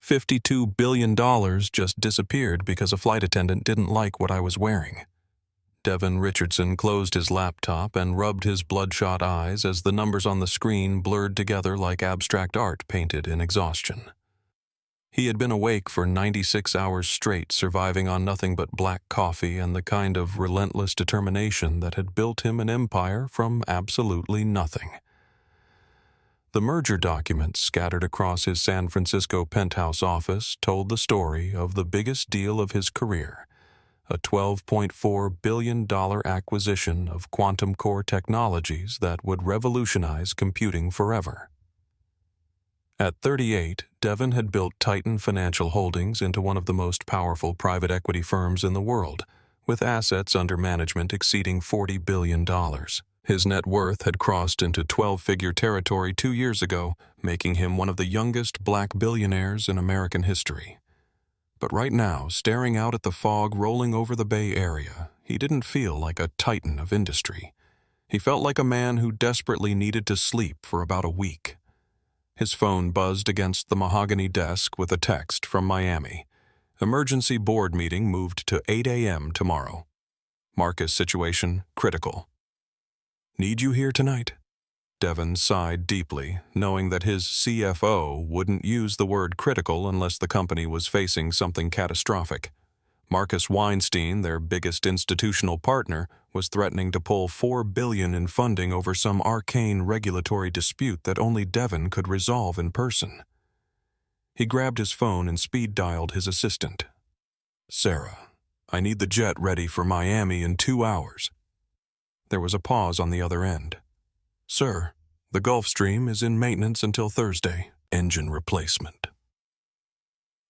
$52 billion just disappeared because a flight attendant didn't like what I was wearing. Devon Richardson closed his laptop and rubbed his bloodshot eyes as the numbers on the screen blurred together like abstract art painted in exhaustion. He had been awake for 96 hours straight, surviving on nothing but black coffee and the kind of relentless determination that had built him an empire from absolutely nothing. The merger documents scattered across his San Francisco penthouse office told the story of the biggest deal of his career, a $12.4 billion acquisition of quantum core technologies that would revolutionize computing forever. At 38, Devon had built Titan Financial Holdings into one of the most powerful private equity firms in the world, with assets under management exceeding $40 billion. His net worth had crossed into 12-figure territory 2 years ago, making him one of the youngest black billionaires in American history. But right now, staring out at the fog rolling over the Bay Area, he didn't feel like a titan of industry. He felt like a man who desperately needed to sleep for about a week. His phone buzzed against the mahogany desk with a text from Miami. Emergency board meeting moved to 8 a.m. tomorrow. Marcus situation critical. Need you here tonight? Devon sighed deeply, knowing that his CFO wouldn't use the word critical unless the company was facing something catastrophic. Marcus Weinstein, their biggest institutional partner, was threatening to pull $4 billion in funding over some arcane regulatory dispute that only Devon could resolve in person. He grabbed his phone and speed-dialed his assistant. "Sarah, I need the jet ready for Miami in 2 hours." There was a pause on the other end. "Sir, the Gulfstream is in maintenance until Thursday. Engine replacement."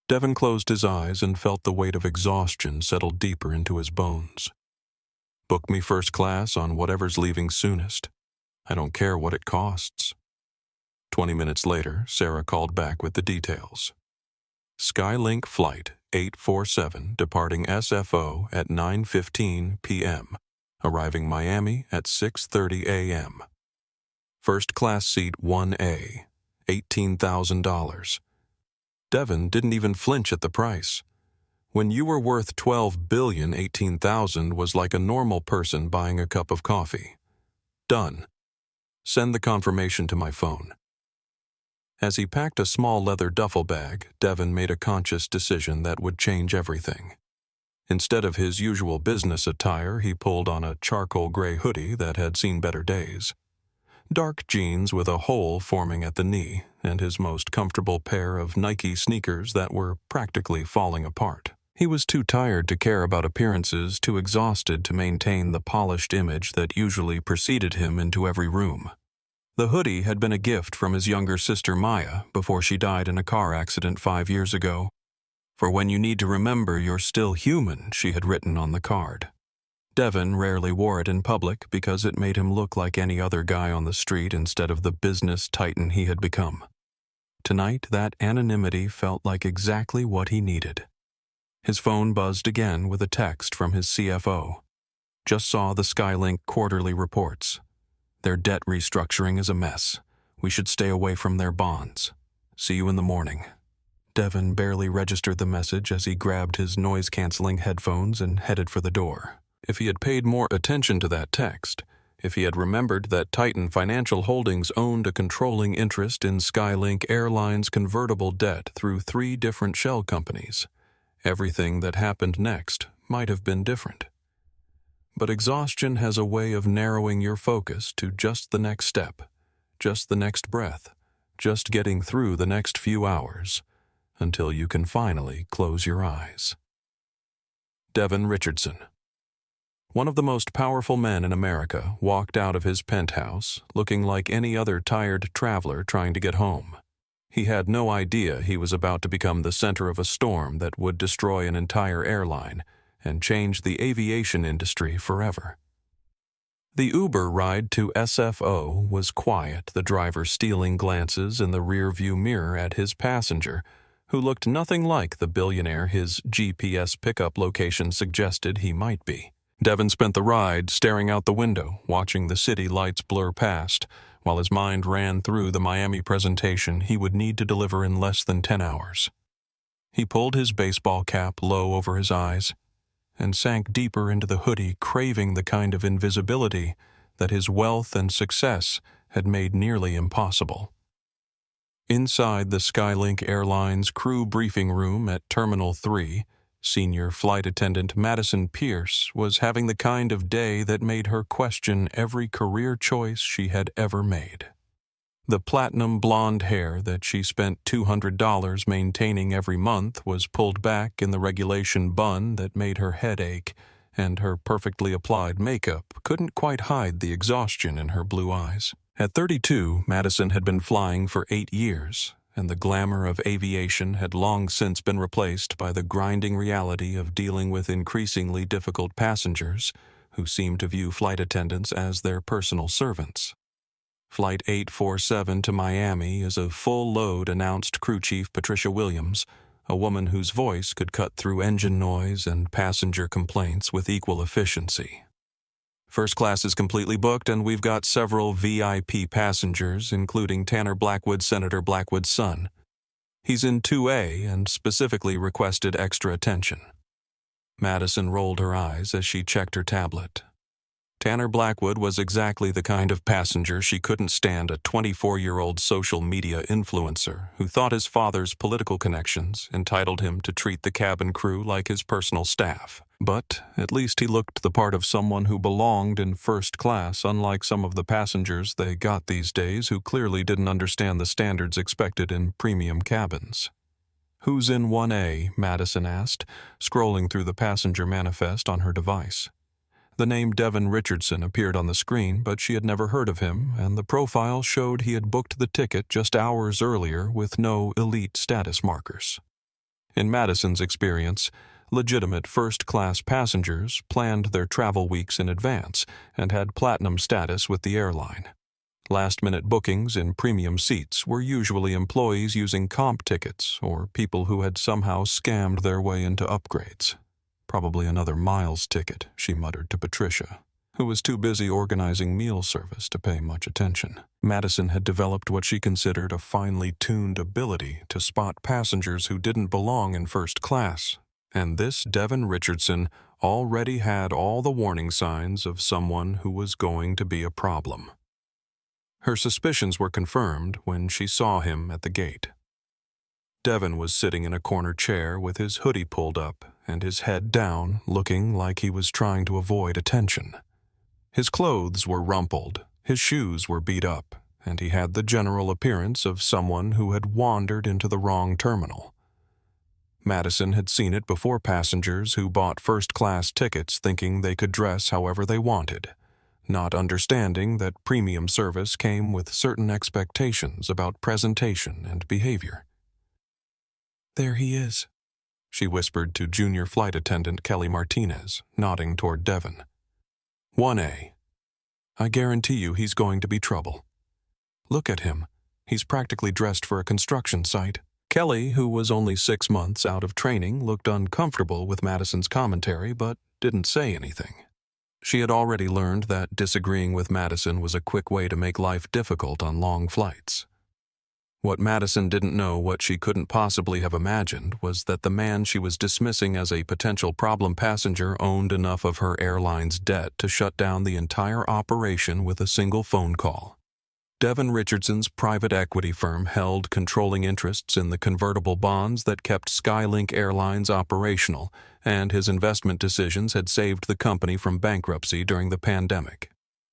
Devon closed his eyes and felt the weight of exhaustion settle deeper into his bones. "Book me first class on whatever's leaving soonest. I don't care what it costs." 20 minutes later, Sarah called back with the details. SkyLink Flight 847 departing SFO at 9:15 p.m., arriving Miami at 6:30 a.m. First class seat 1A, $18,000. Devon didn't even flinch at the price. When you were worth $12 billion, $18,000 was like a normal person buying a cup of coffee. Done. Send the confirmation to my phone. As he packed a small leather duffel bag, Devon made a conscious decision that would change everything. Instead of his usual business attire, he pulled on a charcoal gray hoodie that had seen better days, dark jeans with a hole forming at the knee, and his most comfortable pair of Nike sneakers that were practically falling apart. He was too tired to care about appearances, too exhausted to maintain the polished image that usually preceded him into every room. The hoodie had been a gift from his younger sister Maya before she died in a car accident 5 years ago. "For when you need to remember you're still human," she had written on the card. Devon rarely wore it in public because it made him look like any other guy on the street instead of the business titan he had become. Tonight, that anonymity felt like exactly what he needed. His phone buzzed again with a text from his CFO. "Just saw the SkyLink quarterly reports. Their debt restructuring is a mess. We should stay away from their bonds. See you in the morning." Devon barely registered the message as he grabbed his noise-canceling headphones and headed for the door. If he had paid more attention to that text, if he had remembered that Titan Financial Holdings owned a controlling interest in SkyLink Airlines' convertible debt through 3 different shell companies, everything that happened next might have been different. But exhaustion has a way of narrowing your focus to just the next step, just the next breath, just getting through the next few hours, until you can finally close your eyes. Devon Richardson. One of the most powerful men in America walked out of his penthouse looking like any other tired traveler trying to get home. He had no idea he was about to become the center of a storm that would destroy an entire airline and change the aviation industry forever. The Uber ride to SFO was quiet, the driver stealing glances in the rear-view mirror at his passenger, who looked nothing like the billionaire his GPS pickup location suggested he might be. Devon spent the ride staring out the window, watching the city lights blur past, while his mind ran through the Miami presentation he would need to deliver in less than 10 hours. He pulled his baseball cap low over his eyes and sank deeper into the hoodie, craving the kind of invisibility that his wealth and success had made nearly impossible. Inside the SkyLink Airlines crew briefing room at Terminal 3, senior flight attendant Madison Pierce was having the kind of day that made her question every career choice she had ever made. The platinum blonde hair that she spent $200 maintaining every month was pulled back in the regulation bun that made her head ache, and her perfectly applied makeup couldn't quite hide the exhaustion in her blue eyes. At 32, Madison had been flying for 8 years, and the glamour of aviation had long since been replaced by the grinding reality of dealing with increasingly difficult passengers who seemed to view flight attendants as their personal servants. Flight 847 to Miami is a full-load, announced crew chief Patricia Williams, a woman whose voice could cut through engine noise and passenger complaints with equal efficiency. First class is completely booked, and we've got several VIP passengers, including Tanner Blackwood, Senator Blackwood's son. He's in 2A and specifically requested extra attention. Madison rolled her eyes as she checked her tablet. Tanner Blackwood was exactly the kind of passenger she couldn't stand, a 24-year-old social media influencer who thought his father's political connections entitled him to treat the cabin crew like his personal staff. But at least he looked the part of someone who belonged in first class, unlike some of the passengers they got these days who clearly didn't understand the standards expected in premium cabins. "Who's in 1A?" Madison asked, scrolling through the passenger manifest on her device. The name Devon Richardson appeared on the screen, but she had never heard of him, and the profile showed he had booked the ticket just hours earlier with no elite status markers. In Madison's experience, legitimate first-class passengers planned their travel weeks in advance and had platinum status with the airline. Last-minute bookings in premium seats were usually employees using comp tickets or people who had somehow scammed their way into upgrades. "Probably another miles ticket," she muttered to Patricia, who was too busy organizing meal service to pay much attention. Madison had developed what she considered a finely tuned ability to spot passengers who didn't belong in first class, and this Devon Richardson already had all the warning signs of someone who was going to be a problem. Her suspicions were confirmed when she saw him at the gate. Devon was sitting in a corner chair with his hoodie pulled up and his head down, looking like he was trying to avoid attention. His clothes were rumpled, his shoes were beat up, and he had the general appearance of someone who had wandered into the wrong terminal. Madison had seen it before, passengers who bought first-class tickets thinking they could dress however they wanted, not understanding that premium service came with certain expectations about presentation and behavior. "There he is," she whispered to junior flight attendant Kelly Martinez, nodding toward Devon. "1A. I guarantee you he's going to be trouble. Look at him. He's practically dressed for a construction site." Kelly, who was only 6 months out of training, looked uncomfortable with Madison's commentary but didn't say anything. She had already learned that disagreeing with Madison was a quick way to make life difficult on long flights. What Madison didn't know, what she couldn't possibly have imagined, was that the man she was dismissing as a potential problem passenger owned enough of her airline's debt to shut down the entire operation with a single phone call. Devon Richardson's private equity firm held controlling interests in the convertible bonds that kept SkyLink Airlines operational, and his investment decisions had saved the company from bankruptcy during the pandemic.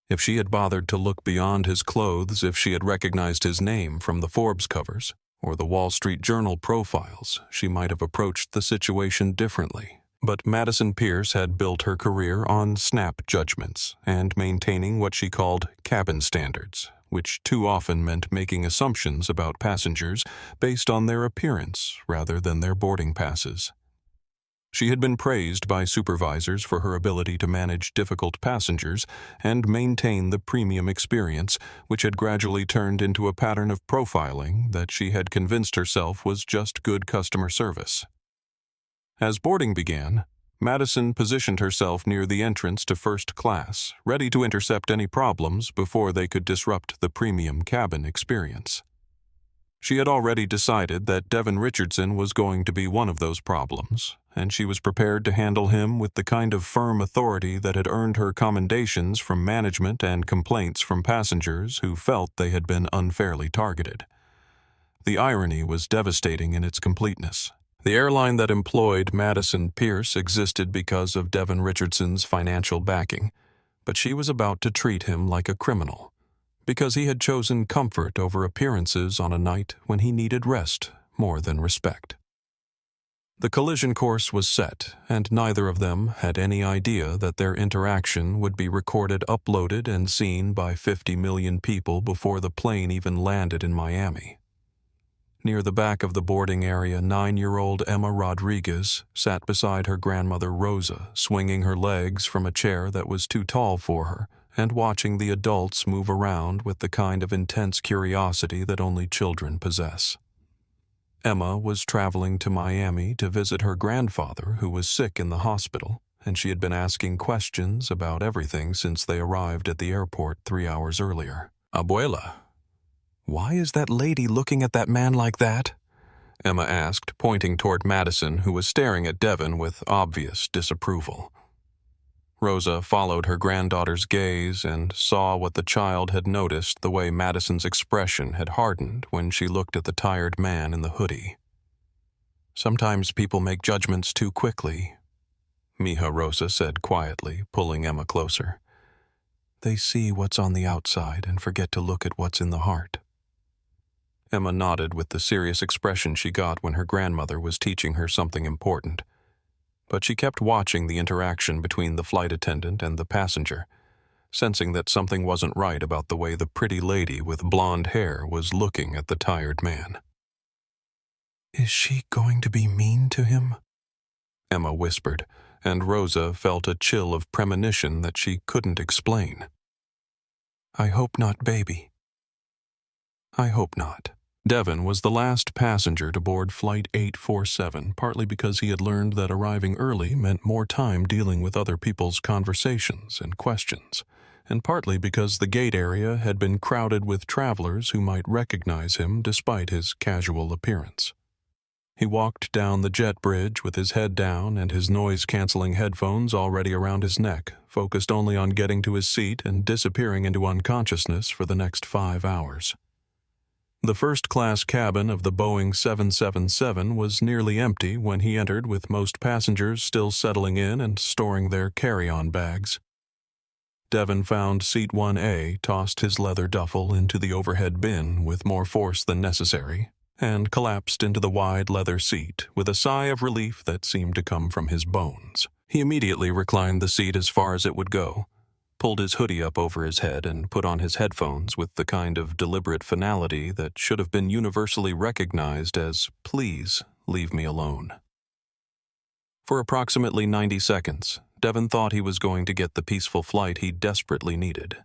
If she had bothered to look beyond his clothes, if she had recognized his name from the Forbes covers or the Wall Street Journal profiles, she might have approached the situation differently. But Madison Pierce had built her career on snap judgments and maintaining what she called cabin standards, which too often meant making assumptions about passengers based on their appearance rather than their boarding passes. She had been praised by supervisors for her ability to manage difficult passengers and maintain the premium experience, which had gradually turned into a pattern of profiling that she had convinced herself was just good customer service. As boarding began, Madison positioned herself near the entrance to first class, ready to intercept any problems before they could disrupt the premium cabin experience. She had already decided that Devon Richardson was going to be one of those problems, and she was prepared to handle him with the kind of firm authority that had earned her commendations from management and complaints from passengers who felt they had been unfairly targeted. The irony was devastating in its completeness. The airline that employed Madison Pierce existed because of Devon Richardson's financial backing, but she was about to treat him like a criminal, because he had chosen comfort over appearances on a night when he needed rest more than respect. The collision course was set, and neither of them had any idea that their interaction would be recorded, uploaded, and seen by 50 million people before the plane even landed in Miami. Near the back of the boarding area, 9-year-old Emma Rodriguez sat beside her grandmother Rosa, swinging her legs from a chair that was too tall for her, and watching the adults move around with the kind of intense curiosity that only children possess. Emma was traveling to Miami to visit her grandfather, who was sick in the hospital, and she had been asking questions about everything since they arrived at the airport 3 hours earlier. "Abuela, why is that lady looking at that man like that?" Emma asked, pointing toward Madison, who was staring at Devon with obvious disapproval. Rosa followed her granddaughter's gaze and saw what the child had noticed: the way Madison's expression had hardened when she looked at the tired man in the hoodie. "Sometimes people make judgments too quickly," Mija Rosa said quietly, pulling Emma closer. "They see what's on the outside and forget to look at what's in the heart." Emma nodded with the serious expression she got when her grandmother was teaching her something important. But she kept watching the interaction between the flight attendant and the passenger, sensing that something wasn't right about the way the pretty lady with blonde hair was looking at the tired man. "Is she going to be mean to him?" Emma whispered, and Rosa felt a chill of premonition that she couldn't explain. "I hope not, baby. I hope not." Devon was the last passenger to board Flight 847, partly because he had learned that arriving early meant more time dealing with other people's conversations and questions, and partly because the gate area had been crowded with travelers who might recognize him despite his casual appearance. He walked down the jet bridge with his head down and his noise-canceling headphones already around his neck, focused only on getting to his seat and disappearing into unconsciousness for the next 5 hours. The first-class cabin of the Boeing 777 was nearly empty when he entered, with most passengers still settling in and storing their carry-on bags. Devon found seat 1A, tossed his leather duffel into the overhead bin with more force than necessary, and collapsed into the wide leather seat with a sigh of relief that seemed to come from his bones. He immediately reclined the seat as far as it would go, pulled his hoodie up over his head, and put on his headphones with the kind of deliberate finality that should have been universally recognized as, "Please, leave me alone." For approximately 90 seconds, Devon thought he was going to get the peaceful flight he desperately needed.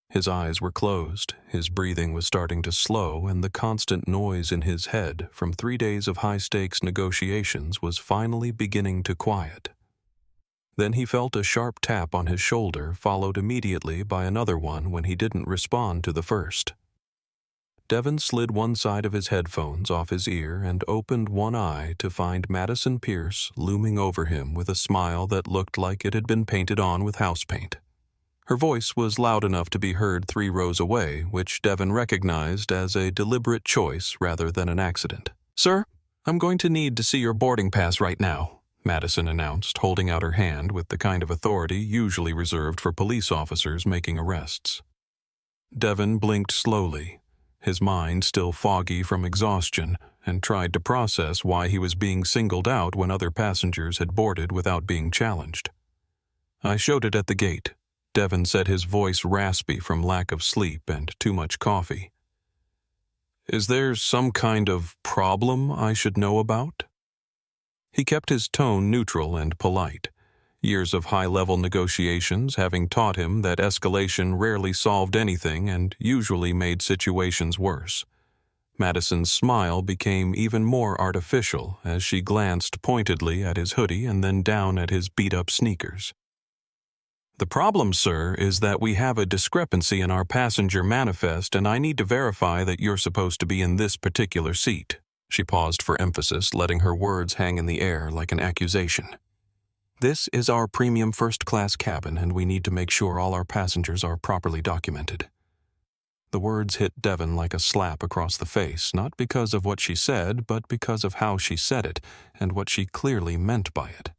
His eyes were closed, his breathing was starting to slow, and the constant noise in his head from 3 days of high-stakes negotiations was finally beginning to quiet. Then he felt a sharp tap on his shoulder, followed immediately by another one when he didn't respond to the first. Devon slid one side of his headphones off his ear and opened one eye to find Madison Pierce looming over him with a smile that looked like it had been painted on with house paint. Her voice was loud enough to be heard 3 rows away, which Devon recognized as a deliberate choice rather than an accident. "Sir, I'm going to need to see your boarding pass right now," Madison announced, holding out her hand with the kind of authority usually reserved for police officers making arrests. Devon blinked slowly, his mind still foggy from exhaustion, and tried to process why he was being singled out when other passengers had boarded without being challenged. "I showed it at the gate," Devon said, his voice raspy from lack of sleep and too much coffee. "Is there some kind of problem I should know about?" He kept his tone neutral and polite, years of high-level negotiations having taught him that escalation rarely solved anything and usually made situations worse. Madison's smile became even more artificial as she glanced pointedly at his hoodie and then down at his beat-up sneakers. "The problem, sir, is that we have a discrepancy in our passenger manifest, and I need to verify that you're supposed to be in this particular seat." She paused for emphasis, letting her words hang in the air like an accusation. "This is our premium first-class cabin, and we need to make sure all our passengers are properly documented." The words hit Devon like a slap across the face, not because of what she said, but because of how she said it and what she clearly meant by it.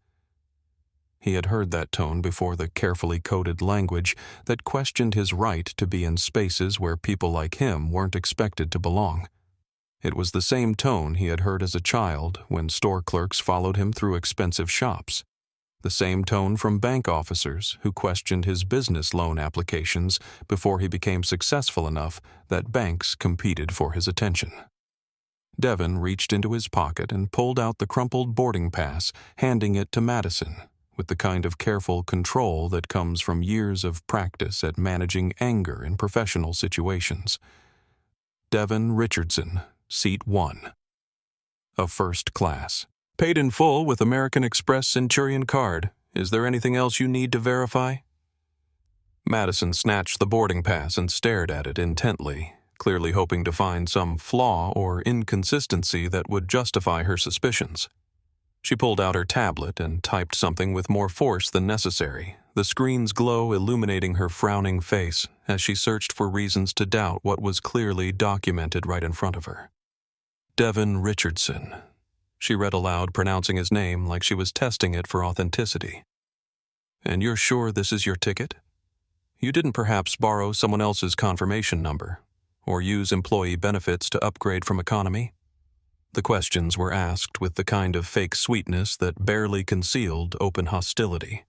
He had heard that tone before, the carefully coded language that questioned his right to be in spaces where people like him weren't expected to belong. It was the same tone he had heard as a child when store clerks followed him through expensive shops. The same tone from bank officers who questioned his business loan applications before he became successful enough that banks competed for his attention. Devon reached into his pocket and pulled out the crumpled boarding pass, handing it to Madison, with the kind of careful control that comes from years of practice at managing anger in professional situations. Devon Richardson, Seat 1. Of first class. "Paid in full with American Express Centurion card. Is there anything else you need to verify?" Madison snatched the boarding pass and stared at it intently, clearly hoping to find some flaw or inconsistency that would justify her suspicions. She pulled out her tablet and typed something with more force than necessary, the screen's glow illuminating her frowning face as she searched for reasons to doubt what was clearly documented right in front of her. "Devon Richardson." She read aloud, pronouncing his name like she was testing it for authenticity. "And you're sure this is your ticket? You didn't perhaps borrow someone else's confirmation number, or use employee benefits to upgrade from economy?" The questions were asked with the kind of fake sweetness that barely concealed open hostility.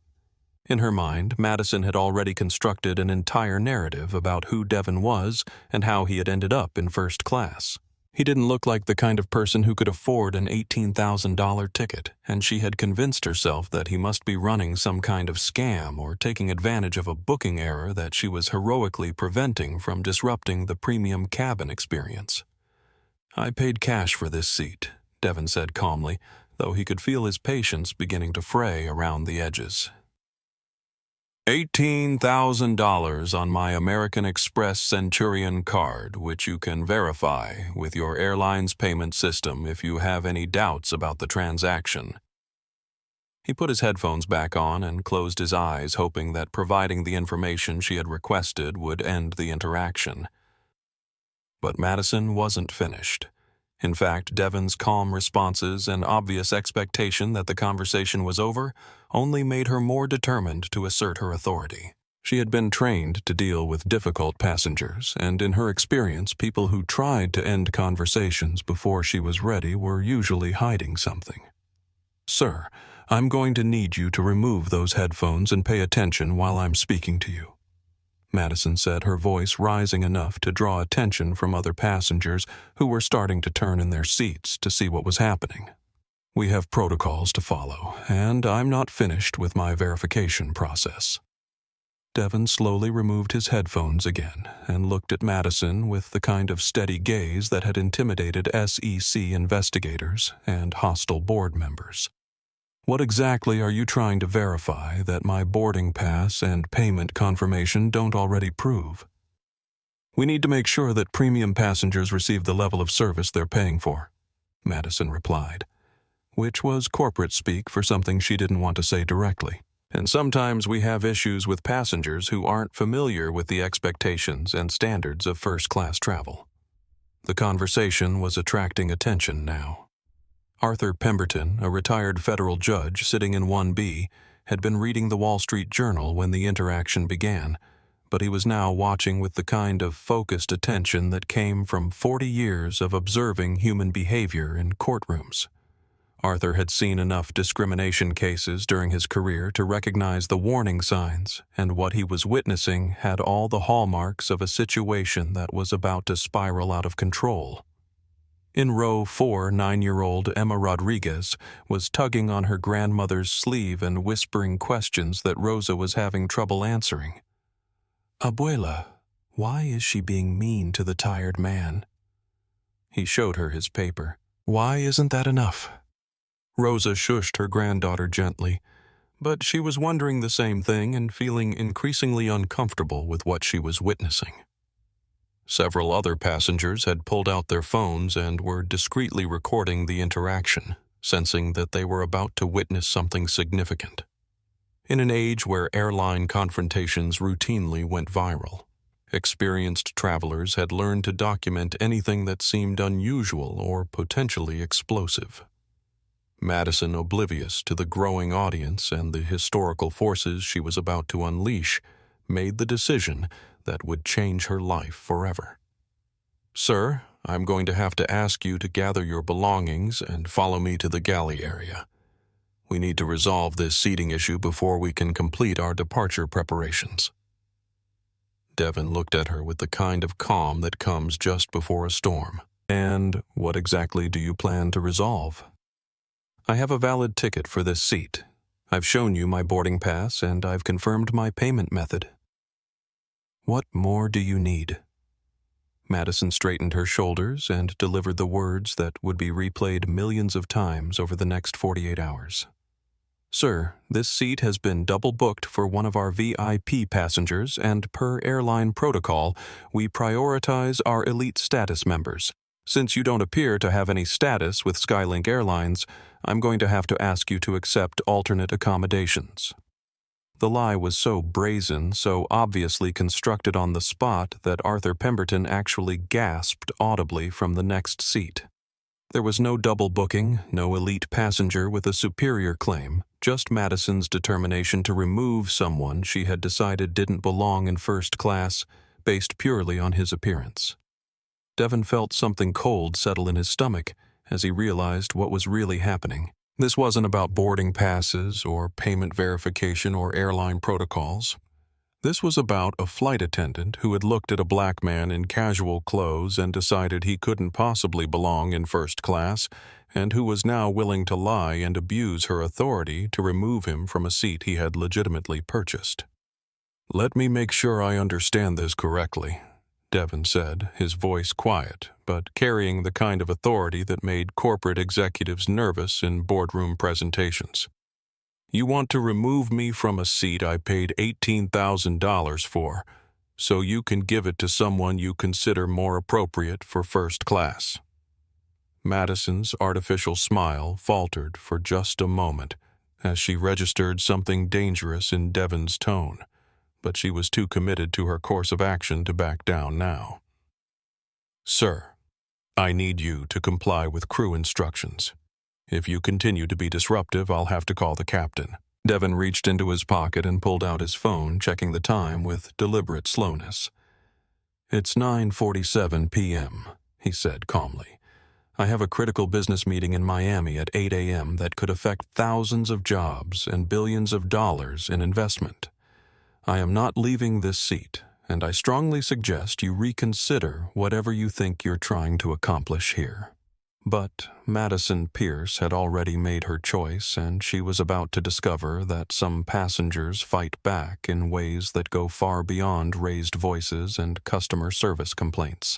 In her mind, Madison had already constructed an entire narrative about who Devon was and how he had ended up in first class. He didn't look like the kind of person who could afford an $18,000 ticket, and she had convinced herself that he must be running some kind of scam or taking advantage of a booking error that she was heroically preventing from disrupting the premium cabin experience. "I paid cash for this seat," Devon said calmly, though he could feel his patience beginning to fray around the edges. $18,000 on my American Express Centurion card, which you can verify with your airline's payment system if you have any doubts about the transaction." He put his headphones back on and closed his eyes, hoping that providing the information she had requested would end the interaction. But Madison wasn't finished. In fact, Devon's calm responses and obvious expectation that the conversation was over only made her more determined to assert her authority. She had been trained to deal with difficult passengers, and in her experience, people who tried to end conversations before she was ready were usually hiding something. "Sir, I'm going to need you to remove those headphones and pay attention while I'm speaking to you," Madison said, her voice rising enough to draw attention from other passengers who were starting to turn in their seats to see what was happening. "We have protocols to follow, and I'm not finished with my verification process." Devon slowly removed his headphones again and looked at Madison with the kind of steady gaze that had intimidated SEC investigators and hostile board members. "What exactly are you trying to verify that my boarding pass and payment confirmation don't already prove?" "We need to make sure that premium passengers receive the level of service they're paying for," Madison replied, which was corporate speak for something she didn't want to say directly. "And sometimes we have issues with passengers who aren't familiar with the expectations and standards of first-class travel." The conversation was attracting attention now. Arthur Pemberton, a retired federal judge sitting in 1B, had been reading the Wall Street Journal when the interaction began, but he was now watching with the kind of focused attention that came from 40 years of observing human behavior in courtrooms. Arthur had seen enough discrimination cases during his career to recognize the warning signs, and what he was witnessing had all the hallmarks of a situation that was about to spiral out of control. In row 4, 9-year-old Emma Rodriguez was tugging on her grandmother's sleeve and whispering questions that Rosa was having trouble answering. "Abuela, why is she being mean to the tired man?" He showed her his paper. "Why isn't that enough?" Rosa shushed her granddaughter gently, But she was wondering the same thing and feeling increasingly uncomfortable with what she was witnessing. Several other passengers had pulled out their phones and were discreetly recording the interaction, sensing that they were about to witness something significant. In an age where airline confrontations routinely went viral, experienced travelers had learned to document anything that seemed unusual or potentially explosive. Madison, oblivious to the growing audience and the historical forces she was about to unleash, made the decision that would change her life forever. "Sir, I'm going to have to ask you to gather your belongings and follow me to the galley area. We need to resolve this seating issue before we can complete our departure preparations." Devon looked at her with the kind of calm that comes just before a storm. "And what exactly do you plan to resolve?" "I have a valid ticket for this seat. I've shown you my boarding pass and I've confirmed my payment method." "What more do you need?" Madison straightened her shoulders and delivered the words that would be replayed millions of times over the next 48 hours. "Sir, this seat has been double booked for one of our VIP passengers, and per airline protocol, we prioritize our elite status members. Since you don't appear to have any status with SkyLink Airlines, I'm going to have to ask you to accept alternate accommodations." The lie was so brazen, so obviously constructed on the spot, that Arthur Pemberton actually gasped audibly from the next seat. There was no double booking, no elite passenger with a superior claim, just Madison's determination to remove someone she had decided didn't belong in first class, based purely on his appearance. Devon felt something cold settle in his stomach as he realized what was really happening. This wasn't about boarding passes or payment verification or airline protocols. This was about a flight attendant who had looked at a black man in casual clothes and decided he couldn't possibly belong in first class, and who was now willing to lie and abuse her authority to remove him from a seat he had legitimately purchased. "Let me make sure I understand this correctly," Devon said, his voice quiet, but carrying the kind of authority that made corporate executives nervous in boardroom presentations. "You want to remove me from a seat I paid $18,000 for, so you can give it to someone you consider more appropriate for first class." Madison's artificial smile faltered for just a moment as she registered something dangerous in Devon's tone, but she was too committed to her course of action to back down now. "Sir, I need you to comply with crew instructions. If you continue to be disruptive, I'll have to call the captain." Devon reached into his pocket and pulled out his phone, checking the time with deliberate slowness. "It's 9:47 p.m., he said calmly. "I have a critical business meeting in Miami at 8 a.m. that could affect thousands of jobs and billions of dollars in investment. I am not leaving this seat, and I strongly suggest you reconsider whatever you think you're trying to accomplish here." But Madison Pierce had already made her choice, and she was about to discover that some passengers fight back in ways that go far beyond raised voices and customer service complaints.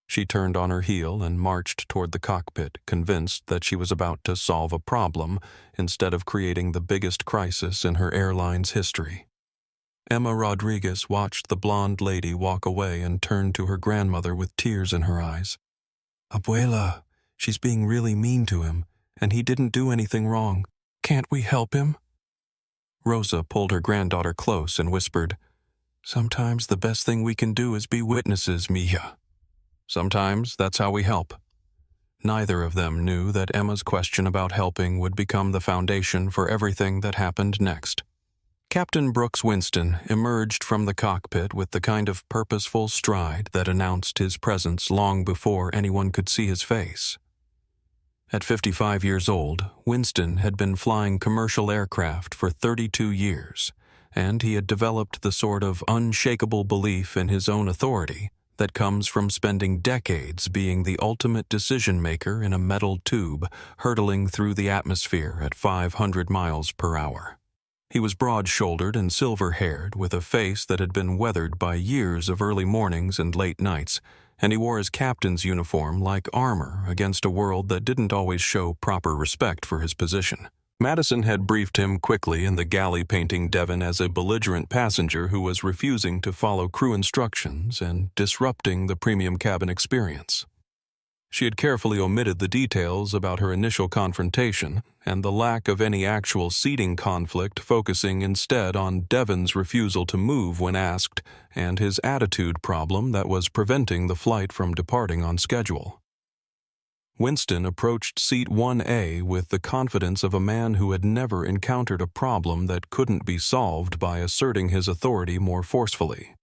She turned on her heel and marched toward the cockpit, convinced that she was about to solve a problem instead of creating the biggest crisis in her airline's history. Emma Rodriguez watched the blonde lady walk away and turned to her grandmother with tears in her eyes. "Abuela, she's being really mean to him, and he didn't do anything wrong. Can't we help him?" Rosa pulled her granddaughter close and whispered, "Sometimes the best thing we can do is be witnesses, mija. Sometimes that's how we help." Neither of them knew that Emma's question about helping would become the foundation for everything that happened next. Captain Brooks Winston emerged from the cockpit with the kind of purposeful stride that announced his presence long before anyone could see his face. At 55 years old, Winston had been flying commercial aircraft for 32 years, and he had developed the sort of unshakable belief in his own authority that comes from spending decades being the ultimate decision-maker in a metal tube hurtling through the atmosphere at 500 miles per hour. He was broad-shouldered and silver-haired, with a face that had been weathered by years of early mornings and late nights, and he wore his captain's uniform like armor against a world that didn't always show proper respect for his position. Madison had briefed him quickly in the galley, painting Devon as a belligerent passenger who was refusing to follow crew instructions and disrupting the premium cabin experience. She had carefully omitted the details about her initial confrontation and the lack of any actual seating conflict, focusing instead on Devon's refusal to move when asked and his attitude problem that was preventing the flight from departing on schedule. Winston approached seat 1A with the confidence of a man who had never encountered a problem that couldn't be solved by asserting his authority more forcefully.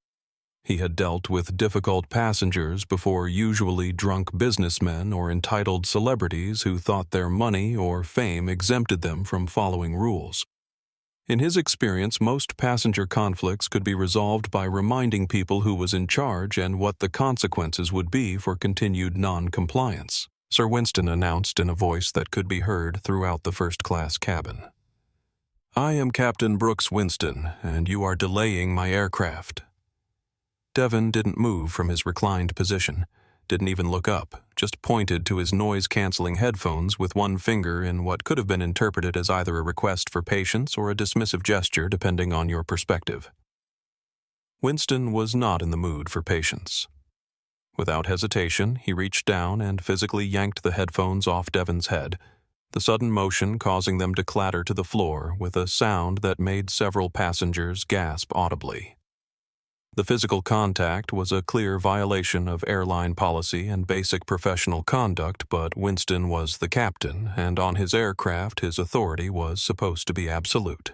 He had dealt with difficult passengers before, usually drunk businessmen or entitled celebrities who thought their money or fame exempted them from following rules. In his experience, most passenger conflicts could be resolved by reminding people who was in charge and what the consequences would be for continued non-compliance. Sir Winston announced in a voice that could be heard throughout the first-class cabin. "I am Captain Brooks Winston, and you are delaying my aircraft." Devon didn't move from his reclined position, didn't even look up, just pointed to his noise-canceling headphones with one finger in what could have been interpreted as either a request for patience or a dismissive gesture, depending on your perspective. Winston was not in the mood for patience. Without hesitation, he reached down and physically yanked the headphones off Devon's head, the sudden motion causing them to clatter to the floor with a sound that made several passengers gasp audibly. The physical contact was a clear violation of airline policy and basic professional conduct, but Winston was the captain, and on his aircraft his authority was supposed to be absolute.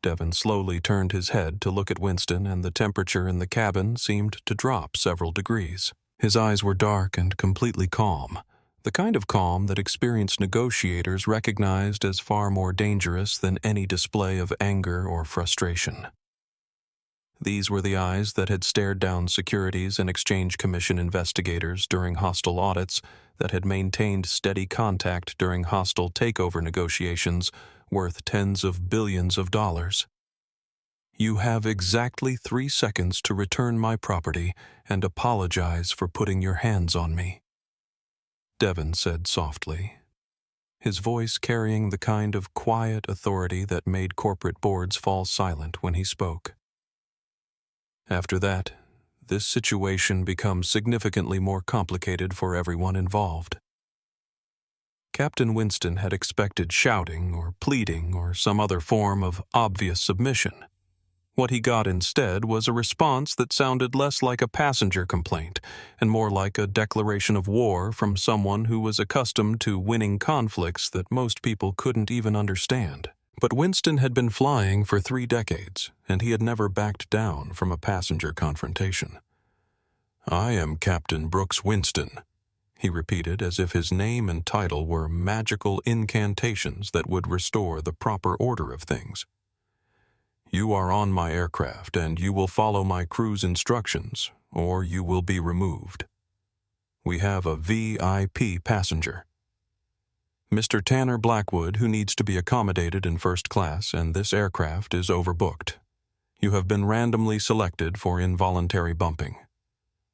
Devon slowly turned his head to look at Winston, and the temperature in the cabin seemed to drop several degrees. His eyes were dark and completely calm, the kind of calm that experienced negotiators recognized as far more dangerous than any display of anger or frustration. These were the eyes that had stared down Securities and Exchange Commission investigators during hostile audits, that had maintained steady contact during hostile takeover negotiations worth tens of billions of dollars. "You have exactly 3 seconds to return my property and apologize for putting your hands on me," Devon said softly, his voice carrying the kind of quiet authority that made corporate boards fall silent when he spoke. After that, this situation becomes significantly more complicated for everyone involved. Captain Winston had expected shouting or pleading or some other form of obvious submission. What he got instead was a response that sounded less like a passenger complaint and more like a declaration of war from someone who was accustomed to winning conflicts that most people couldn't even understand. But Winston had been flying for 3 decades, and he had never backed down from a passenger confrontation. "I am Captain Brooks Winston," he repeated as if his name and title were magical incantations that would restore the proper order of things. "You are on my aircraft, and you will follow my crew's instructions, or you will be removed. We have a VIP passenger, Mr. Tanner Blackwood, who needs to be accommodated in first class, and this aircraft is overbooked. You have been randomly selected for involuntary bumping."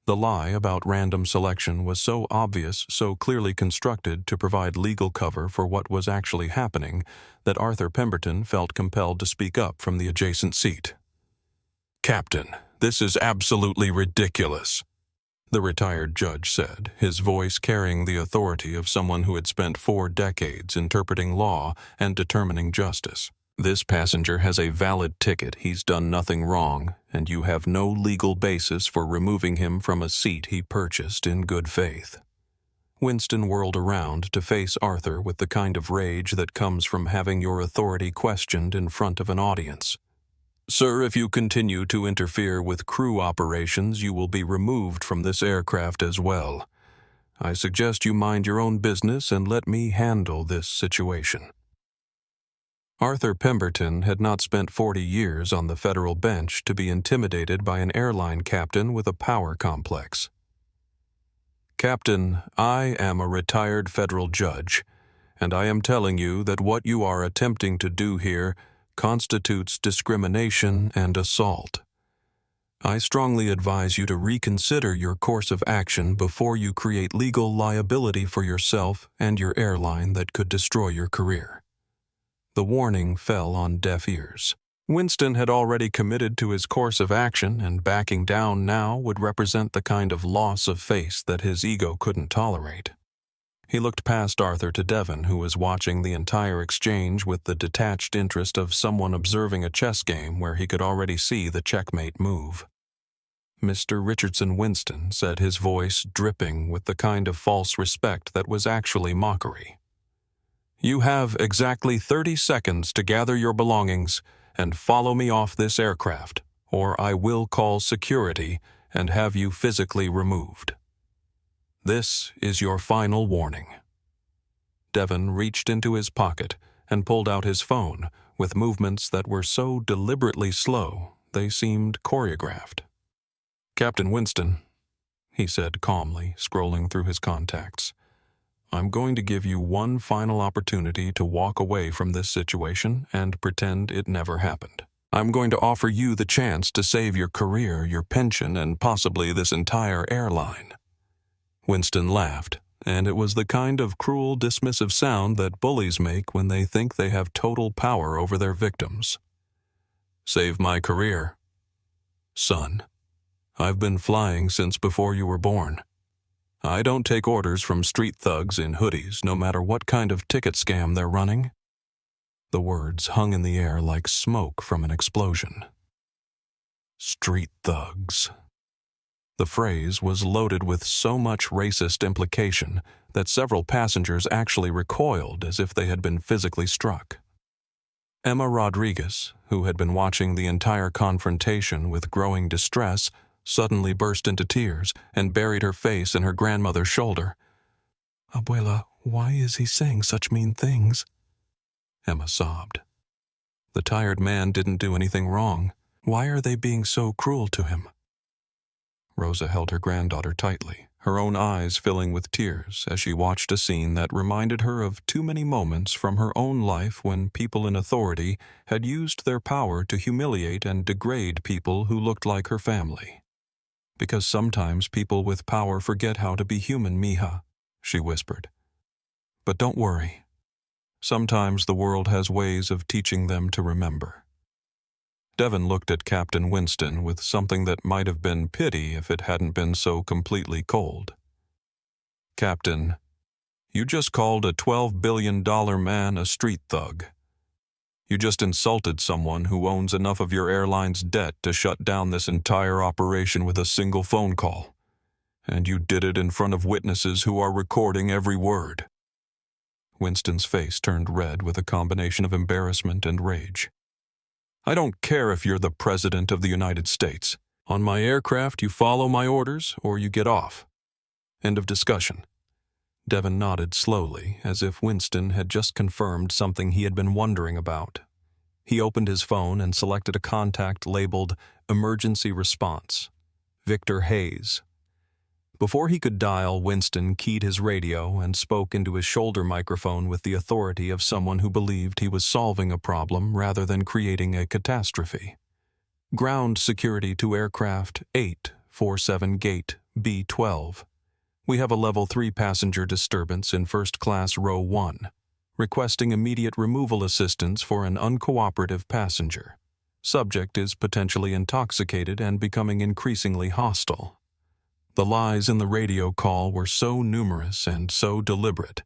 The lie about random selection was so obvious, so clearly constructed to provide legal cover for what was actually happening, that Arthur Pemberton felt compelled to speak up from the adjacent seat. "Captain, this is absolutely ridiculous," the retired judge said, his voice carrying the authority of someone who had spent 4 decades interpreting law and determining justice. "This passenger has a valid ticket, he's done nothing wrong, and you have no legal basis for removing him from a seat he purchased in good faith." Winston whirled around to face Arthur with the kind of rage that comes from having your authority questioned in front of an audience. "Sir, if you continue to interfere with crew operations, you will be removed from this aircraft as well. I suggest you mind your own business and let me handle this situation." Arthur Pemberton had not spent 40 years on the federal bench to be intimidated by an airline captain with a power complex. "Captain, I am a retired federal judge, and I am telling you that what you are attempting to do here constitutes discrimination and assault. I strongly advise you to reconsider your course of action before you create legal liability for yourself and your airline that could destroy your career." The warning fell on deaf ears. Winston had already committed to his course of action, and backing down now would represent the kind of loss of face that his ego couldn't tolerate. He looked past Arthur to Devon, who was watching the entire exchange with the detached interest of someone observing a chess game where he could already see the checkmate move. "Mr. Richardson Winston," said his voice dripping with the kind of false respect that was actually mockery. "You have exactly 30 seconds to gather your belongings and follow me off this aircraft, or I will call security and have you physically removed. This is your final warning." Devon reached into his pocket and pulled out his phone with movements that were so deliberately slow they seemed choreographed. "Captain Winston," he said calmly, scrolling through his contacts, "I'm going to give you one final opportunity to walk away from this situation and pretend it never happened. I'm going to offer you the chance to save your career, your pension, and possibly this entire airline." Winston laughed, and it was the kind of cruel, dismissive sound that bullies make when they think they have total power over their victims. "Save my career? Son, I've been flying since before you were born. I don't take orders from street thugs in hoodies, no matter what kind of ticket scam they're running." The words hung in the air like smoke from an explosion. Street thugs. The phrase was loaded with so much racist implication that several passengers actually recoiled as if they had been physically struck. Emma Rodriguez, who had been watching the entire confrontation with growing distress, suddenly burst into tears and buried her face in her grandmother's shoulder. "Abuela, why is he saying such mean things?" Emma sobbed. "The tired man didn't do anything wrong. Why are they being so cruel to him?" Rosa held her granddaughter tightly, her own eyes filling with tears as she watched a scene that reminded her of too many moments from her own life when people in authority had used their power to humiliate and degrade people who looked like her family. "Because sometimes people with power forget how to be human, mija," she whispered. "But don't worry. Sometimes the world has ways of teaching them to remember." Devon looked at Captain Winston with something that might have been pity if it hadn't been so completely cold. "Captain, you just called a $12 billion man a street thug. You just insulted someone who owns enough of your airline's debt to shut down this entire operation with a single phone call. And you did it in front of witnesses who are recording every word." Winston's face turned red with a combination of embarrassment and rage. "I don't care if you're the President of the United States. On my aircraft, you follow my orders or you get off. End of discussion." Devon nodded slowly, as if Winston had just confirmed something he had been wondering about. He opened his phone and selected a contact labeled Emergency Response, Victor Hayes. Before he could dial, Winston keyed his radio and spoke into his shoulder microphone with the authority of someone who believed he was solving a problem rather than creating a catastrophe. "Ground security to aircraft 847 gate B12. We have a level 3 passenger disturbance in first class row 1. Requesting immediate removal assistance for an uncooperative passenger. Subject is potentially intoxicated and becoming increasingly hostile." The lies in the radio call were so numerous and so deliberate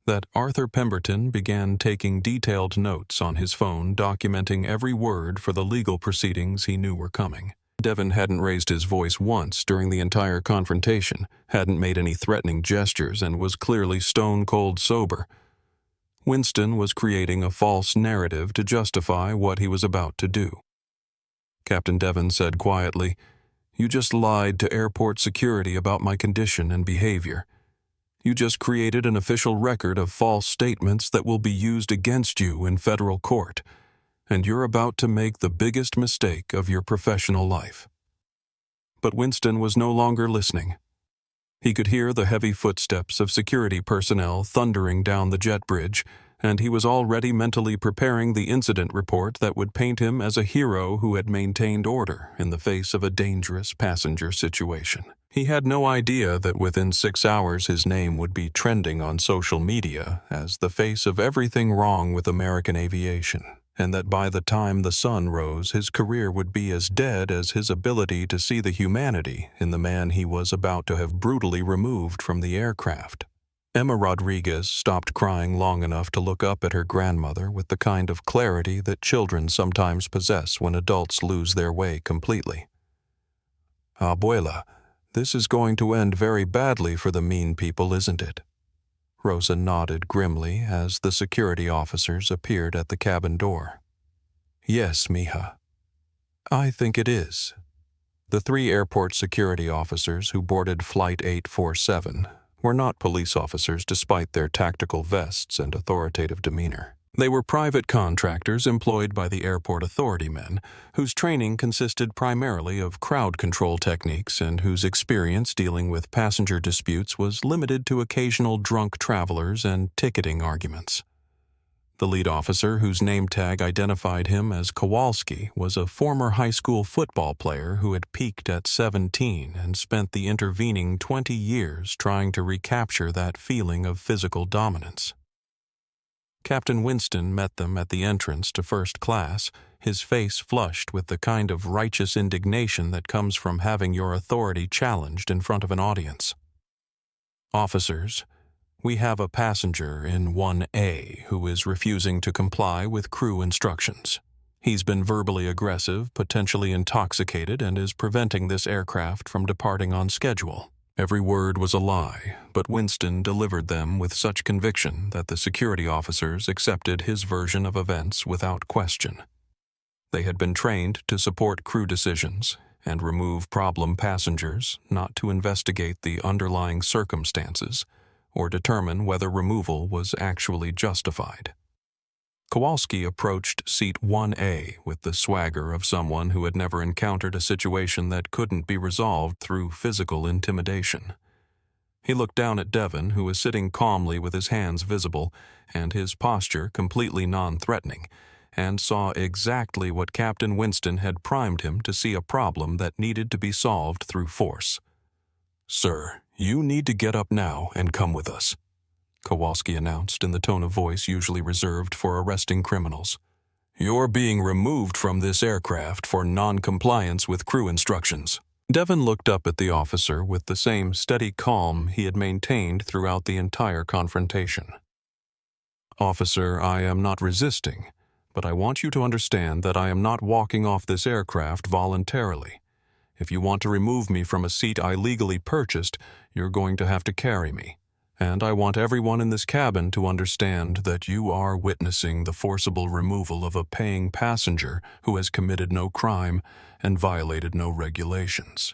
that Arthur Pemberton began taking detailed notes on his phone, documenting every word for the legal proceedings he knew were coming. Devon hadn't raised his voice once during the entire confrontation, hadn't made any threatening gestures, and was clearly stone-cold sober. Winston was creating a false narrative to justify what he was about to do. Captain Devon said quietly, "You just lied to airport security about my condition and behavior. You just created an official record of false statements that will be used against you in federal court, and you're about to make the biggest mistake of your professional life." But Winston was no longer listening. He could hear the heavy footsteps of security personnel thundering down the jet bridge and he was already mentally preparing the incident report that would paint him as a hero who had maintained order in the face of a dangerous passenger situation. He had no idea that within 6 hours his name would be trending on social media as the face of everything wrong with American aviation, and that by the time the sun rose, his career would be as dead as his ability to see the humanity in the man he was about to have brutally removed from the aircraft. Emma Rodriguez stopped crying long enough to look up at her grandmother with the kind of clarity that children sometimes possess when adults lose their way completely. "Abuela, this is going to end very badly for the mean people, isn't it?" Rosa nodded grimly as the security officers appeared at the cabin door. "Yes, mija. I think it is." The 3 airport security officers who boarded Flight 847 were not police officers despite their tactical vests and authoritative demeanor. They were private contractors employed by the airport authority men, whose training consisted primarily of crowd control techniques and whose experience dealing with passenger disputes was limited to occasional drunk travelers and ticketing arguments. The lead officer, whose name tag identified him as Kowalski, was a former high school football player who had peaked at 17 and spent the intervening 20 years trying to recapture that feeling of physical dominance. Captain Winston met them at the entrance to first class, his face flushed with the kind of righteous indignation that comes from having your authority challenged in front of an audience. "Officers, we have a passenger in 1A who is refusing to comply with crew instructions. He's been verbally aggressive, potentially intoxicated, and is preventing this aircraft from departing on schedule." Every word was a lie, but Winston delivered them with such conviction that the security officers accepted his version of events without question. They had been trained to support crew decisions and remove problem passengers, not to investigate the underlying circumstances or determine whether removal was actually justified. Kowalski approached seat 1A with the swagger of someone who had never encountered a situation that couldn't be resolved through physical intimidation. He looked down at Devon, who was sitting calmly with his hands visible and his posture completely non-threatening, and saw exactly what Captain Winston had primed him to see: a problem that needed to be solved through force. "Sir, you need to get up now and come with us," Kowalski announced in the tone of voice usually reserved for arresting criminals. "You're being removed from this aircraft for non-compliance with crew instructions." Devon looked up at the officer with the same steady calm he had maintained throughout the entire confrontation. "Officer, I am not resisting, but I want you to understand that I am not walking off this aircraft voluntarily. If you want to remove me from a seat I legally purchased, you're going to have to carry me. And I want everyone in this cabin to understand that you are witnessing the forcible removal of a paying passenger who has committed no crime and violated no regulations."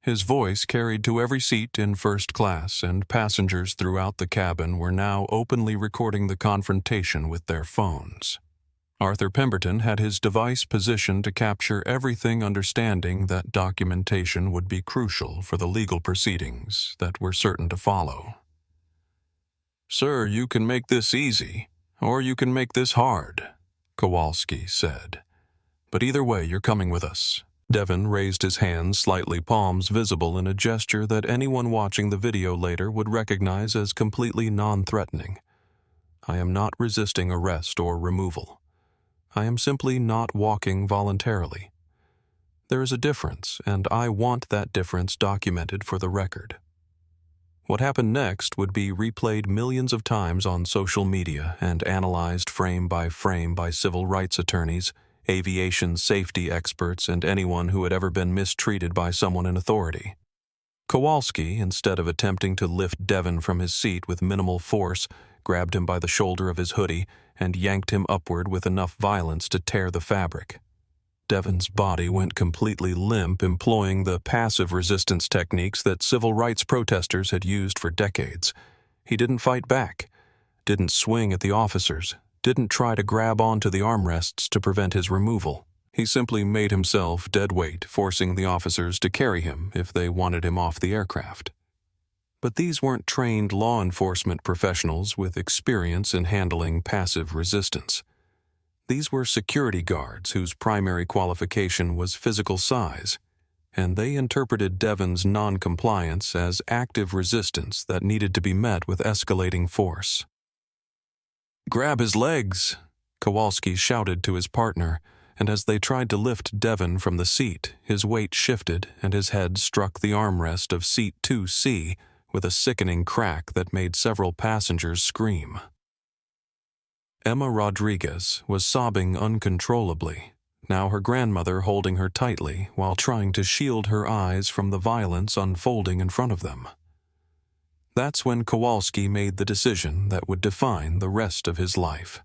His voice carried to every seat in first class, and passengers throughout the cabin were now openly recording the confrontation with their phones. Arthur Pemberton had his device positioned to capture everything, understanding that documentation would be crucial for the legal proceedings that were certain to follow. "Sir, you can make this easy, or you can make this hard," Kowalski said. "But either way, you're coming with us." Devon raised his hands, slightly palms visible, in a gesture that anyone watching the video later would recognize as completely non-threatening. "I am not resisting arrest or removal. I am simply not walking voluntarily. There is a difference, and I want that difference documented for the record." What happened next would be replayed millions of times on social media and analyzed frame by civil rights attorneys, aviation safety experts, and anyone who had ever been mistreated by someone in authority. Kowalski, instead of attempting to lift Devon from his seat with minimal force, grabbed him by the shoulder of his hoodie and yanked him upward with enough violence to tear the fabric. Devon's body went completely limp, employing the passive resistance techniques that civil rights protesters had used for decades. He didn't fight back, didn't swing at the officers, didn't try to grab onto the armrests to prevent his removal. He simply made himself dead weight, forcing the officers to carry him if they wanted him off the aircraft. But these weren't trained law enforcement professionals with experience in handling passive resistance. These were security guards whose primary qualification was physical size, and they interpreted Devon's non-compliance as active resistance that needed to be met with escalating force. "Grab his legs!" Kowalski shouted to his partner, and as they tried to lift Devon from the seat, his weight shifted and his head struck the armrest of seat 2C with a sickening crack that made several passengers scream. Emma Rodriguez was sobbing uncontrollably, now her grandmother holding her tightly while trying to shield her eyes from the violence unfolding in front of them. That's when Kowalski made the decision that would define the rest of his life.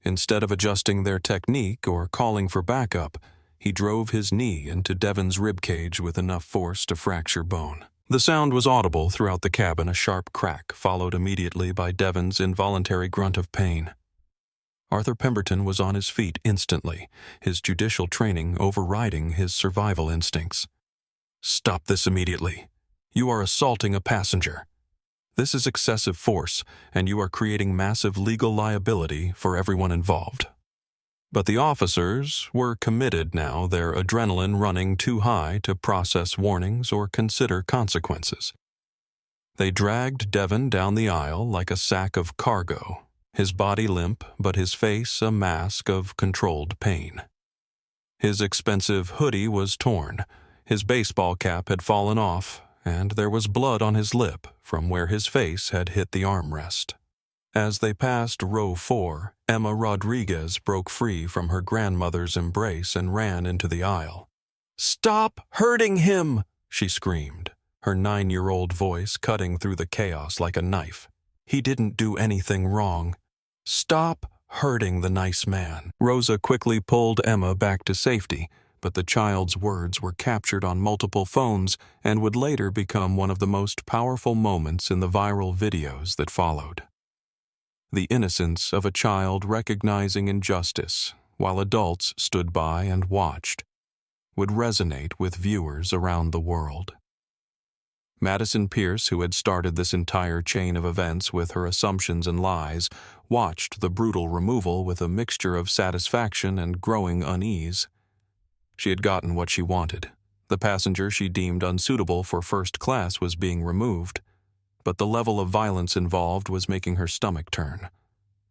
Instead of adjusting their technique or calling for backup, he drove his knee into Devon's ribcage with enough force to fracture bone. The sound was audible throughout the cabin, a sharp crack, followed immediately by Devon's involuntary grunt of pain. Arthur Pemberton was on his feet instantly, his judicial training overriding his survival instincts. "Stop this immediately. You are assaulting a passenger. This is excessive force, and you are creating massive legal liability for everyone involved." But the officers were committed now, their adrenaline running too high to process warnings or consider consequences. They dragged Devon down the aisle like a sack of cargo, his body limp but his face a mask of controlled pain. His expensive hoodie was torn, his baseball cap had fallen off, and there was blood on his lip from where his face had hit the armrest. As they passed row 4, Emma Rodriguez broke free from her grandmother's embrace and ran into the aisle. "Stop hurting him!" she screamed, her 9-year-old voice cutting through the chaos like a knife. "He didn't do anything wrong. Stop hurting the nice man." Rosa quickly pulled Emma back to safety, but the child's words were captured on multiple phones and would later become one of the most powerful moments in the viral videos that followed. The innocence of a child recognizing injustice, while adults stood by and watched, would resonate with viewers around the world. Madison Pierce, who had started this entire chain of events with her assumptions and lies, watched the brutal removal with a mixture of satisfaction and growing unease. She had gotten what she wanted. The passenger she deemed unsuitable for first class was being removed, but the level of violence involved was making her stomach turn.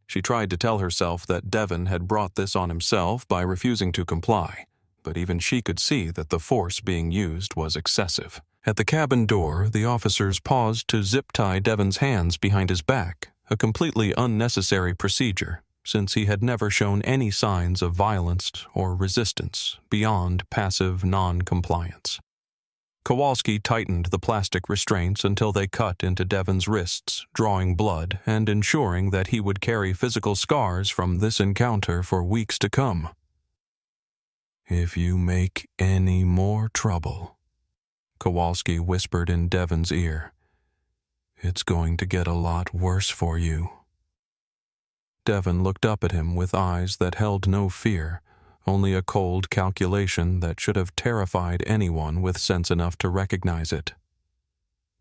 She tried to tell herself that Devon had brought this on himself by refusing to comply, but even she could see that the force being used was excessive. At the cabin door, the officers paused to zip-tie Devon's hands behind his back, a completely unnecessary procedure, since he had never shown any signs of violence or resistance beyond passive non-compliance. Kowalski tightened the plastic restraints until they cut into Devon's wrists, drawing blood and ensuring that he would carry physical scars from this encounter for weeks to come. "If you make any more trouble," Kowalski whispered in Devon's ear, "it's going to get a lot worse for you." Devon looked up at him with eyes that held no fear, only a cold calculation that should have terrified anyone with sense enough to recognize it.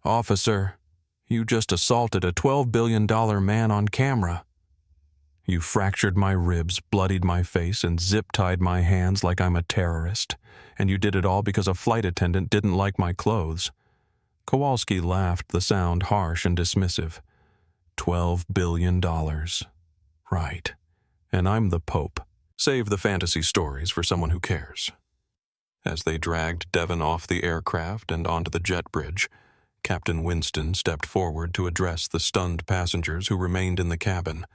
"Officer, you just assaulted a $12 billion man on camera. You fractured my ribs, bloodied my face, and zip-tied my hands like I'm a terrorist, and you did it all because a flight attendant didn't like my clothes." Kowalski laughed, the sound harsh and dismissive. $12 billion. Right. And I'm the Pope. Save the fantasy stories for someone who cares. As they dragged Devon off the aircraft and onto the jet bridge, Captain Winston stepped forward to address the stunned passengers who remained in the cabin.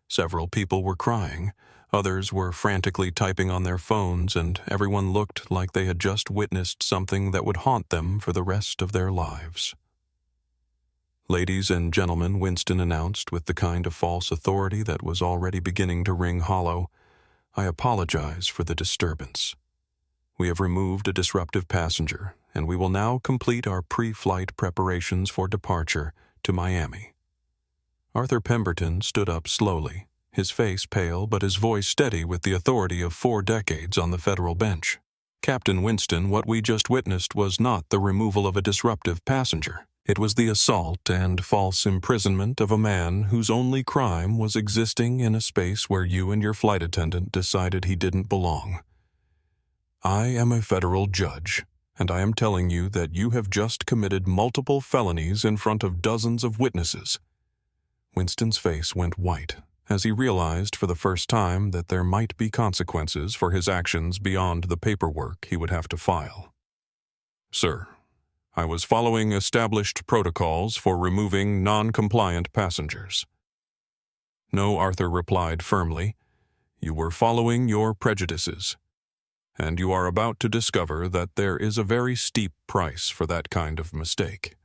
Several people were crying, others were frantically typing on their phones, and everyone looked like they had just witnessed something that would haunt them for the rest of their lives. "Ladies and gentlemen," Winston announced with the kind of false authority that was already beginning to ring hollow, "I apologize for the disturbance. We have removed a disruptive passenger, and we will now complete our pre-flight preparations for departure to Miami." Arthur Pemberton stood up slowly, his face pale but his voice steady with the authority of 4 decades on the federal bench. "Captain Winston, what we just witnessed was not the removal of a disruptive passenger. It was the assault and false imprisonment of a man whose only crime was existing in a space where you and your flight attendant decided he didn't belong. I am a federal judge, and I am telling you that you have just committed multiple felonies in front of dozens of witnesses. Winston's face went white as he realized for the first time that there might be consequences for his actions beyond the paperwork he would have to file. Sir, I was following established protocols for removing non-compliant passengers. No, Arthur replied firmly. You were following your prejudices, and you are about to discover that there is a very steep price for that kind of mistake.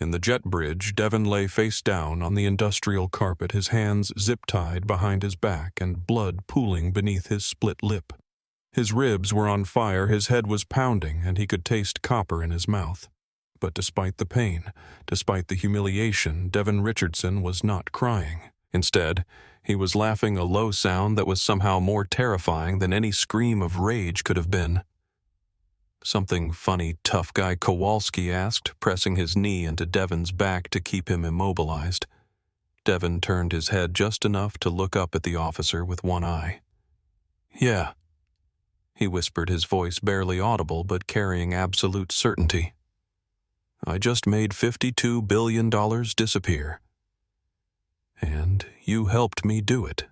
In the jet bridge, Devon lay face down on the industrial carpet, his hands zip-tied behind his back and blood pooling beneath his split lip. His ribs were on fire, his head was pounding, and he could taste copper in his mouth. But despite the pain, despite the humiliation, Devon Richardson was not crying. Instead, he was laughing a low sound that was somehow more terrifying than any scream of rage could have been. Something funny, tough guy Kowalski asked, pressing his knee into Devon's back to keep him immobilized. Devon turned his head just enough to look up at the officer with one eye. Yeah, he whispered, his voice barely audible but carrying absolute certainty. I just made $52 billion disappear. And you helped me do it.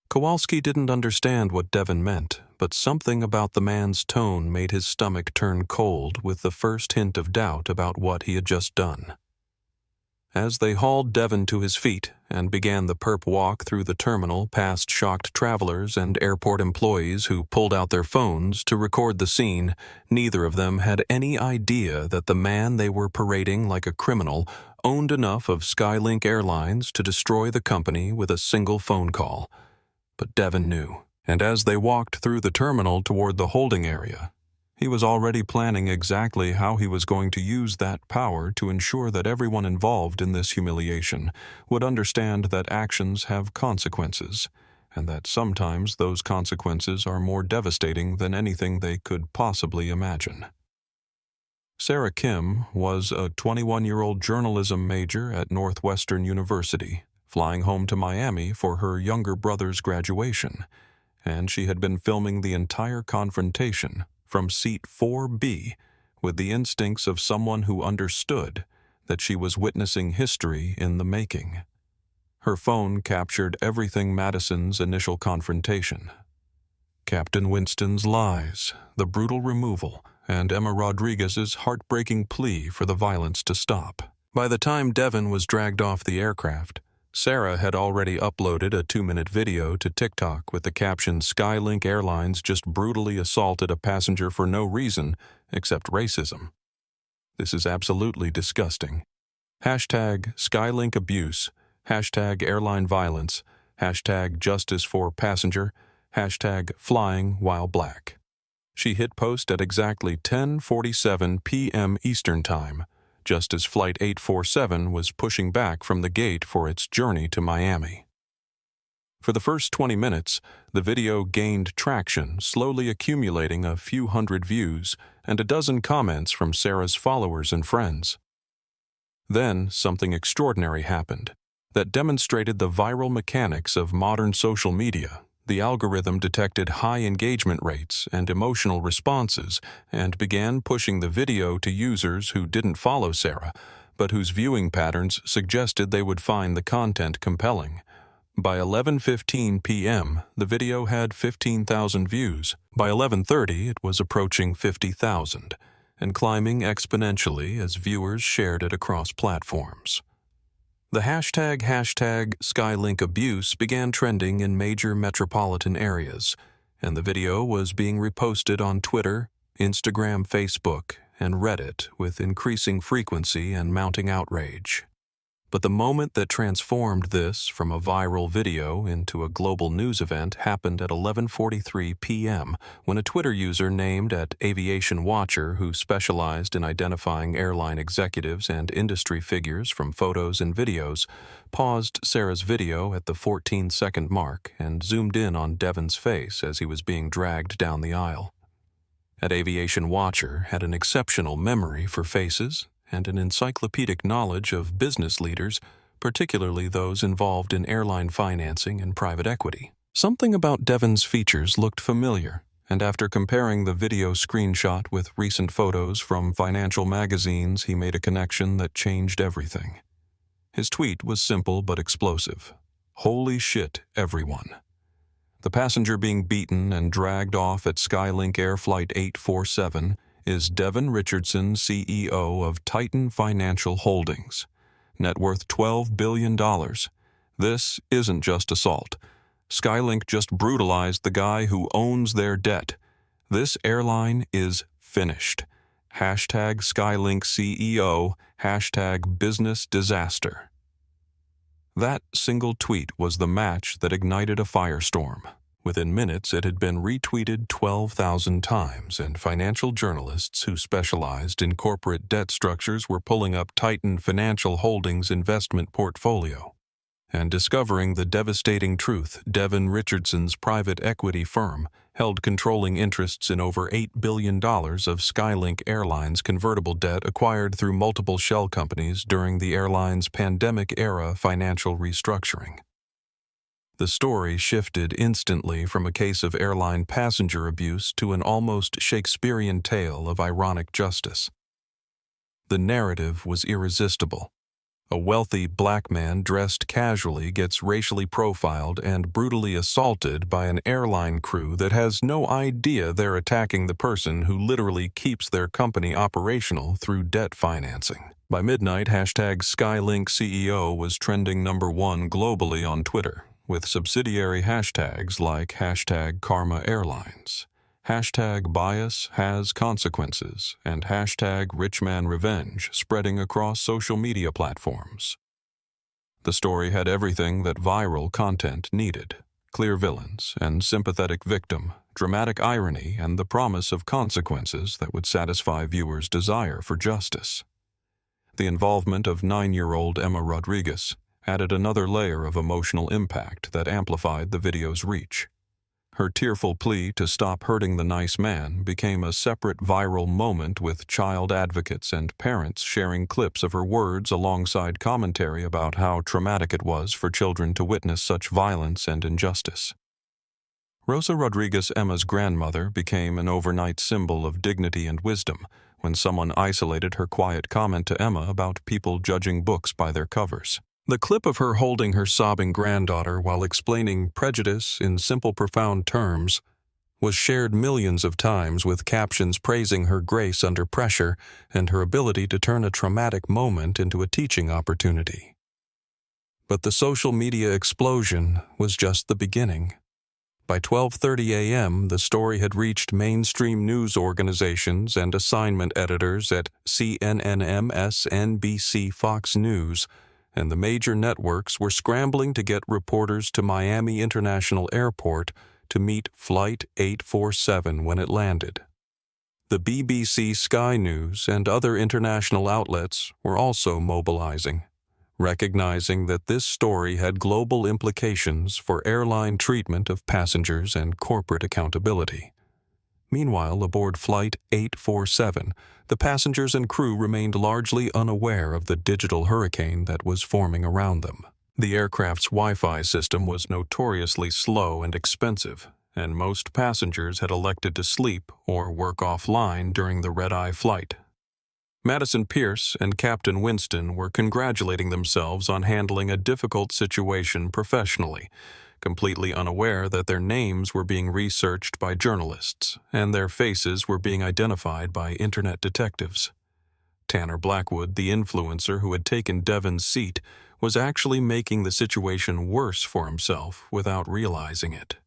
Kowalski didn't understand what Devon meant, but something about the man's tone made his stomach turn cold with the first hint of doubt about what he had just done. As they hauled Devon to his feet and began the perp walk through the terminal past shocked travelers and airport employees who pulled out their phones to record the scene, neither of them had any idea that the man they were parading like a criminal owned enough of SkyLink Airlines to destroy the company with a single phone call. But Devon knew, and as they walked through the terminal toward the holding area, he was already planning exactly how he was going to use that power to ensure that everyone involved in this humiliation would understand that actions have consequences, and that sometimes those consequences are more devastating than anything they could possibly imagine. Sarah Kim was a 21-year-old journalism major at Northwestern University, flying home to Miami for her younger brother's graduation, and she had been filming the entire confrontation from seat 4B with the instincts of someone who understood that she was witnessing history in the making. Her phone captured everything: Madison's initial confrontation, Captain Winston's lies, the brutal removal, and Emma Rodriguez's heartbreaking plea for the violence to stop. By the time Devon was dragged off the aircraft, Sarah had already uploaded a 2-minute video to TikTok with the caption, "SkyLink Airlines just brutally assaulted a passenger for no reason except racism. This is absolutely disgusting. Hashtag SkyLink abuse, hashtag airline violence, hashtag justice for passenger, hashtag flying while black." She hit post at exactly 10:47 p.m. Eastern Time, just as Flight 847 was pushing back from the gate for its journey to Miami. For the first 20 minutes, the video gained traction, slowly accumulating a few hundred views and a dozen comments from Sarah's followers and friends. Then something extraordinary happened that demonstrated the viral mechanics of modern social media. The algorithm detected high engagement rates and emotional responses and began pushing the video to users who didn't follow Sarah, but whose viewing patterns suggested they would find the content compelling. By 11:15 p.m., the video had 15,000 views. By 11:30, it was approaching 50,000 and climbing exponentially as viewers shared it across platforms. The hashtag SkyLink abuse began trending in major metropolitan areas, and the video was being reposted on Twitter, Instagram, Facebook, and Reddit with increasing frequency and mounting outrage. But the moment that transformed this from a viral video into a global news event happened at 11:43 p.m. when a Twitter user named @Aviation Watcher, who specialized in identifying airline executives and industry figures from photos and videos, paused Sarah's video at the 14-second mark and zoomed in on Devon's face as he was being dragged down the aisle. @Aviation Watcher had an exceptional memory for faces, and an encyclopedic knowledge of business leaders, particularly those involved in airline financing and private equity. Something about Devon's features looked familiar, and after comparing the video screenshot with recent photos from financial magazines, he made a connection that changed everything. His tweet was simple but explosive. "Holy shit, everyone." The passenger being beaten and dragged off at SkyLink Air Flight 847 is Devon Richardson, CEO of Titan Financial Holdings, net worth $12 billion. This isn't just assault. SkyLink just brutalized the guy who owns their debt. This airline is finished. Hashtag SkyLink CEO, hashtag business disaster. That single tweet was the match that ignited a firestorm. Within minutes, it had been retweeted 12,000 times, and financial journalists who specialized in corporate debt structures were pulling up Titan Financial Holdings' investment portfolio and discovering the devastating truth: Devon Richardson's private equity firm held controlling interests in over $8 billion of SkyLink Airlines convertible debt acquired through multiple shell companies during the airline's pandemic-era financial restructuring. The story shifted instantly from a case of airline passenger abuse to an almost Shakespearean tale of ironic justice. The narrative was irresistible. A wealthy black man dressed casually gets racially profiled and brutally assaulted by an airline crew that has no idea they're attacking the person who literally keeps their company operational through debt financing. By midnight, hashtag SkyLink CEO was trending #1 globally on Twitter, with subsidiary hashtags like hashtag Karma Airlines, hashtag bias has consequences, and hashtag richman revenge spreading across social media platforms. The story had everything that viral content needed: clear villains and sympathetic victim, dramatic irony, and the promise of consequences that would satisfy viewers' desire for justice. The involvement of 9-year-old Emma Rodriguez added another layer of emotional impact that amplified the video's reach. Her tearful plea to stop hurting the nice man became a separate viral moment, with child advocates and parents sharing clips of her words alongside commentary about how traumatic it was for children to witness such violence and injustice. Rosa Rodriguez, Emma's grandmother, became an overnight symbol of dignity and wisdom when someone isolated her quiet comment to Emma about people judging books by their covers. The clip of her holding her sobbing granddaughter while explaining prejudice in simple, profound terms was shared millions of times, with captions praising her grace under pressure and her ability to turn a traumatic moment into a teaching opportunity. But the social media explosion was just the beginning. By 12:30 a.m., the story had reached mainstream news organizations and assignment editors at CNN, MSNBC, Fox News, and the major networks were scrambling to get reporters to Miami International Airport to meet Flight 847 when it landed. The BBC, Sky News, and other international outlets were also mobilizing, recognizing that this story had global implications for airline treatment of passengers and corporate accountability. Meanwhile, aboard Flight 847, the passengers and crew remained largely unaware of the digital hurricane that was forming around them. The aircraft's Wi-Fi system was notoriously slow and expensive, and most passengers had elected to sleep or work offline during the red-eye flight. Madison Pierce and Captain Winston were congratulating themselves on handling a difficult situation professionally, completely unaware that their names were being researched by journalists and their faces were being identified by internet detectives. Tanner Blackwood, the influencer who had taken Devon's seat, was actually making the situation worse for himself without realizing it.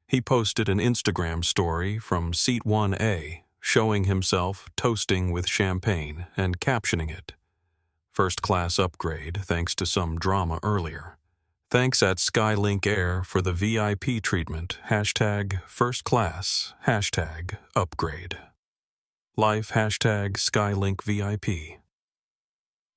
He posted an Instagram story from Seat 1A, showing himself toasting with champagne and captioning it, "First-class upgrade thanks to some drama earlier. Thanks at SkyLink Air for the VIP treatment, hashtag first class, hashtag upgrade. Life, hashtag SkyLink VIP."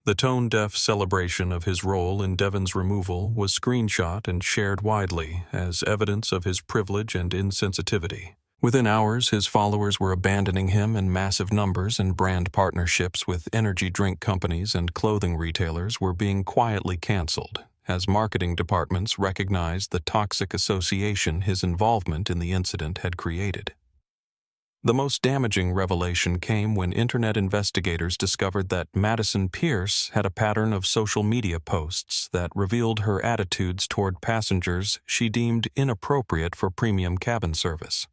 The tone-deaf celebration of his role in Devon's removal was screenshot and shared widely as evidence of his privilege and insensitivity. Within hours, his followers were abandoning him in massive numbers, and brand partnerships with energy drink companies and clothing retailers were being quietly canceled, as marketing departments recognized the toxic association his involvement in the incident had created. The most damaging revelation came when internet investigators discovered that Madison Pierce had a pattern of social media posts that revealed her attitudes toward passengers she deemed inappropriate for premium cabin service.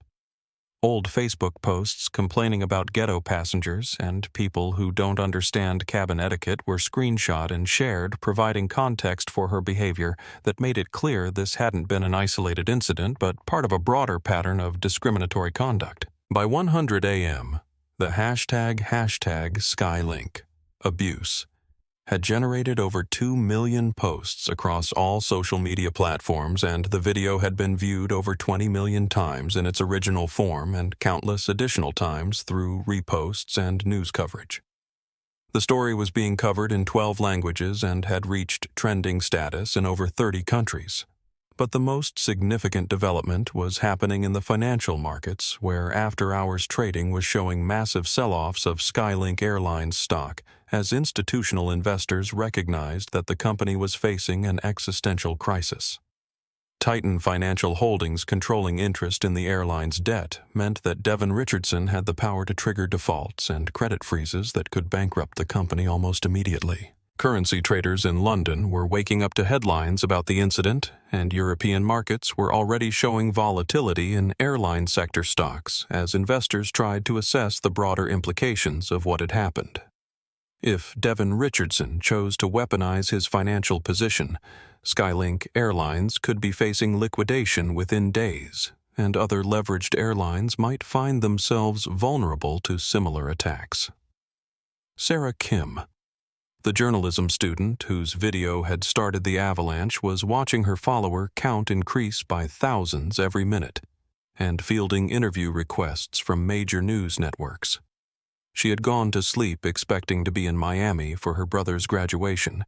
Old Facebook posts complaining about ghetto passengers and people who don't understand cabin etiquette were screenshot and shared, providing context for her behavior that made it clear this hadn't been an isolated incident but part of a broader pattern of discriminatory conduct. By 100 a.m., the hashtag SkyLink abuse had generated over 2 million posts across all social media platforms, and the video had been viewed over 20 million times in its original form and countless additional times through reposts and news coverage. The story was being covered in 12 languages and had reached trending status in over 30 countries. But the most significant development was happening in the financial markets, where after-hours trading was showing massive sell-offs of SkyLink Airlines stock, as institutional investors recognized that the company was facing an existential crisis. Titan Financial Holdings' controlling interest in the airline's debt meant that Devon Richardson had the power to trigger defaults and credit freezes that could bankrupt the company almost immediately. Currency traders in London were waking up to headlines about the incident, and European markets were already showing volatility in airline sector stocks as investors tried to assess the broader implications of what had happened. If Devon Richardson chose to weaponize his financial position, SkyLink Airlines could be facing liquidation within days, and other leveraged airlines might find themselves vulnerable to similar attacks. Sarah Kim, the journalism student whose video had started the avalanche, was watching her follower count increase by thousands every minute and fielding interview requests from major news networks. She had gone to sleep expecting to be in Miami for her brother's graduation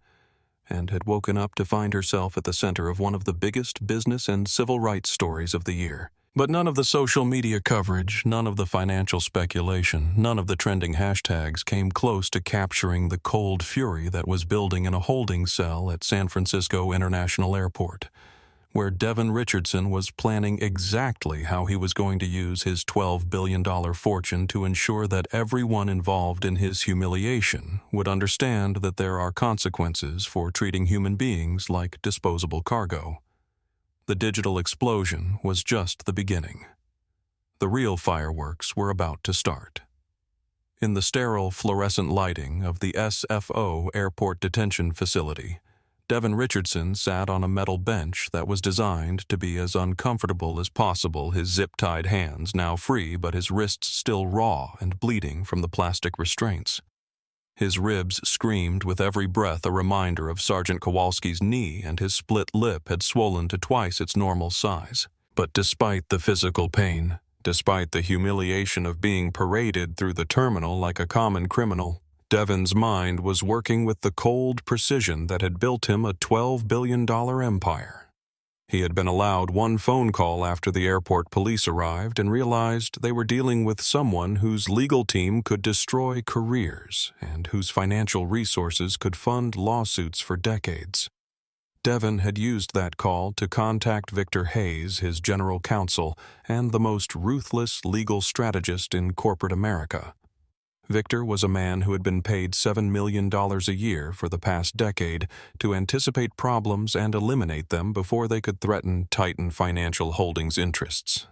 and had woken up to find herself at the center of one of the biggest business and civil rights stories of the year. But none of the social media coverage, none of the financial speculation, none of the trending hashtags came close to capturing the cold fury that was building in a holding cell at San Francisco International Airport, where Devon Richardson was planning exactly how he was going to use his $12 billion fortune to ensure that everyone involved in his humiliation would understand that there are consequences for treating human beings like disposable cargo. The digital explosion was just the beginning. The real fireworks were about to start. In the sterile fluorescent lighting of the SFO airport detention facility, Devon Richardson sat on a metal bench that was designed to be as uncomfortable as possible, his zip-tied hands now free but his wrists still raw and bleeding from the plastic restraints. His ribs screamed with every breath, a reminder of Sergeant Kowalski's knee, and his split lip had swollen to twice its normal size. But despite the physical pain, despite the humiliation of being paraded through the terminal like a common criminal, Devon's mind was working with the cold precision that had built him a $12 billion empire. He had been allowed one phone call after the airport police arrived and realized they were dealing with someone whose legal team could destroy careers and whose financial resources could fund lawsuits for decades. Devon had used that call to contact Victor Hayes, his general counsel, and the most ruthless legal strategist in corporate America. Victor was a man who had been paid $7 million a year for the past decade to anticipate problems and eliminate them before they could threaten Titan Financial Holdings' interests.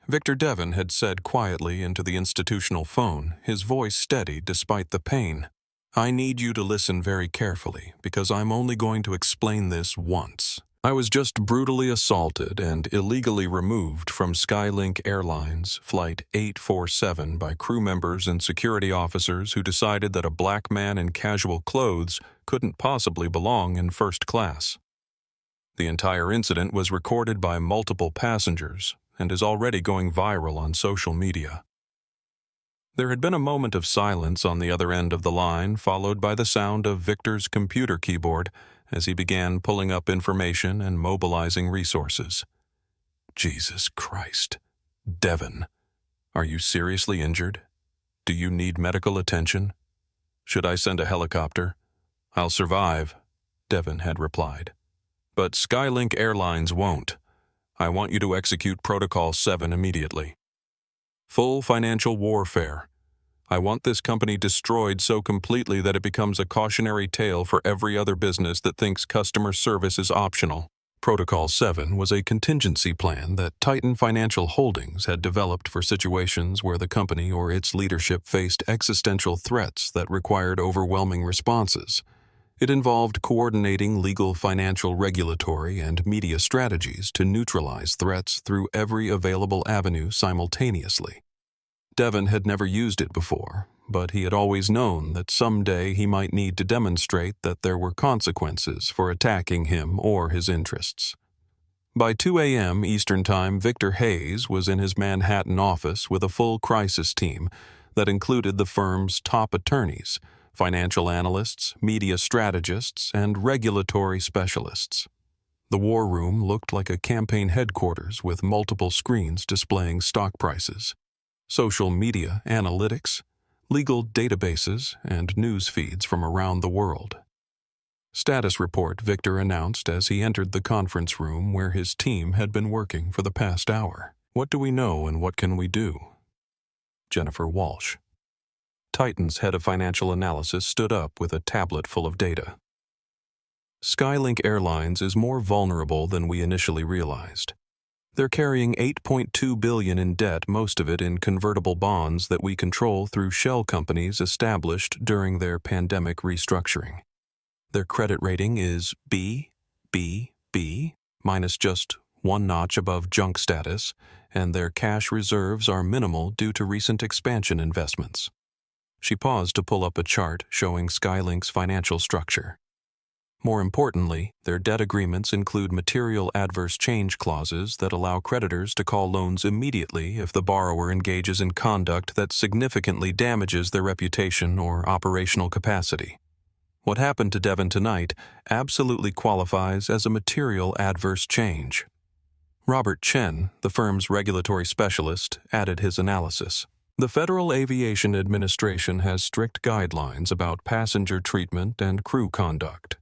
Victor Devon had said quietly into the institutional phone, his voice steady despite the pain, "I need you to listen very carefully, because I'm only going to explain this once. I was just brutally assaulted and illegally removed from SkyLink Airlines Flight 847 by crew members and security officers who decided that a black man in casual clothes couldn't possibly belong in first class. The entire incident was recorded by multiple passengers and is already going viral on social media." There had been a moment of silence on the other end of the line, followed by the sound of Victor's computer keyboard as he began pulling up information and mobilizing resources. Jesus Christ. Devon, are you seriously injured? Do you need medical attention? Should I send a helicopter? I'll survive, Devon had replied. But SkyLink Airlines won't. I want you to execute Protocol 7 immediately. Full financial warfare. I want this company destroyed so completely that it becomes a cautionary tale for every other business that thinks customer service is optional. Protocol 7 was a contingency plan that Titan Financial Holdings had developed for situations where the company or its leadership faced existential threats that required overwhelming responses. It involved coordinating legal, financial, regulatory, and media strategies to neutralize threats through every available avenue simultaneously. Devon had never used it before, but he had always known that someday he might need to demonstrate that there were consequences for attacking him or his interests. By 2 a.m. Eastern Time, Victor Hayes was in his Manhattan office with a full crisis team that included the firm's top attorneys, financial analysts, media strategists, and regulatory specialists. The war room looked like a campaign headquarters with multiple screens displaying stock prices, social media analytics, legal databases, and news feeds from around the world. Status report, Victor announced as he entered the conference room where his team had been working for the past hour. What do we know and what can we do? Jennifer Walsh, Titan's head of financial analysis, stood up with a tablet full of data. SkyLink Airlines is more vulnerable than we initially realized. They're carrying $8.2 billion in debt, most of it in convertible bonds that we control through shell companies established during their pandemic restructuring. Their credit rating is B, minus just one notch above junk status, and their cash reserves are minimal due to recent expansion investments. She paused to pull up a chart showing SkyLink's financial structure. More importantly, their debt agreements include material adverse change clauses that allow creditors to call loans immediately if the borrower engages in conduct that significantly damages their reputation or operational capacity. What happened to Devon tonight absolutely qualifies as a material adverse change. Robert Chen, the firm's regulatory specialist, added his analysis. The Federal Aviation Administration has strict guidelines about passenger treatment and crew conduct.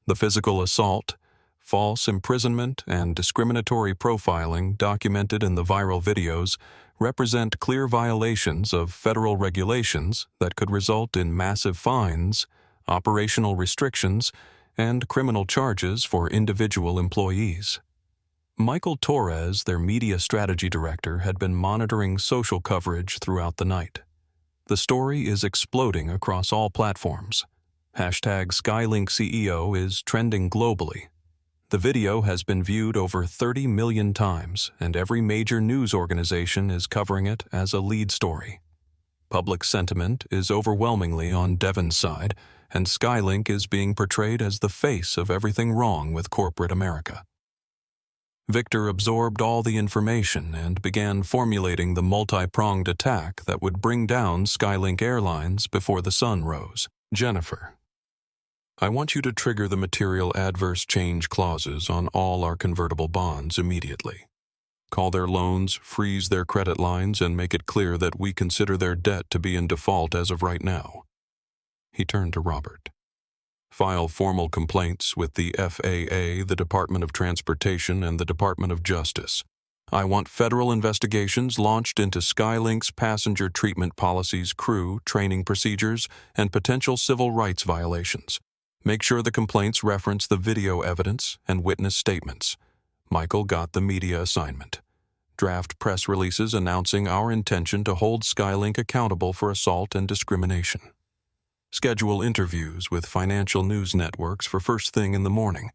The physical assault, false imprisonment, and discriminatory profiling documented in the viral videos represent clear violations of federal regulations that could result in massive fines, operational restrictions, and criminal charges for individual employees. Michael Torres, their media strategy director, had been monitoring social coverage throughout the night. The story is exploding across all platforms. #SkyLink CEO is trending globally. The video has been viewed over 30 million times, and every major news organization is covering it as a lead story. Public sentiment is overwhelmingly on Devon's side, and SkyLink is being portrayed as the face of everything wrong with corporate America. Victor absorbed all the information and began formulating the multi-pronged attack that would bring down SkyLink Airlines before the sun rose. Jennifer, I want you to trigger the material adverse change clauses on all our convertible bonds immediately. Call their loans, freeze their credit lines, and make it clear that we consider their debt to be in default as of right now. He turned to Robert. File formal complaints with the FAA, the Department of Transportation, and the Department of Justice. I want federal investigations launched into SkyLink's passenger treatment policies, crew, training procedures, and potential civil rights violations. Make sure the complaints reference the video evidence and witness statements. Michael got the media assignment. Draft press releases announcing our intention to hold SkyLink accountable for assault and discrimination. Schedule interviews with financial news networks for first thing in the morning.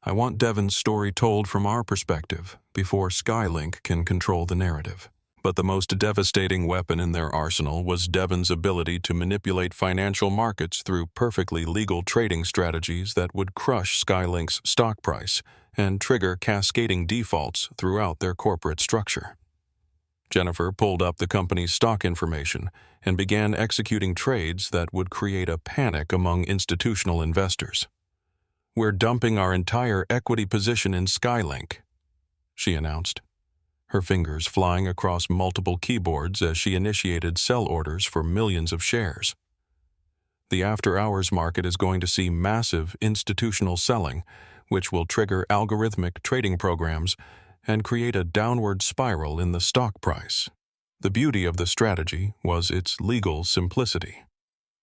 I want Devon's story told from our perspective before SkyLink can control the narrative. But the most devastating weapon in their arsenal was Devon's ability to manipulate financial markets through perfectly legal trading strategies that would crush SkyLink's stock price and trigger cascading defaults throughout their corporate structure. Jennifer pulled up the company's stock information and began executing trades that would create a panic among institutional investors. We're dumping our entire equity position in SkyLink, she announced. her fingers flying across multiple keyboards as she initiated sell orders for millions of shares. The after-hours market is going to see massive institutional selling, which will trigger algorithmic trading programs and create a downward spiral in the stock price. The beauty of the strategy was its legal simplicity.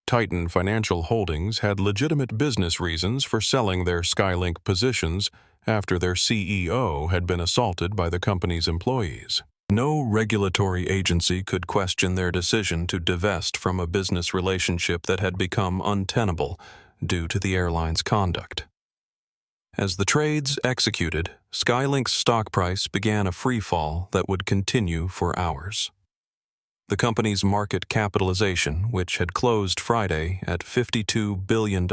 Titan Financial Holdings had legitimate business reasons for selling their SkyLink positions after their CEO had been assaulted by the company's employees. No regulatory agency could question their decision to divest from a business relationship that had become untenable due to the airline's conduct. As the trades executed, SkyLink's stock price began a free fall that would continue for hours. The company's market capitalization, which had closed Friday at $52 billion,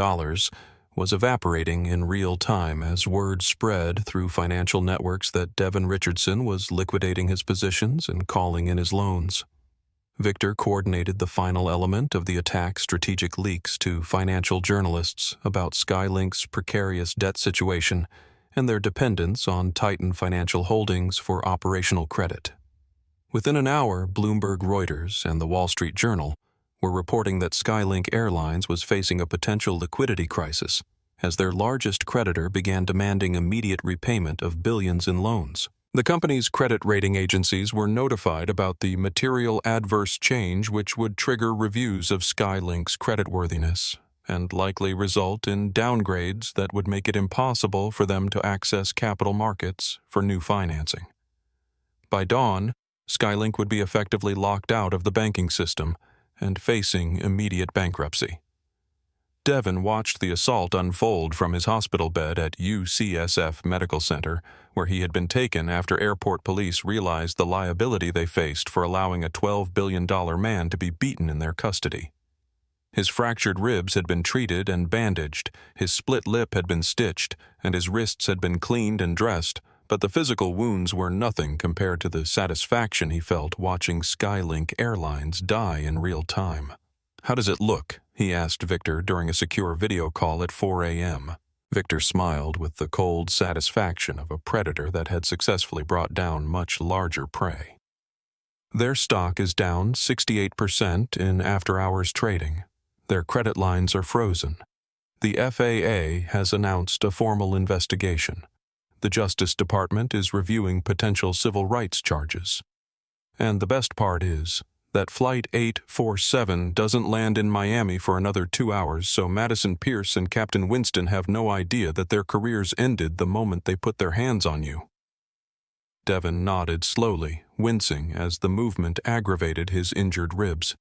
was evaporating in real time as word spread through financial networks that Devon Richardson was liquidating his positions and calling in his loans. Victor coordinated the final element of the attack's strategic leaks to financial journalists about SkyLink's precarious debt situation and their dependence on Titan Financial Holdings for operational credit. Within an hour, Bloomberg, Reuters, and the Wall Street Journal were reporting that SkyLink Airlines was facing a potential liquidity crisis as their largest creditor began demanding immediate repayment of billions in loans. The company's credit rating agencies were notified about the material adverse change which would trigger reviews of SkyLink's creditworthiness and likely result in downgrades that would make it impossible for them to access capital markets for new financing. By dawn, SkyLink would be effectively locked out of the banking system and facing immediate bankruptcy. Devon watched the assault unfold from his hospital bed at UCSF Medical Center, where he had been taken after airport police realized the liability they faced for allowing a $12 billion man to be beaten in their custody. His fractured ribs had been treated and bandaged, his split lip had been stitched, and his wrists had been cleaned and dressed, but the physical wounds were nothing compared to the satisfaction he felt watching SkyLink Airlines die in real time. "How does it look?" he asked Victor during a secure video call at 4 a.m. Victor smiled with the cold satisfaction of a predator that had successfully brought down much larger prey. "Their stock is down 68% in after-hours trading. Their credit lines are frozen. The FAA has announced a formal investigation. The Justice Department is reviewing potential civil rights charges. And the best part is that Flight 847 doesn't land in Miami for another 2 hours, so Madison Pierce and Captain Winston have no idea that their careers ended the moment they put their hands on you." Devon nodded slowly, wincing as the movement aggravated his injured ribs.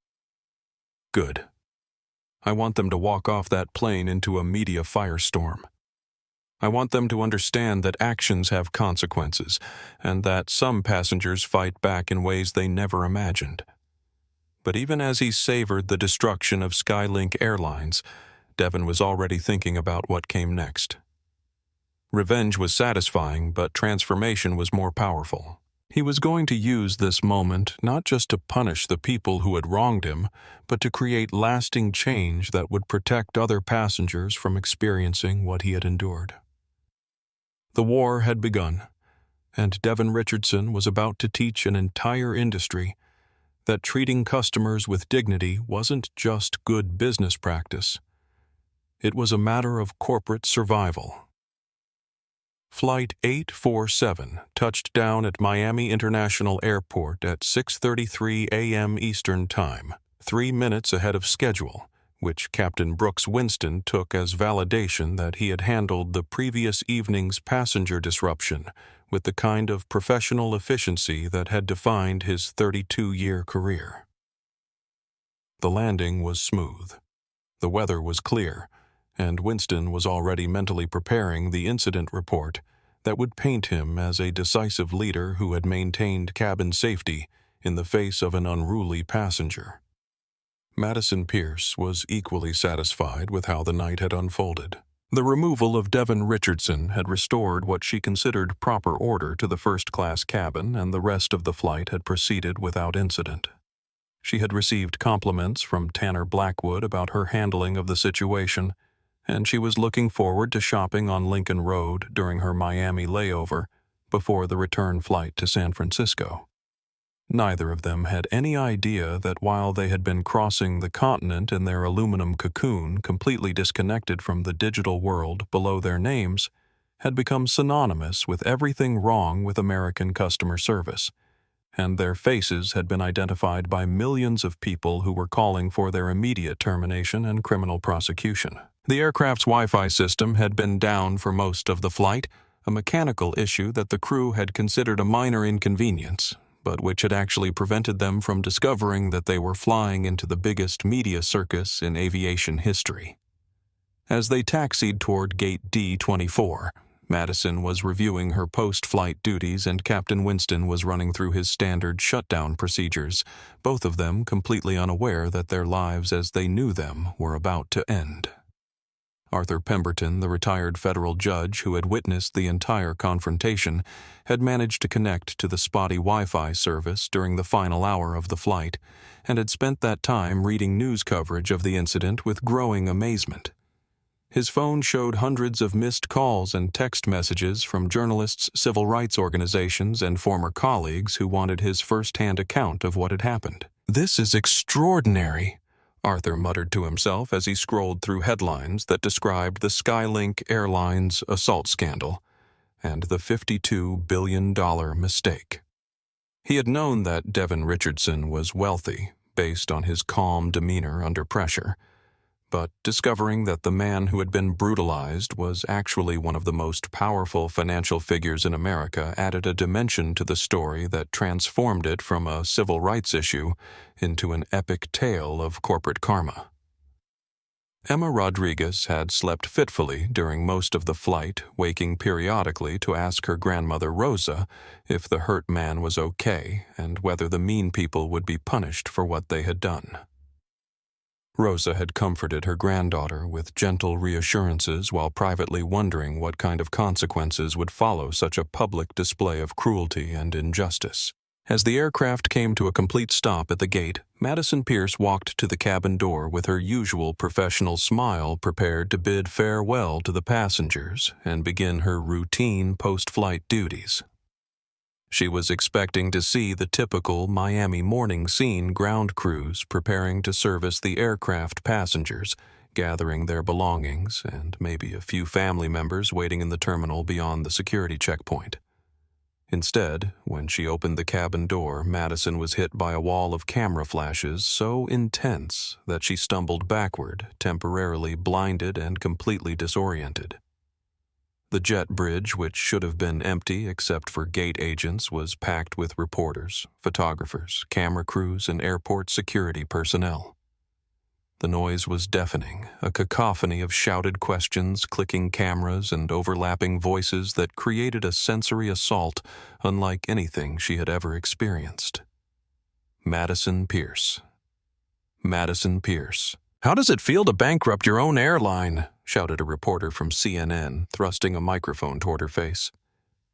"Good. I want them to walk off that plane into a media firestorm. I want them to understand that actions have consequences, and that some passengers fight back in ways they never imagined." But even as he savored the destruction of SkyLink Airlines, Devon was already thinking about what came next. Revenge was satisfying, but transformation was more powerful. He was going to use this moment not just to punish the people who had wronged him, but to create lasting change that would protect other passengers from experiencing what he had endured. The war had begun, and Devon Richardson was about to teach an entire industry that treating customers with dignity wasn't just good business practice. It was a matter of corporate survival. Flight 847 touched down at Miami International Airport at 6:33 a.m. Eastern Time, 3 minutes ahead of schedule, which Captain Brooks Winston took as validation that he had handled the previous evening's passenger disruption with the kind of professional efficiency that had defined his 32-year career. The landing was smooth. The weather was clear, and Winston was already mentally preparing the incident report that would paint him as a decisive leader who had maintained cabin safety in the face of an unruly passenger. Madison Pierce was equally satisfied with how the night had unfolded. The removal of Devon Richardson had restored what she considered proper order to the first-class cabin, and the rest of the flight had proceeded without incident. She had received compliments from Tanner Blackwood about her handling of the situation, and she was looking forward to shopping on Lincoln Road during her Miami layover before the return flight to San Francisco. Neither of them had any idea that while they had been crossing the continent in their aluminum cocoon, completely disconnected from the digital world below their names, had become synonymous with everything wrong with American customer service, and their faces had been identified by millions of people who were calling for their immediate termination and criminal prosecution. The aircraft's Wi-Fi system had been down for most of the flight, a mechanical issue that the crew had considered a minor inconvenience, but which had actually prevented them from discovering that they were flying into the biggest media circus in aviation history. As they taxied toward Gate D-24, Madison was reviewing her post-flight duties and Captain Winston was running through his standard shutdown procedures, both of them completely unaware that their lives as they knew them were about to end. Arthur Pemberton, the retired federal judge who had witnessed the entire confrontation, had managed to connect to the spotty Wi-Fi service during the final hour of the flight, and had spent that time reading news coverage of the incident with growing amazement. His phone showed hundreds of missed calls and text messages from journalists, civil rights organizations, and former colleagues who wanted his first-hand account of what had happened. "This is extraordinary," Arthur muttered to himself as he scrolled through headlines that described the SkyLink Airlines assault scandal and the $52 billion mistake. He had known that Devon Richardson was wealthy, based on his calm demeanor under pressure, but discovering that the man who had been brutalized was actually one of the most powerful financial figures in America added a dimension to the story that transformed it from a civil rights issue into an epic tale of corporate karma. Emma Rodriguez had slept fitfully during most of the flight, waking periodically to ask her grandmother Rosa if the hurt man was okay and whether the mean people would be punished for what they had done. Rosa had comforted her granddaughter with gentle reassurances while privately wondering what kind of consequences would follow such a public display of cruelty and injustice. As the aircraft came to a complete stop at the gate, Madison Pierce walked to the cabin door with her usual professional smile, prepared to bid farewell to the passengers and begin her routine post-flight duties. She was expecting to see the typical Miami morning scene ground crews preparing to service the aircraft passengers, gathering their belongings, and maybe a few family members waiting in the terminal beyond the security checkpoint. Instead, when she opened the cabin door, Madison was hit by a wall of camera flashes so intense that she stumbled backward, temporarily blinded and completely disoriented. The jet bridge, which should have been empty except for gate agents, was packed with reporters, photographers, camera crews, and airport security personnel. The noise was deafening, a cacophony of shouted questions, clicking cameras, and overlapping voices that created a sensory assault unlike anything she had ever experienced. Madison Pierce. Madison Pierce. "How does it feel to bankrupt your own airline?" shouted a reporter from CNN, thrusting a microphone toward her face.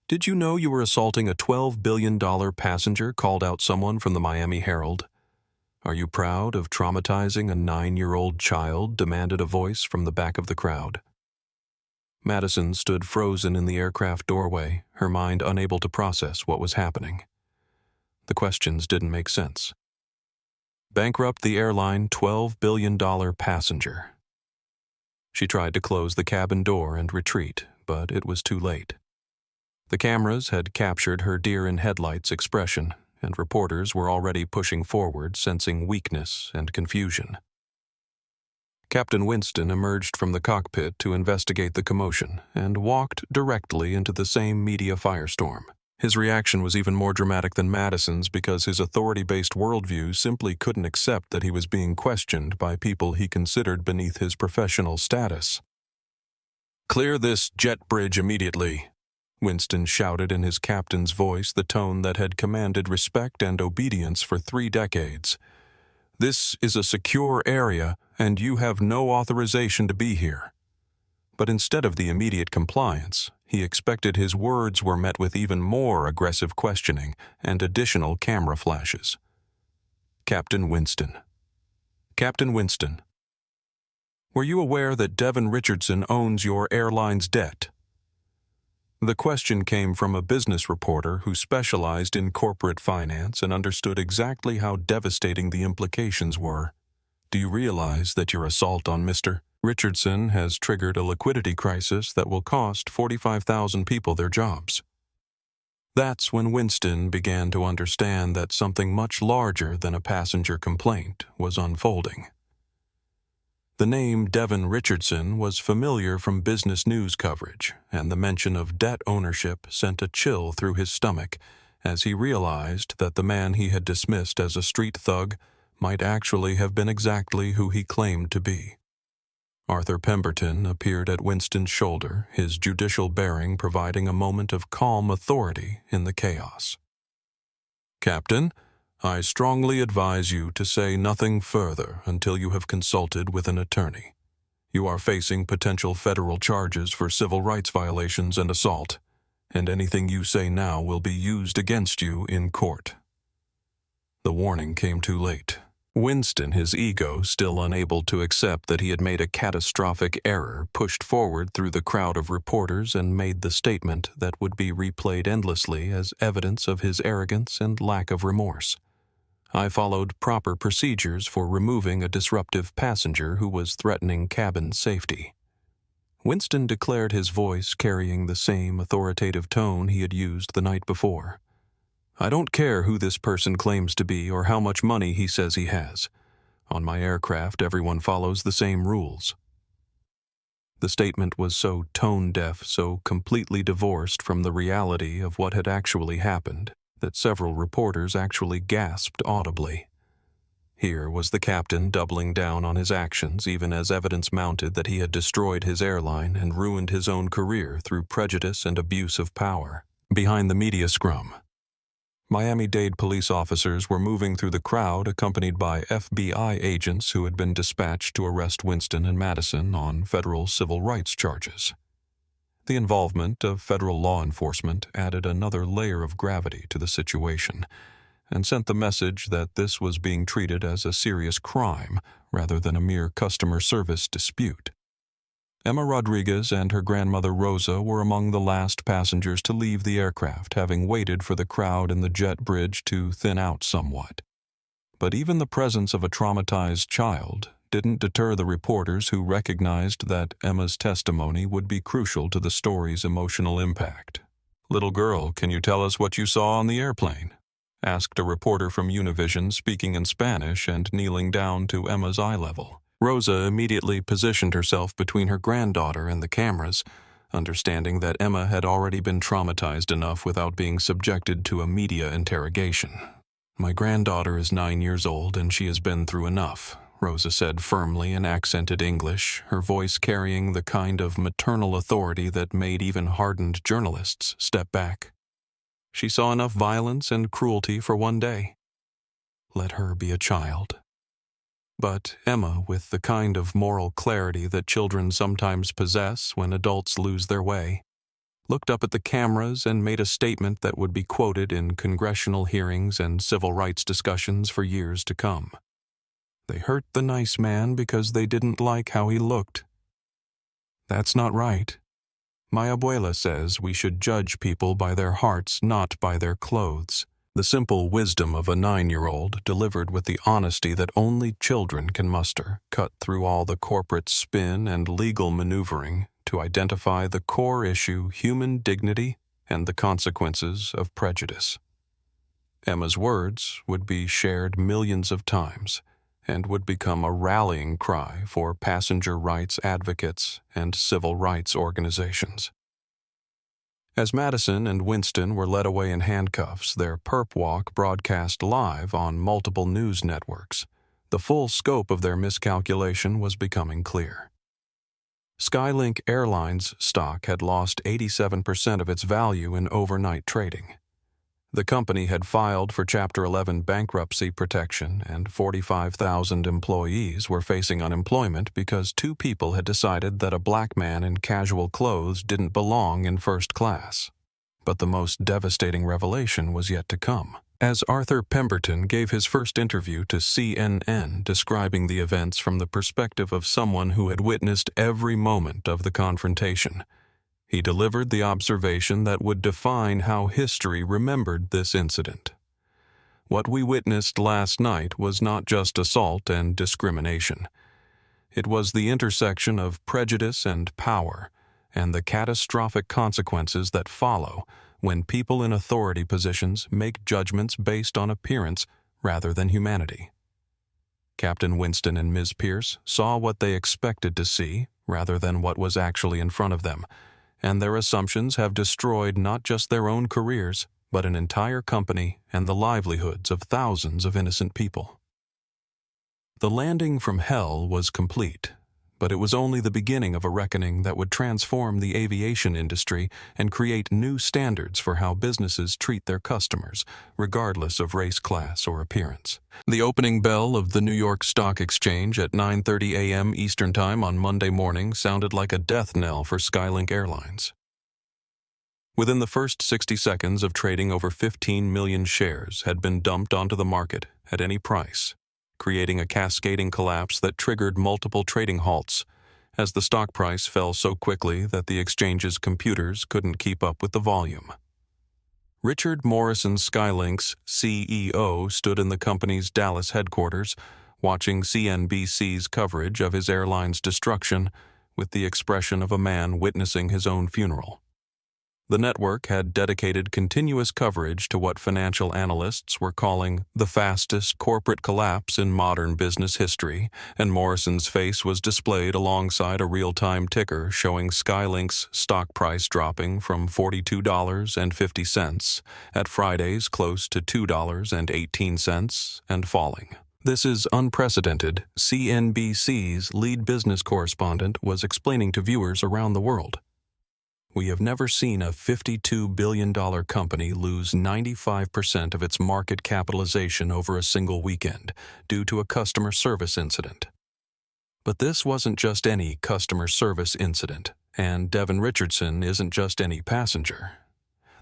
"Did you know you were assaulting a $12 billion passenger?" called out someone from the Miami Herald. "Are you proud of traumatizing a 9-year-old child?" demanded a voice from the back of the crowd. Madison stood frozen in the aircraft doorway, her mind unable to process what was happening. The questions didn't make sense. Bankrupt the airline, $12 billion passenger. She tried to close the cabin door and retreat, but it was too late. The cameras had captured her deer-in-headlights expression, and reporters were already pushing forward, sensing weakness and confusion. Captain Winston emerged from the cockpit to investigate the commotion and walked directly into the same media firestorm. His reaction was even more dramatic than Madison's because his authority-based worldview simply couldn't accept that he was being questioned by people he considered beneath his professional status. "Clear this jet bridge immediately," Winston shouted in his captain's voice, the tone that had commanded respect and obedience for 3 decades. "This is a secure area, and you have no authorization to be here." But instead of the immediate compliance, he expected his words were met with even more aggressive questioning and additional camera flashes. "Captain Winston. Captain Winston. Were you aware that Devon Richardson owns your airline's debt?" The question came from a business reporter who specialized in corporate finance and understood exactly how devastating the implications were. Do you realize that your assault on Mr. Richardson has triggered a liquidity crisis that will cost 45,000 people their jobs? That's when Winston began to understand that something much larger than a passenger complaint was unfolding. The name Devon Richardson was familiar from business news coverage, and the mention of debt ownership sent a chill through his stomach as he realized that the man he had dismissed as a street thug might actually have been exactly who he claimed to be. Arthur Pemberton appeared at Winston's shoulder, his judicial bearing providing a moment of calm authority in the chaos. "Captain, I strongly advise you to say nothing further until you have consulted with an attorney. You are facing potential federal charges for civil rights violations and assault, and anything you say now will be used against you in court." The warning came too late. Winston, his ego still unable to accept that he had made a catastrophic error, pushed forward through the crowd of reporters and made the statement that would be replayed endlessly as evidence of his arrogance and lack of remorse. "I followed proper procedures for removing a disruptive passenger who was threatening cabin safety." Winston declared, his voice carrying the same authoritative tone he had used the night before. "I don't care who this person claims to be or how much money he says he has. On my aircraft, everyone follows the same rules." The statement was so tone-deaf, so completely divorced from the reality of what had actually happened, that several reporters actually gasped audibly. Here was the captain doubling down on his actions even as evidence mounted that he had destroyed his airline and ruined his own career through prejudice and abuse of power. Behind the media scrum, Miami-Dade police officers were moving through the crowd accompanied by FBI agents who had been dispatched to arrest Winston and Madison on federal civil rights charges. The involvement of federal law enforcement added another layer of gravity to the situation and sent the message that this was being treated as a serious crime rather than a mere customer service dispute. Emma Rodriguez and her grandmother Rosa were among the last passengers to leave the aircraft, having waited for the crowd in the jet bridge to thin out somewhat. But even the presence of a traumatized child didn't deter the reporters who recognized that Emma's testimony would be crucial to the story's emotional impact. "Little girl, can you tell us what you saw on the airplane?" asked a reporter from Univision, speaking in Spanish and kneeling down to Emma's eye level. Rosa immediately positioned herself between her granddaughter and the cameras, understanding that Emma had already been traumatized enough without being subjected to a media interrogation. "My granddaughter is 9 years old and she has been through enough," Rosa said firmly in accented English, her voice carrying the kind of maternal authority that made even hardened journalists step back. "She saw enough violence and cruelty for one day. Let her be a child." But Emma, with the kind of moral clarity that children sometimes possess when adults lose their way, looked up at the cameras and made a statement that would be quoted in congressional hearings and civil rights discussions for years to come. "They hurt the nice man because they didn't like how he looked. That's not right. My abuela says we should judge people by their hearts, not by their clothes." The simple wisdom of a 9-year-old, delivered with the honesty that only children can muster, cut through all the corporate spin and legal maneuvering to identify the core issue: human dignity and the consequences of prejudice. Emma's words would be shared millions of times and would become a rallying cry for passenger rights advocates and civil rights organizations. As Madison and Winston were led away in handcuffs, their perp walk broadcast live on multiple news networks. The full scope of their miscalculation was becoming clear. SkyLink Airlines stock had lost 87% of its value in overnight trading. The company had filed for Chapter 11 bankruptcy protection, and 45,000 employees were facing unemployment because 2 people had decided that a black man in casual clothes didn't belong in first class. But the most devastating revelation was yet to come. As Arthur Pemberton gave his first interview to CNN describing the events from the perspective of someone who had witnessed every moment of the confrontation, He delivered the observation that would define how history remembered this incident. What we witnessed last night was not just assault and discrimination. It was the intersection of prejudice and power, and the catastrophic consequences that follow when people in authority positions make judgments based on appearance rather than humanity. Captain Winston and Ms. Pierce saw what they expected to see rather than what was actually in front of them, and their assumptions have destroyed not just their own careers, but an entire company and the livelihoods of thousands of innocent people. The landing from hell was complete, but it was only the beginning of a reckoning that would transform the aviation industry and create new standards for how businesses treat their customers, regardless of race, class, or appearance. The opening bell of the New York Stock Exchange at 9:30 a.m. Eastern Time on Monday morning sounded like a death knell for SkyLink Airlines. Within the first 60 seconds of trading, over 15 million shares had been dumped onto the market at any price, creating a cascading collapse that triggered multiple trading halts, as the stock price fell so quickly that the exchange's computers couldn't keep up with the volume. Richard Morrison, SkyLink's CEO, stood in the company's Dallas headquarters, watching CNBC's coverage of his airline's destruction with the expression of a man witnessing his own funeral. The network had dedicated continuous coverage to what financial analysts were calling the fastest corporate collapse in modern business history, and Morrison's face was displayed alongside a real-time ticker showing SkyLink's stock price dropping from $42.50 at Friday's close to $2.18 and falling. "This is unprecedented," CNBC's lead business correspondent was explaining to viewers around the world. "We have never seen a $52 billion company lose 95% of its market capitalization over a single weekend due to a customer service incident." But this wasn't just any customer service incident, and Devon Richardson isn't just any passenger.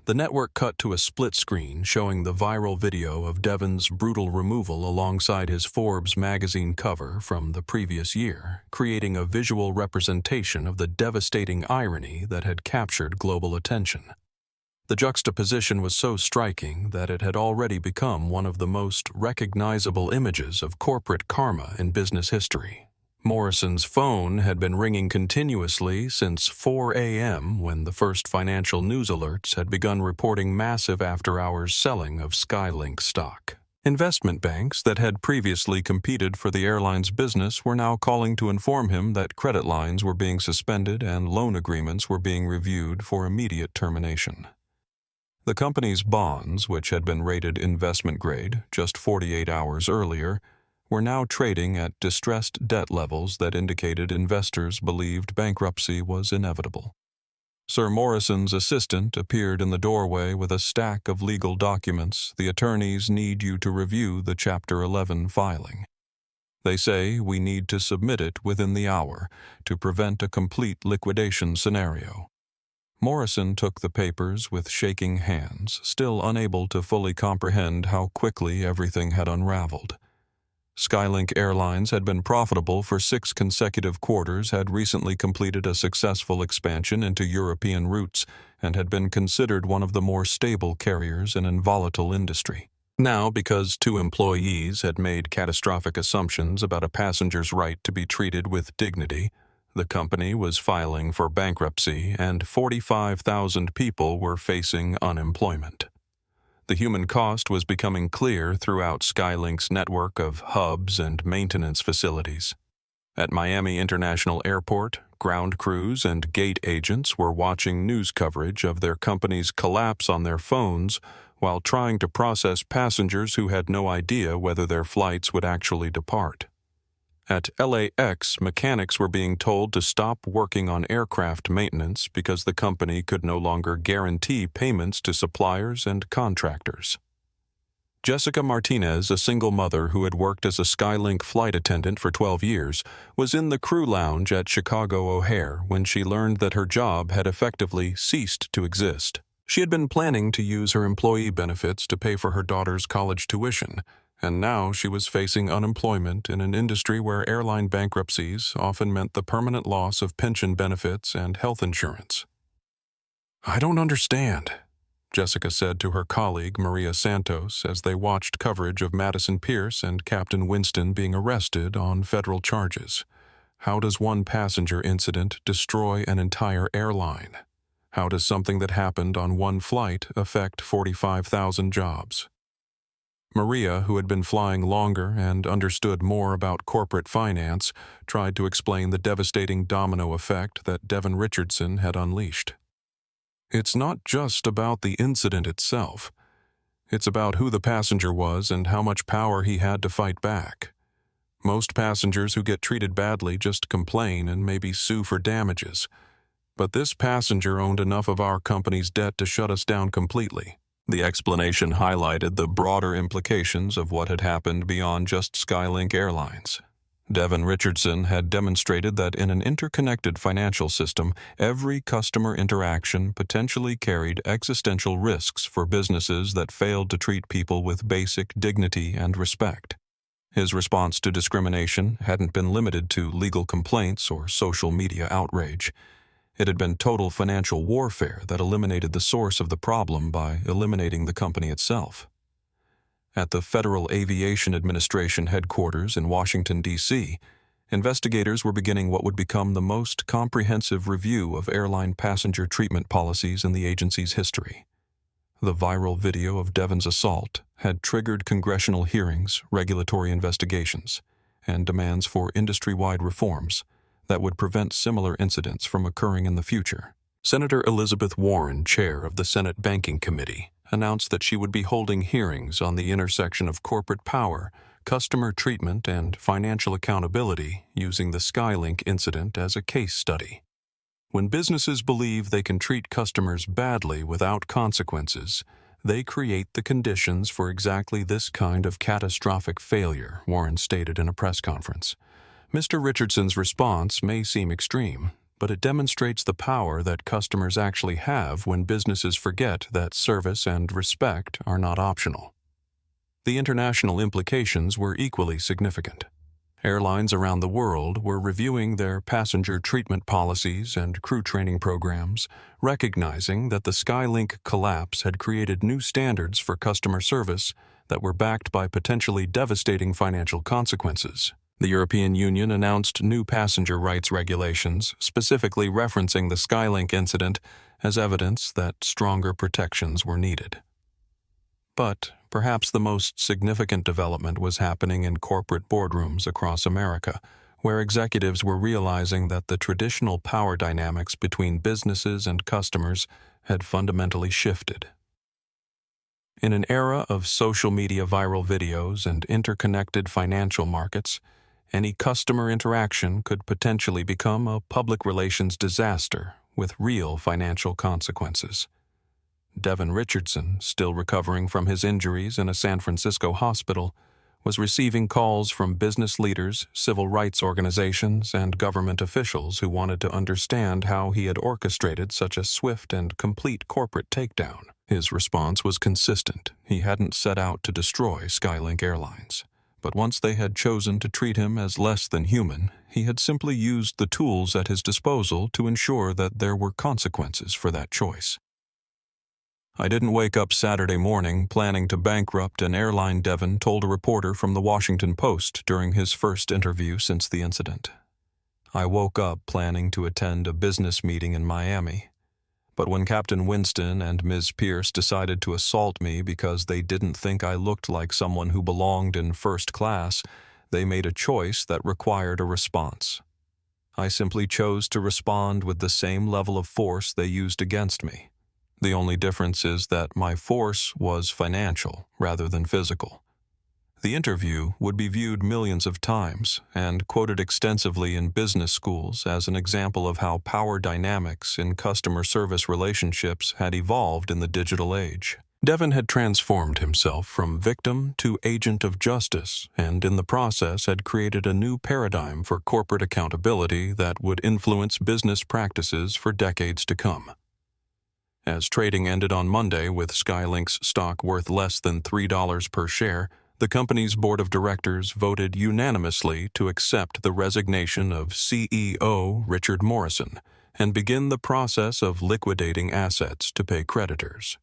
The network cut to a split screen showing the viral video of Devon's brutal removal alongside his Forbes magazine cover from the previous year, creating a visual representation of the devastating irony that had captured global attention. The juxtaposition was so striking that it had already become one of the most recognizable images of corporate karma in business history. Morrison's phone had been ringing continuously since 4 a.m. when the first financial news alerts had begun reporting massive after-hours selling of SkyLink stock. Investment banks that had previously competed for the airline's business were now calling to inform him that credit lines were being suspended and loan agreements were being reviewed for immediate termination. The company's bonds, which had been rated investment grade just 48 hours earlier, were now trading at distressed debt levels that indicated investors believed bankruptcy was inevitable. Sir Morrison's assistant appeared in the doorway with a stack of legal documents. "The attorneys need you to review the Chapter 11 filing. They say we need to submit it within the hour to prevent a complete liquidation scenario." Morrison took the papers with shaking hands, still unable to fully comprehend how quickly everything had unraveled. SkyLink Airlines had been profitable for 6 consecutive quarters, had recently completed a successful expansion into European routes, and had been considered one of the more stable carriers in a volatile industry. Now, because 2 employees had made catastrophic assumptions about a passenger's right to be treated with dignity, the company was filing for bankruptcy and 45,000 people were facing unemployment. The human cost was becoming clear throughout SkyLink's network of hubs and maintenance facilities. At Miami International Airport, ground crews and gate agents were watching news coverage of their company's collapse on their phones while trying to process passengers who had no idea whether their flights would actually depart. At LAX, mechanics were being told to stop working on aircraft maintenance because the company could no longer guarantee payments to suppliers and contractors. Jessica Martinez, a single mother who had worked as a SkyLink flight attendant for 12 years, was in the crew lounge at Chicago O'Hare when she learned that her job had effectively ceased to exist. She had been planning to use her employee benefits to pay for her daughter's college tuition, and now she was facing unemployment in an industry where airline bankruptcies often meant the permanent loss of pension benefits and health insurance. "I don't understand," Jessica said to her colleague Maria Santos as they watched coverage of Madison Pierce and Captain Winston being arrested on federal charges. "How does one passenger incident destroy an entire airline? How does something that happened on one flight affect 45,000 jobs?" Maria, who had been flying longer and understood more about corporate finance, tried to explain the devastating domino effect that Devon Richardson had unleashed. "It's not just about the incident itself. It's about who the passenger was and how much power he had to fight back. Most passengers who get treated badly just complain and maybe sue for damages. But this passenger owned enough of our company's debt to shut us down completely." The explanation highlighted the broader implications of what had happened beyond just SkyLink Airlines. Devon Richardson had demonstrated that in an interconnected financial system, every customer interaction potentially carried existential risks for businesses that failed to treat people with basic dignity and respect. His response to discrimination hadn't been limited to legal complaints or social media outrage. It had been total financial warfare that eliminated the source of the problem by eliminating the company itself. At the Federal Aviation Administration headquarters in Washington, D.C., investigators were beginning what would become the most comprehensive review of airline passenger treatment policies in the agency's history. The viral video of Devon's assault had triggered congressional hearings, regulatory investigations, and demands for industry-wide reforms that would prevent similar incidents from occurring in the future. Senator Elizabeth Warren, chair of the Senate Banking Committee, announced that she would be holding hearings on the intersection of corporate power, customer treatment, and financial accountability using the SkyLink incident as a case study. When businesses believe they can treat customers badly without consequences, they create the conditions for exactly this kind of catastrophic failure, Warren stated in a press conference. Mr. Richardson's response may seem extreme, but it demonstrates the power that customers actually have when businesses forget that service and respect are not optional. The international implications were equally significant. Airlines around the world were reviewing their passenger treatment policies and crew training programs, recognizing that the SkyLink collapse had created new standards for customer service that were backed by potentially devastating financial consequences. The European Union announced new passenger rights regulations, specifically referencing the SkyLink incident as evidence that stronger protections were needed. But perhaps the most significant development was happening in corporate boardrooms across America, where executives were realizing that the traditional power dynamics between businesses and customers had fundamentally shifted. In an era of social media viral videos and interconnected financial markets, any customer interaction could potentially become a public relations disaster with real financial consequences. Devon Richardson, still recovering from his injuries in a San Francisco hospital, was receiving calls from business leaders, civil rights organizations, and government officials who wanted to understand how he had orchestrated such a swift and complete corporate takedown. His response was consistent. He hadn't set out to destroy SkyLink Airlines. But once they had chosen to treat him as less than human, he had simply used the tools at his disposal to ensure that there were consequences for that choice. "I didn't wake up Saturday morning planning to bankrupt an airline," Devon told a reporter from the Washington Post during his first interview since the incident. "I woke up planning to attend a business meeting in Miami. But when Captain Winston and Ms. Pierce decided to assault me because they didn't think I looked like someone who belonged in first class, they made a choice that required a response. I simply chose to respond with the same level of force they used against me. The only difference is that my force was financial rather than physical." The interview would be viewed millions of times and quoted extensively in business schools as an example of how power dynamics in customer service relationships had evolved in the digital age. Devon had transformed himself from victim to agent of justice and in the process had created a new paradigm for corporate accountability that would influence business practices for decades to come. As trading ended on Monday with SkyLink's stock worth less than $3 per share, the company's board of directors voted unanimously to accept the resignation of CEO Richard Morrison and begin the process of liquidating assets to pay creditors.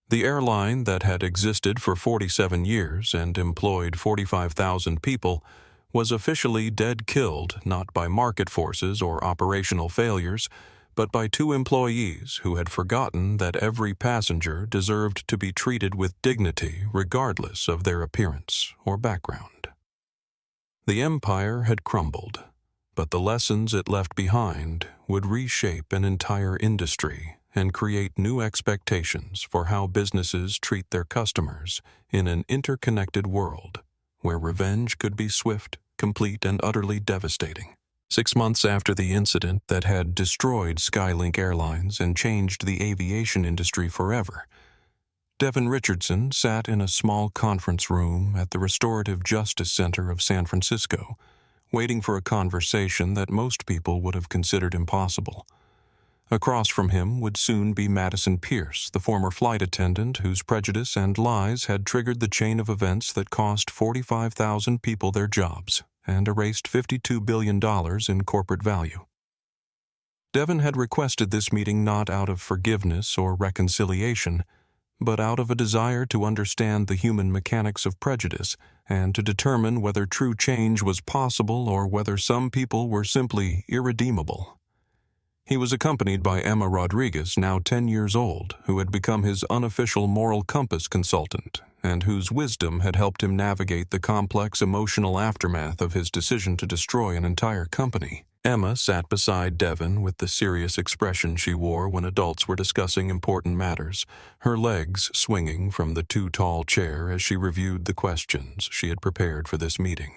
The airline that had existed for 47 years and employed 45,000 people was officially dead-killed not by market forces or operational failures, but by two employees who had forgotten that every passenger deserved to be treated with dignity regardless of their appearance or background. The empire had crumbled, but the lessons it left behind would reshape an entire industry and create new expectations for how businesses treat their customers in an interconnected world where revenge could be swift, complete, and utterly devastating. 6 months after the incident that had destroyed SkyLink Airlines and changed the aviation industry forever, Devon Richardson sat in a small conference room at the Restorative Justice Center of San Francisco, waiting for a conversation that most people would have considered impossible. Across from him would soon be Madison Pierce, the former flight attendant whose prejudice and lies had triggered the chain of events that cost 45,000 people their jobs and erased $52 billion in corporate value. Devon had requested this meeting not out of forgiveness or reconciliation, but out of a desire to understand the human mechanics of prejudice and to determine whether true change was possible or whether some people were simply irredeemable. He was accompanied by Emma Rodriguez, now 10 years old, who had become his unofficial moral compass consultant and whose wisdom had helped him navigate the complex emotional aftermath of his decision to destroy an entire company. Emma sat beside Devon with the serious expression she wore when adults were discussing important matters, her legs swinging from the too-tall chair as she reviewed the questions she had prepared for this meeting.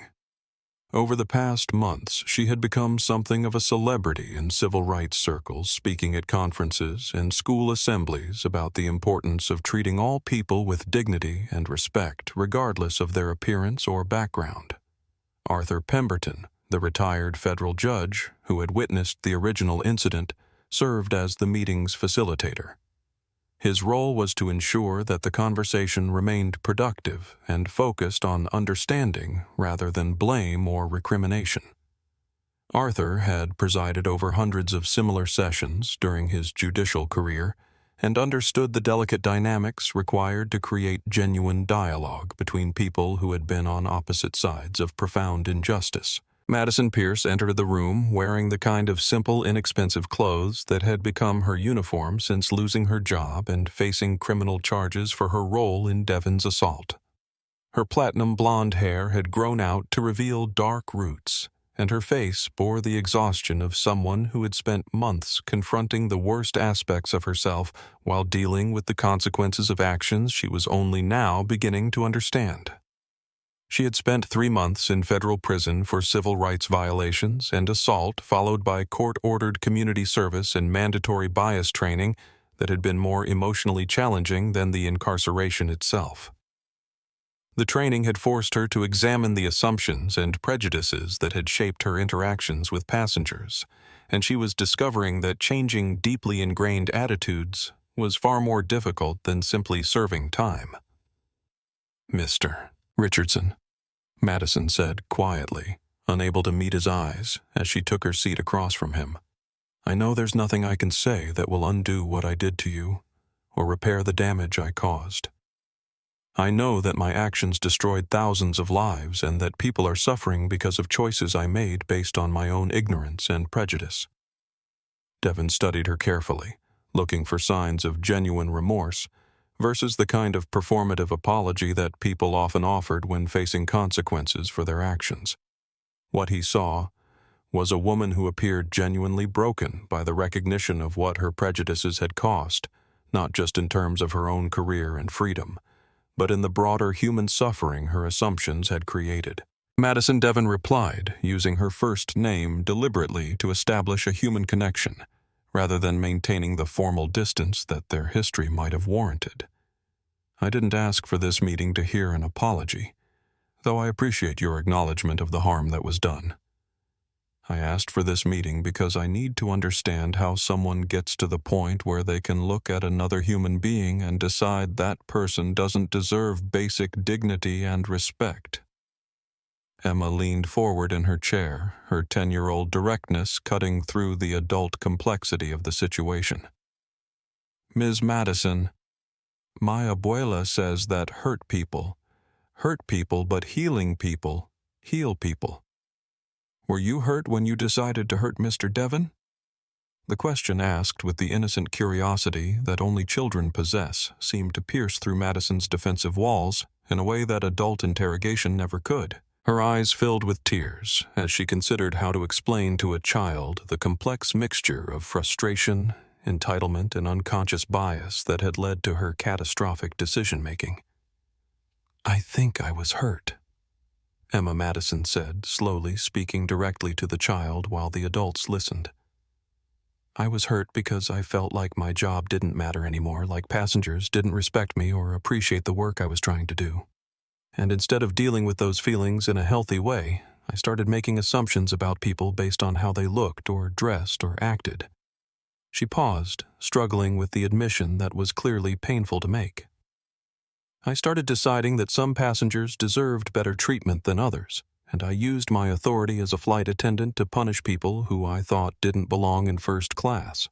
Over the past months, she had become something of a celebrity in civil rights circles, speaking at conferences and school assemblies about the importance of treating all people with dignity and respect, regardless of their appearance or background. Arthur Pemberton, the retired federal judge who had witnessed the original incident, served as the meeting's facilitator. His role was to ensure that the conversation remained productive and focused on understanding rather than blame or recrimination. Arthur had presided over hundreds of similar sessions during his judicial career and understood the delicate dynamics required to create genuine dialogue between people who had been on opposite sides of profound injustice. Madison Pierce entered the room wearing the kind of simple, inexpensive clothes that had become her uniform since losing her job and facing criminal charges for her role in Devon's assault. Her platinum blonde hair had grown out to reveal dark roots, and her face bore the exhaustion of someone who had spent months confronting the worst aspects of herself while dealing with the consequences of actions she was only now beginning to understand. She had spent 3 months in federal prison for civil rights violations and assault, followed by court-ordered community service and mandatory bias training that had been more emotionally challenging than the incarceration itself. The training had forced her to examine the assumptions and prejudices that had shaped her interactions with passengers, and she was discovering that changing deeply ingrained attitudes was far more difficult than simply serving time. "Mr. Richardson," Madison said quietly, unable to meet his eyes as she took her seat across from him. "I know there's nothing I can say that will undo what I did to you or repair the damage I caused. I know that my actions destroyed thousands of lives and that people are suffering because of choices I made based on my own ignorance and prejudice." Devon studied her carefully, looking for signs of genuine remorse versus the kind of performative apology that people often offered when facing consequences for their actions. What he saw was a woman who appeared genuinely broken by the recognition of what her prejudices had cost, not just in terms of her own career and freedom, but in the broader human suffering her assumptions had created. Madison Devon replied, using her first name deliberately to establish a human connection, rather than maintaining the formal distance that their history might have warranted. "I didn't ask for this meeting to hear an apology, though I appreciate your acknowledgement of the harm that was done. I asked for this meeting because I need to understand how someone gets to the point where they can look at another human being and decide that person doesn't deserve basic dignity and respect." Emma leaned forward in her chair, her 10-year-old directness cutting through the adult complexity of the situation. Ms. Madison, my abuela says that hurt people but healing people heal people. Were you hurt when you decided to hurt Mr. Devon? The question, asked with the innocent curiosity that only children possess, seemed to pierce through Madison's defensive walls in a way that adult interrogation never could. Her eyes filled with tears as she considered how to explain to a child the complex mixture of frustration, entitlement, and unconscious bias that had led to her catastrophic decision-making. I think I was hurt, Emma Madison said, slowly speaking directly to the child while the adults listened. I was hurt because I felt like my job didn't matter anymore, like passengers didn't respect me or appreciate the work I was trying to do. And instead of dealing with those feelings in a healthy way, I started making assumptions about people based on how they looked or dressed or acted. She paused, struggling with the admission that was clearly painful to make. I started deciding that some passengers deserved better treatment than others, and I used my authority as a flight attendant to punish people who I thought didn't belong in first class.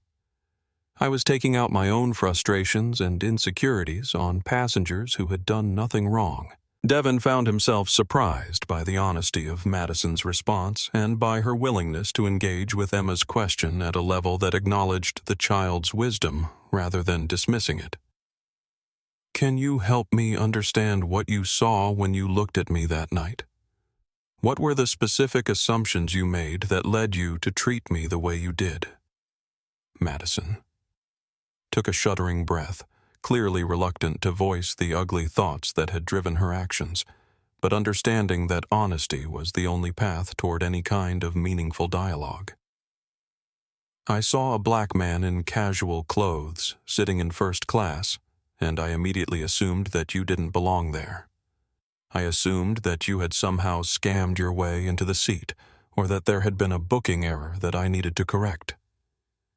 I was taking out my own frustrations and insecurities on passengers who had done nothing wrong. Devon found himself surprised by the honesty of Madison's response and by her willingness to engage with Emma's question at a level that acknowledged the child's wisdom rather than dismissing it. Can you help me understand what you saw when you looked at me that night? What were the specific assumptions you made that led you to treat me the way you did? Madison took a shuddering breath, clearly reluctant to voice the ugly thoughts that had driven her actions, but understanding that honesty was the only path toward any kind of meaningful dialogue. I saw a black man in casual clothes sitting in first class, and I immediately assumed that you didn't belong there. I assumed that you had somehow scammed your way into the seat, or that there had been a booking error that I needed to correct.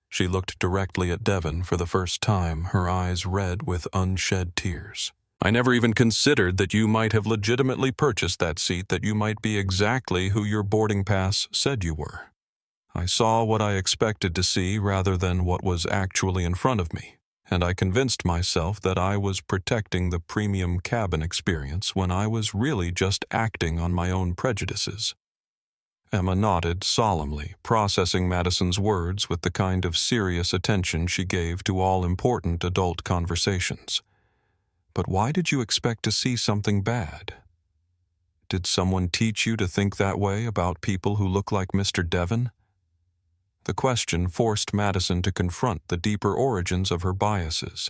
She looked directly at Devon for the first time, her eyes red with unshed tears. I never even considered that you might have legitimately purchased that seat, that you might be exactly who your boarding pass said you were. I saw what I expected to see rather than what was actually in front of me, and I convinced myself that I was protecting the premium cabin experience when I was really just acting on my own prejudices. Emma nodded solemnly, processing Madison's words with the kind of serious attention she gave to all important adult conversations. But why did you expect to see something bad? Did someone teach you to think that way about people who look like Mr. Devon? The question forced Madison to confront the deeper origins of her biases,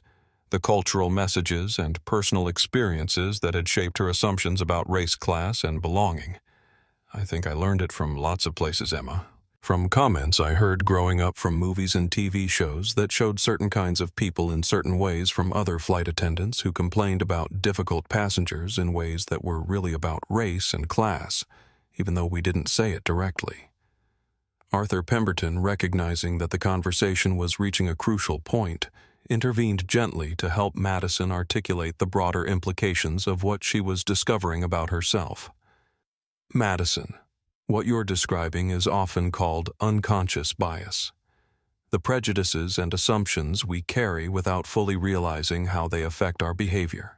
the cultural messages and personal experiences that had shaped her assumptions about race, class, and belonging. I think I learned it from lots of places, Emma. From comments I heard growing up from movies and TV shows that showed certain kinds of people in certain ways from other flight attendants who complained about difficult passengers in ways that were really about race and class, even though we didn't say it directly. Arthur Pemberton, recognizing that the conversation was reaching a crucial point, intervened gently to help Madison articulate the broader implications of what she was discovering about herself. Madison, what you're describing is often called unconscious bias. The prejudices and assumptions we carry without fully realizing how they affect our behavior.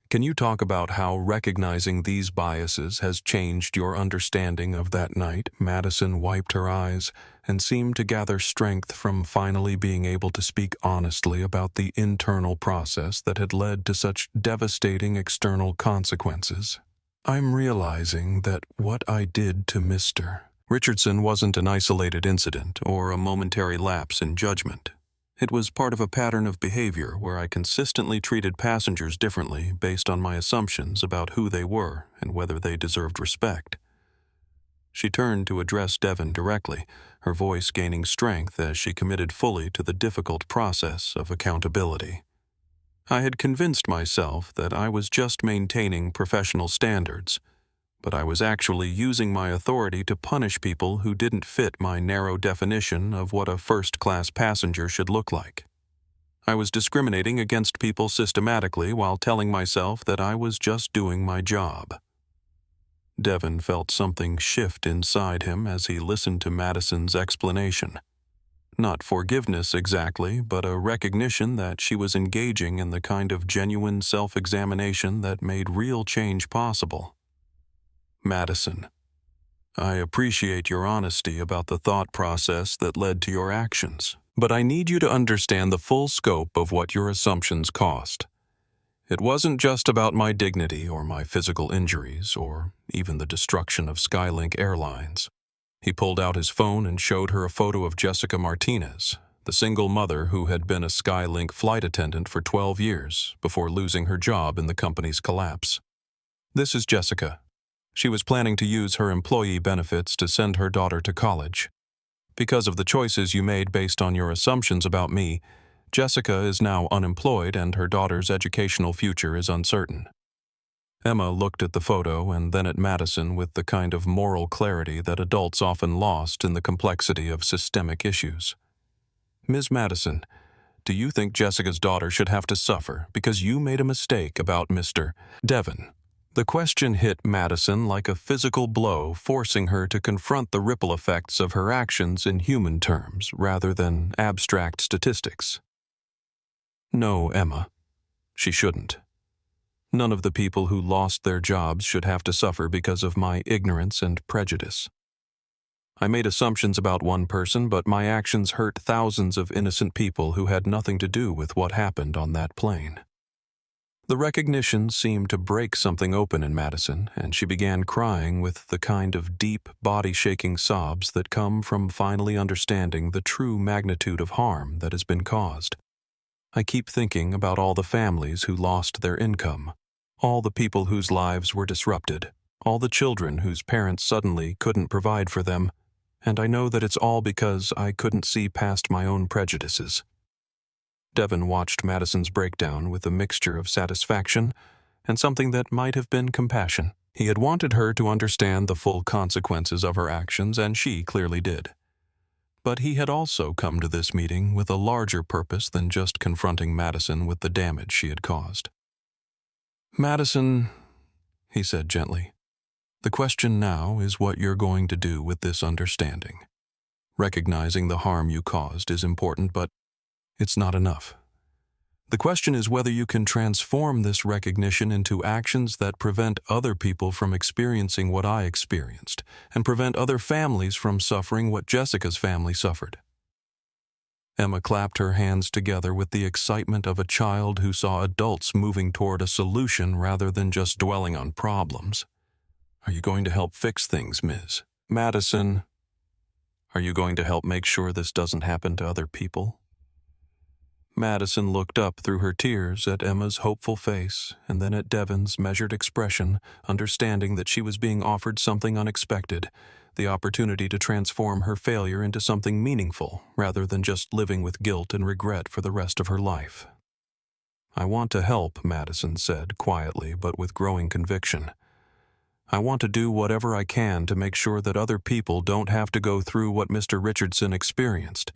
Can you talk about how recognizing these biases has changed your understanding of that night? Madison wiped her eyes and seemed to gather strength from finally being able to speak honestly about the internal process that had led to such devastating external consequences. I'm realizing that what I did to Mr. Richardson wasn't an isolated incident or a momentary lapse in judgment. It was part of a pattern of behavior where I consistently treated passengers differently based on my assumptions about who they were and whether they deserved respect. She turned to address Devon directly, her voice gaining strength as she committed fully to the difficult process of accountability. I had convinced myself that I was just maintaining professional standards, but I was actually using my authority to punish people who didn't fit my narrow definition of what a first-class passenger should look like. I was discriminating against people systematically while telling myself that I was just doing my job. Devon felt something shift inside him as he listened to Madison's explanation. Not forgiveness exactly, but a recognition that she was engaging in the kind of genuine self-examination that made real change possible. Madison, I appreciate your honesty about the thought process that led to your actions, but I need you to understand the full scope of what your assumptions cost. It wasn't just about my dignity or my physical injuries or even the destruction of SkyLink Airlines. He pulled out his phone and showed her a photo of Jessica Martinez, the single mother who had been a SkyLink flight attendant for 12 years before losing her job in the company's collapse. This is Jessica. She was planning to use her employee benefits to send her daughter to college. Because of the choices you made based on your assumptions about me, Jessica is now unemployed and her daughter's educational future is uncertain. Emma looked at the photo and then at Madison with the kind of moral clarity that adults often lost in the complexity of systemic issues. Ms. Madison, do you think Jessica's daughter should have to suffer because you made a mistake about Mr. Devon? The question hit Madison like a physical blow, forcing her to confront the ripple effects of her actions in human terms rather than abstract statistics. No, Emma, she shouldn't. None of the people who lost their jobs should have to suffer because of my ignorance and prejudice. I made assumptions about one person, but my actions hurt thousands of innocent people who had nothing to do with what happened on that plane. The recognition seemed to break something open in Madison, and she began crying with the kind of deep, body-shaking sobs that come from finally understanding the true magnitude of harm that has been caused. I keep thinking about all the families who lost their income, all the people whose lives were disrupted, all the children whose parents suddenly couldn't provide for them, and I know that it's all because I couldn't see past my own prejudices. Devon watched Madison's breakdown with a mixture of satisfaction and something that might have been compassion. He had wanted her to understand the full consequences of her actions, and she clearly did. But he had also come to this meeting with a larger purpose than just confronting Madison with the damage she had caused. Madison, he said gently, the question now is what you're going to do with this understanding. Recognizing the harm you caused is important, but it's not enough. The question is whether you can transform this recognition into actions that prevent other people from experiencing what I experienced and prevent other families from suffering what Jessica's family suffered. Emma clapped her hands together with the excitement of a child who saw adults moving toward a solution rather than just dwelling on problems. Are you going to help fix things, Ms. Madison? Are you going to help make sure this doesn't happen to other people? Madison looked up through her tears at Emma's hopeful face and then at Devon's measured expression, understanding that she was being offered something unexpected, the opportunity to transform her failure into something meaningful rather than just living with guilt and regret for the rest of her life. I want to help, Madison said quietly but with growing conviction. I want to do whatever I can to make sure that other people don't have to go through what Mr. Richardson experienced,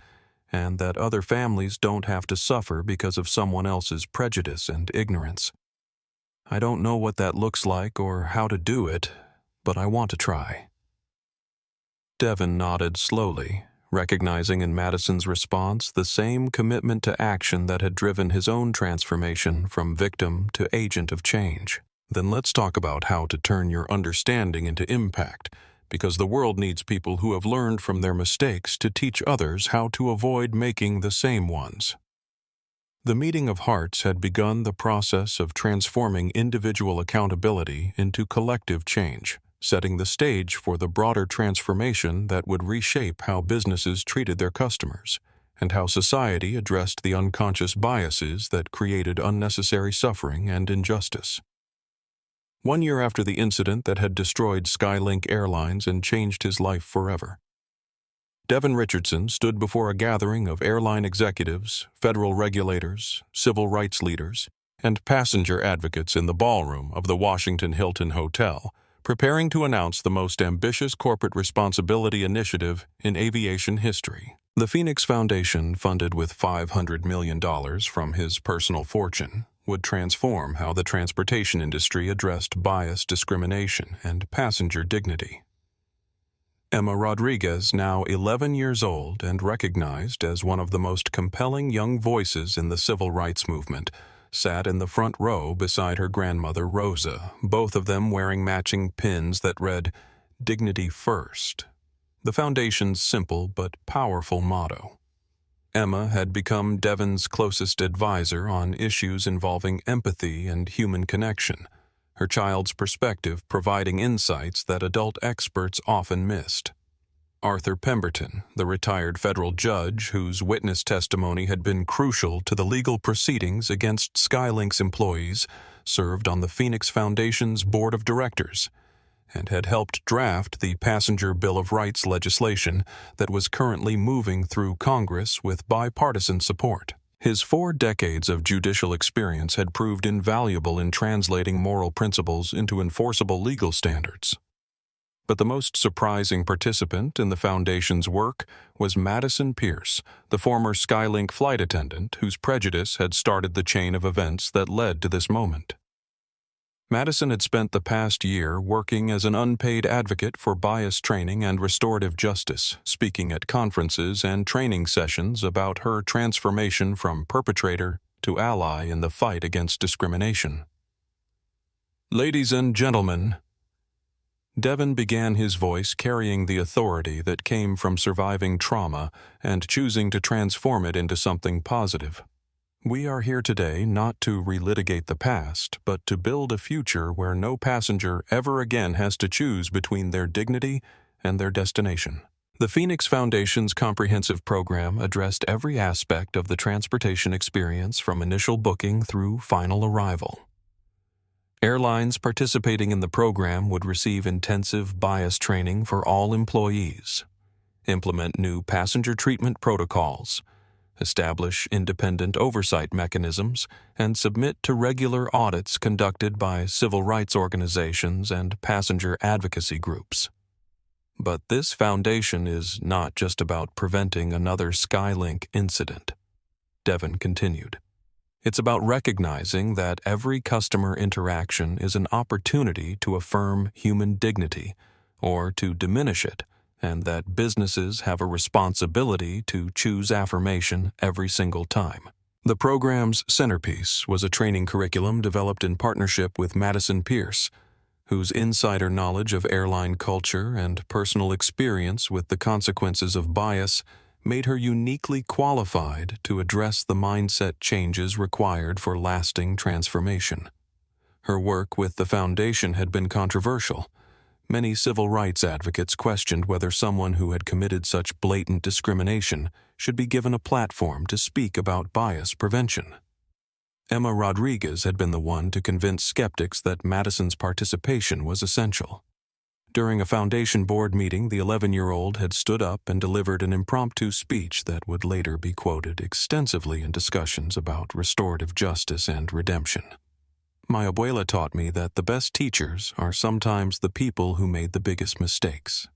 and that other families don't have to suffer because of someone else's prejudice and ignorance. I don't know what that looks like or how to do it, but I want to try. Devon nodded slowly, recognizing in Madison's response the same commitment to action that had driven his own transformation from victim to agent of change. Then let's talk about how to turn your understanding into impact, because the world needs people who have learned from their mistakes to teach others how to avoid making the same ones. The meeting of hearts had begun the process of transforming individual accountability into collective change, setting the stage for the broader transformation that would reshape how businesses treated their customers and how society addressed the unconscious biases that created unnecessary suffering and injustice. 1 year after the incident that had destroyed SkyLink Airlines and changed his life forever, Devon Richardson stood before a gathering of airline executives, federal regulators, civil rights leaders, and passenger advocates in the ballroom of the Washington Hilton Hotel, preparing to announce the most ambitious corporate responsibility initiative in aviation history. The Phoenix Foundation, funded with $500 million from his personal fortune, would transform how the transportation industry addressed bias, discrimination, and passenger dignity. Emma Rodriguez, now 11 years old and recognized as one of the most compelling young voices in the civil rights movement, sat in the front row beside her grandmother Rosa, both of them wearing matching pins that read, "Dignity First," the Foundation's simple but powerful motto. Emma had become Devon's closest advisor on issues involving empathy and human connection, her child's perspective providing insights that adult experts often missed. Arthur Pemberton, the retired federal judge whose witness testimony had been crucial to the legal proceedings against SkyLink's employees, served on the Phoenix Foundation's board of directors and had helped draft the Passenger Bill of Rights legislation that was currently moving through Congress with bipartisan support. His 4 decades of judicial experience had proved invaluable in translating moral principles into enforceable legal standards. But the most surprising participant in the Foundation's work was Madison Pierce, the former SkyLink flight attendant whose prejudice had started the chain of events that led to this moment. Madison had spent the past year working as an unpaid advocate for bias training and restorative justice, speaking at conferences and training sessions about her transformation from perpetrator to ally in the fight against discrimination. "Ladies and gentlemen," Devon began, his voice carrying the authority that came from surviving trauma and choosing to transform it into something positive. "We are here today not to relitigate the past, but to build a future where no passenger ever again has to choose between their dignity and their destination." The Phoenix Foundation's comprehensive program addressed every aspect of the transportation experience from initial booking through final arrival. Airlines participating in the program would receive intensive bias training for all employees, implement new passenger treatment protocols, establish independent oversight mechanisms, and submit to regular audits conducted by civil rights organizations and passenger advocacy groups. But this foundation is not just about preventing another SkyLink incident, Devon continued. It's about recognizing that every customer interaction is an opportunity to affirm human dignity or to diminish it, and that businesses have a responsibility to choose affirmation every single time. The program's centerpiece was a training curriculum developed in partnership with Madison Pierce, whose insider knowledge of airline culture and personal experience with the consequences of bias made her uniquely qualified to address the mindset changes required for lasting transformation. Her work with the Foundation had been controversial. Many civil rights advocates questioned whether someone who had committed such blatant discrimination should be given a platform to speak about bias prevention. Emma Rodriguez had been the one to convince skeptics that Madison's participation was essential. During a Foundation board meeting, the 11-year-old had stood up and delivered an impromptu speech that would later be quoted extensively in discussions about restorative justice and redemption. "My abuela taught me that the best teachers are sometimes the people who made the biggest mistakes,"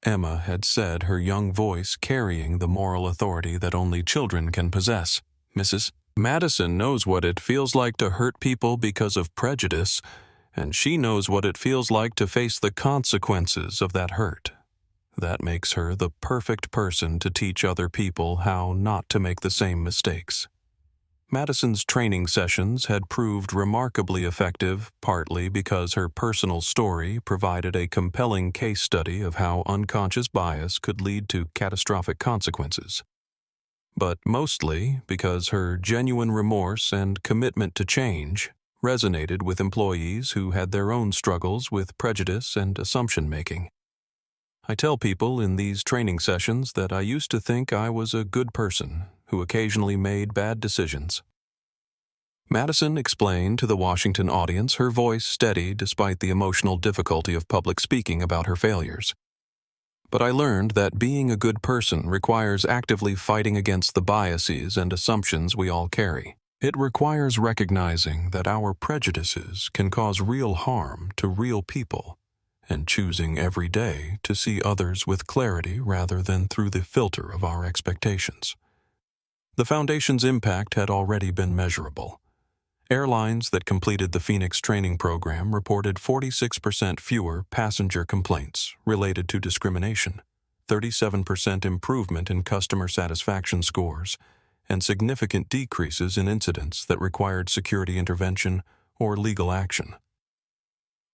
Emma had said, her young voice carrying the moral authority that only children can possess. "Mrs. Madison knows what it feels like to hurt people because of prejudice, and she knows what it feels like to face the consequences of that hurt. That makes her the perfect person to teach other people how not to make the same mistakes." Madison's training sessions had proved remarkably effective, partly because her personal story provided a compelling case study of how unconscious bias could lead to catastrophic consequences, but mostly because her genuine remorse and commitment to change resonated with employees who had their own struggles with prejudice and assumption-making. "I tell people in these training sessions that I used to think I was a good person who occasionally made bad decisions." Madison explained to the Washington audience, her voice steady despite the emotional difficulty of public speaking about her failures. "But I learned that being a good person requires actively fighting against the biases and assumptions we all carry. It requires recognizing that our prejudices can cause real harm to real people, and choosing every day to see others with clarity rather than through the filter of our expectations." The Foundation's impact had already been measurable. Airlines that completed the Phoenix training program reported 46% fewer passenger complaints related to discrimination, 37% improvement in customer satisfaction scores, and significant decreases in incidents that required security intervention or legal action.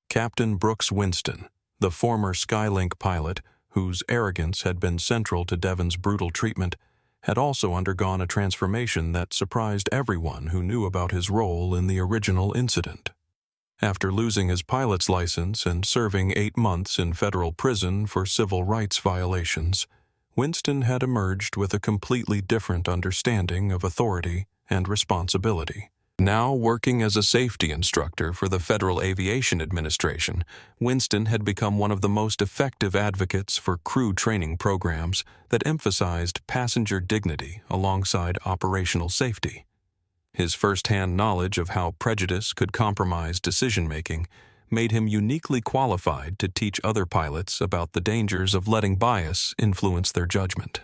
Captain Brooks Winston, the former SkyLink pilot whose arrogance had been central to Devon's brutal treatment, had also undergone a transformation that surprised everyone who knew about his role in the original incident. After losing his pilot's license and serving 8 months in federal prison for civil rights violations, Winston had emerged with a completely different understanding of authority and responsibility. Now working as a safety instructor for the Federal Aviation Administration, Winston had become one of the most effective advocates for crew training programs that emphasized passenger dignity alongside operational safety. His first-hand knowledge of how prejudice could compromise decision-making made him uniquely qualified to teach other pilots about the dangers of letting bias influence their judgment.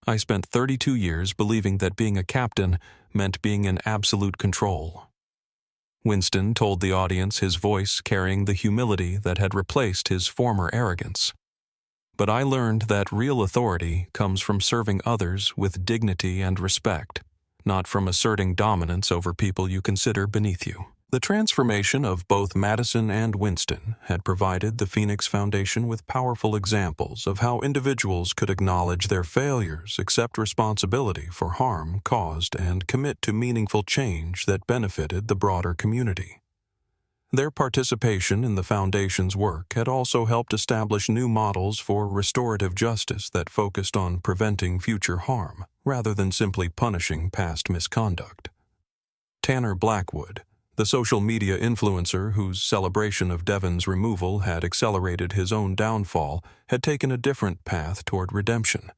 I spent 32 years believing that being a captain meant being in absolute control. Winston told the audience, his voice carrying the humility that had replaced his former arrogance. But I learned that real authority comes from serving others with dignity and respect, not from asserting dominance over people you consider beneath you. The transformation of both Madison and Winston had provided the Phoenix Foundation with powerful examples of how individuals could acknowledge their failures, accept responsibility for harm caused, and commit to meaningful change that benefited the broader community. Their participation in the Foundation's work had also helped establish new models for restorative justice that focused on preventing future harm, rather than simply punishing past misconduct. Tanner Blackwood, the social media influencer whose celebration of Devon's removal had accelerated his own downfall, had taken a different path toward redemption.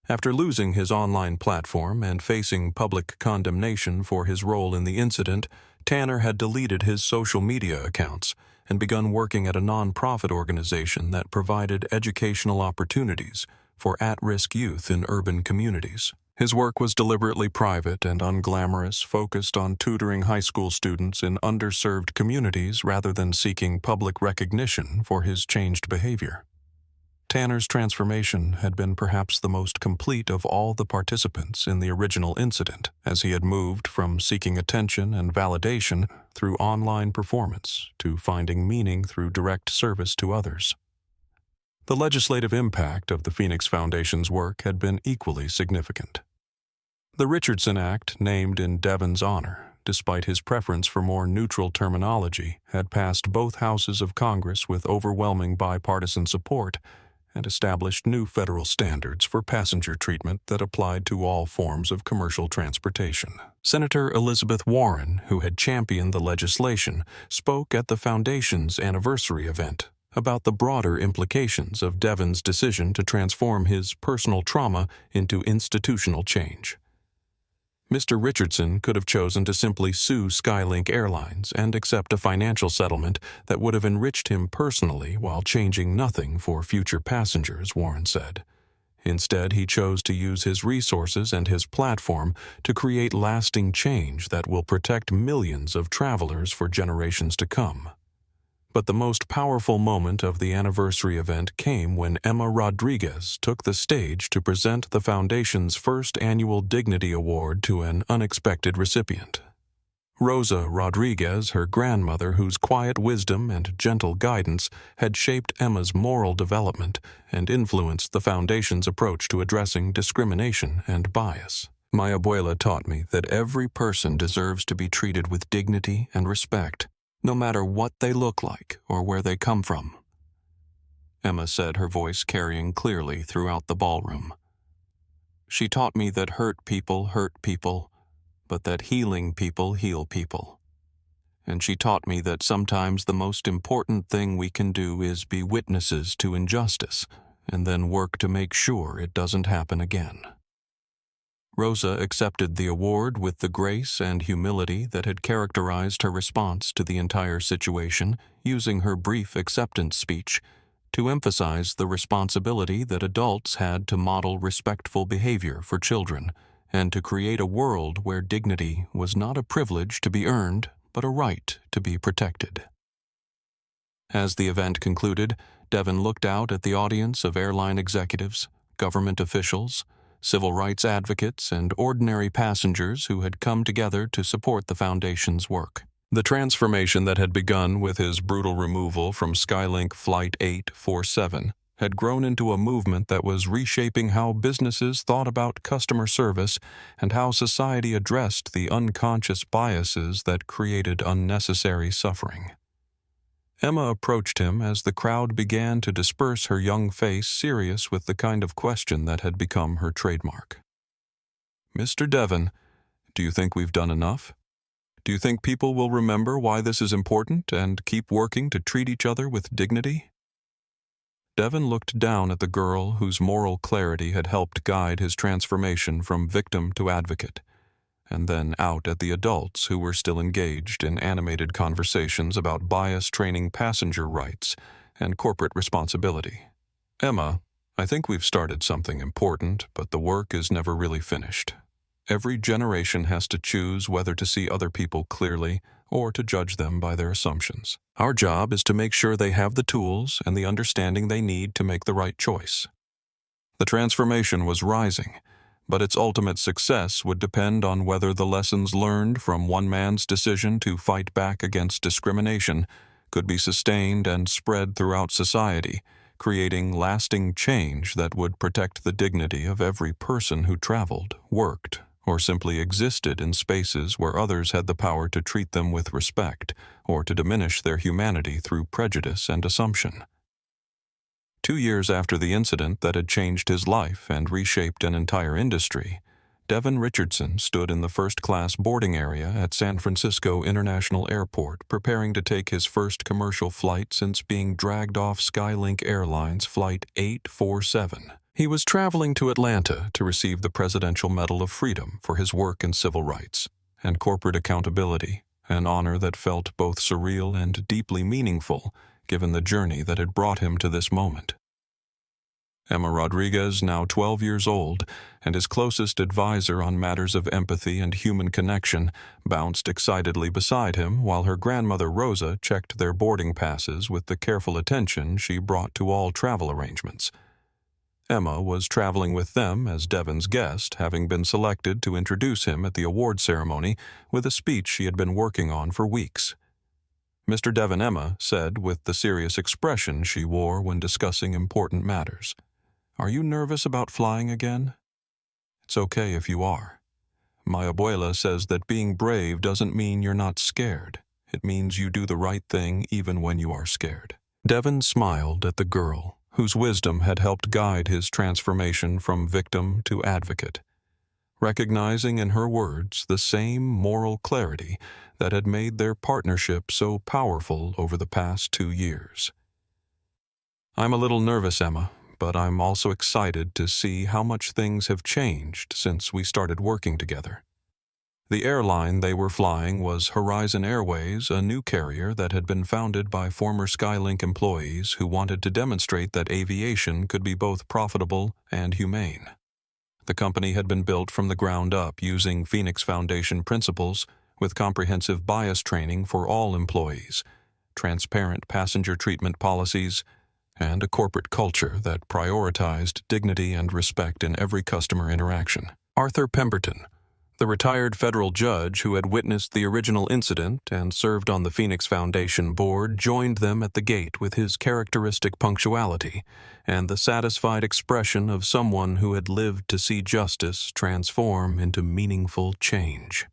After losing his online platform and facing public condemnation for his role in the incident, Tanner had deleted his social media accounts and begun working at a nonprofit organization that provided educational opportunities for at-risk youth in urban communities. His work was deliberately private and unglamorous, focused on tutoring high school students in underserved communities rather than seeking public recognition for his changed behavior. Tanner's transformation had been perhaps the most complete of all the participants in the original incident, as he had moved from seeking attention and validation through online performance to finding meaning through direct service to others. The legislative impact of the Phoenix Foundation's work had been equally significant. The Richardson Act, named in Devon's honor, despite his preference for more neutral terminology, had passed both houses of Congress with overwhelming bipartisan support and established new federal standards for passenger treatment that applied to all forms of commercial transportation. Senator Elizabeth Warren, who had championed the legislation, spoke at the Foundation's anniversary event about the broader implications of Devon's decision to transform his personal trauma into institutional change. Mr. Richardson could have chosen to simply sue SkyLink Airlines and accept a financial settlement that would have enriched him personally while changing nothing for future passengers, Warren said. Instead, he chose to use his resources and his platform to create lasting change that will protect millions of travelers for generations to come. But the most powerful moment of the anniversary event came when Emma Rodriguez took the stage to present the Foundation's first annual Dignity Award to an unexpected recipient. Rosa Rodriguez, her grandmother, whose quiet wisdom and gentle guidance had shaped Emma's moral development and influenced the Foundation's approach to addressing discrimination and bias. My abuela taught me that every person deserves to be treated with dignity and respect, no matter what they look like or where they come from, Emma said, her voice carrying clearly throughout the ballroom. She taught me that hurt people, but that healing people heal people. And she taught me that sometimes the most important thing we can do is be witnesses to injustice and then work to make sure it doesn't happen again. Rosa accepted the award with the grace and humility that had characterized her response to the entire situation, using her brief acceptance speech to emphasize the responsibility that adults had to model respectful behavior for children and to create a world where dignity was not a privilege to be earned, but a right to be protected. As the event concluded, Devon looked out at the audience of airline executives, government officials, civil rights advocates, and ordinary passengers who had come together to support the Foundation's work. The transformation that had begun with his brutal removal from SkyLink Flight 847 had grown into a movement that was reshaping how businesses thought about customer service and how society addressed the unconscious biases that created unnecessary suffering. Emma approached him as the crowd began to disperse, her young face serious with the kind of question that had become her trademark. "Mr. Devon, do you think we've done enough? Do you think people will remember why this is important and keep working to treat each other with dignity?" Devon looked down at the girl whose moral clarity had helped guide his transformation from victim to advocate, and then out at the adults who were still engaged in animated conversations about bias training, passenger rights, and corporate responsibility. "Emma, I think we've started something important, but the work is never really finished. Every generation has to choose whether to see other people clearly or to judge them by their assumptions. Our job is to make sure they have the tools and the understanding they need to make the right choice." The transformation was rising, but its ultimate success would depend on whether the lessons learned from one man's decision to fight back against discrimination could be sustained and spread throughout society, creating lasting change that would protect the dignity of every person who traveled, worked, or simply existed in spaces where others had the power to treat them with respect or to diminish their humanity through prejudice and assumption. 2 years after the incident that had changed his life and reshaped an entire industry, Devon Richardson stood in the first-class boarding area at San Francisco International Airport, preparing to take his first commercial flight since being dragged off SkyLink Airlines Flight 847. He was traveling to Atlanta to receive the Presidential Medal of Freedom for his work in civil rights and corporate accountability, an honor that felt both surreal and deeply meaningful given the journey that had brought him to this moment. Emma Rodriguez, now 12 years old, and his closest advisor on matters of empathy and human connection, bounced excitedly beside him while her grandmother Rosa checked their boarding passes with the careful attention she brought to all travel arrangements. Emma was traveling with them as Devon's guest, having been selected to introduce him at the award ceremony with a speech she had been working on for weeks. "Mr. Devon," Emma said with the serious expression she wore when discussing important matters, "are you nervous about flying again? It's okay if you are. My abuela says that being brave doesn't mean you're not scared. It means you do the right thing even when you are scared." Devon smiled at the girl, whose wisdom had helped guide his transformation from victim to advocate, recognizing in her words the same moral clarity that had made their partnership so powerful over the past 2 years. "I'm a little nervous, Emma, but I'm also excited to see how much things have changed since we started working together." The airline they were flying was Horizon Airways, a new carrier that had been founded by former SkyLink employees who wanted to demonstrate that aviation could be both profitable and humane. The company had been built from the ground up using Phoenix Foundation principles with comprehensive bias training for all employees, transparent passenger treatment policies, and a corporate culture that prioritized dignity and respect in every customer interaction. Arthur Pemberton, the retired federal judge who had witnessed the original incident and served on the Phoenix Foundation board, joined them at the gate with his characteristic punctuality and the satisfied expression of someone who had lived to see justice transform into meaningful change.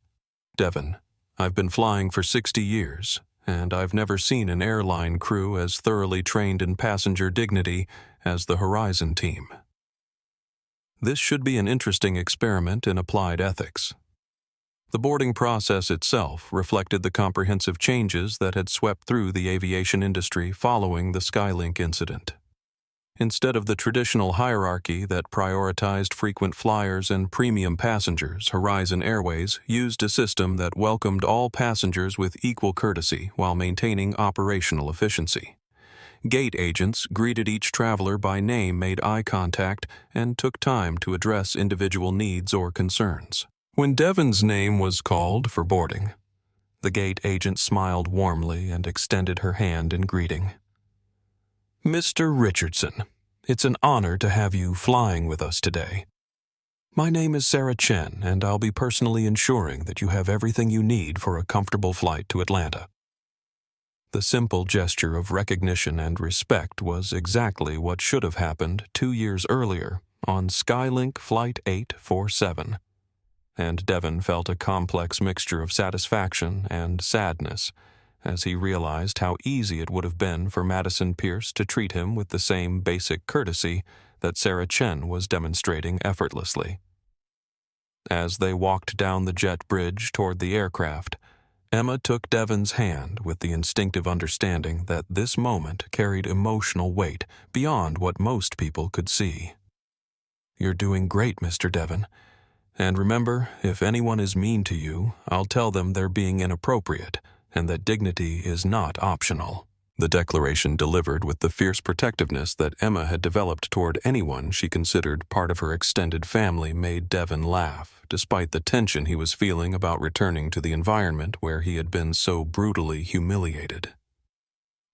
"Devon, I've been flying for 60 years, and I've never seen an airline crew as thoroughly trained in passenger dignity as the Horizon team. This should be an interesting experiment in applied ethics." The boarding process itself reflected the comprehensive changes that had swept through the aviation industry following the SkyLink incident. Instead of the traditional hierarchy that prioritized frequent flyers and premium passengers, Horizon Airways used a system that welcomed all passengers with equal courtesy while maintaining operational efficiency. Gate agents greeted each traveler by name, made eye contact, and took time to address individual needs or concerns. When Devon's name was called for boarding, the gate agent smiled warmly and extended her hand in greeting. "Mr. Richardson, it's an honor to have you flying with us today. My name is Sarah Chen, and I'll be personally ensuring that you have everything you need for a comfortable flight to Atlanta." The simple gesture of recognition and respect was exactly what should have happened 2 years earlier on SkyLink Flight 847, and Devon felt a complex mixture of satisfaction and sadness as he realized how easy it would have been for Madison Pierce to treat him with the same basic courtesy that Sarah Chen was demonstrating effortlessly. As they walked down the jet bridge toward the aircraft, Emma took Devon's hand with the instinctive understanding that this moment carried emotional weight beyond what most people could see. "You're doing great, Mr. Devon. And remember, if anyone is mean to you, I'll tell them they're being inappropriate and that dignity is not optional." The declaration, delivered with the fierce protectiveness that Emma had developed toward anyone she considered part of her extended family, made Devon laugh, despite the tension he was feeling about returning to the environment where he had been so brutally humiliated.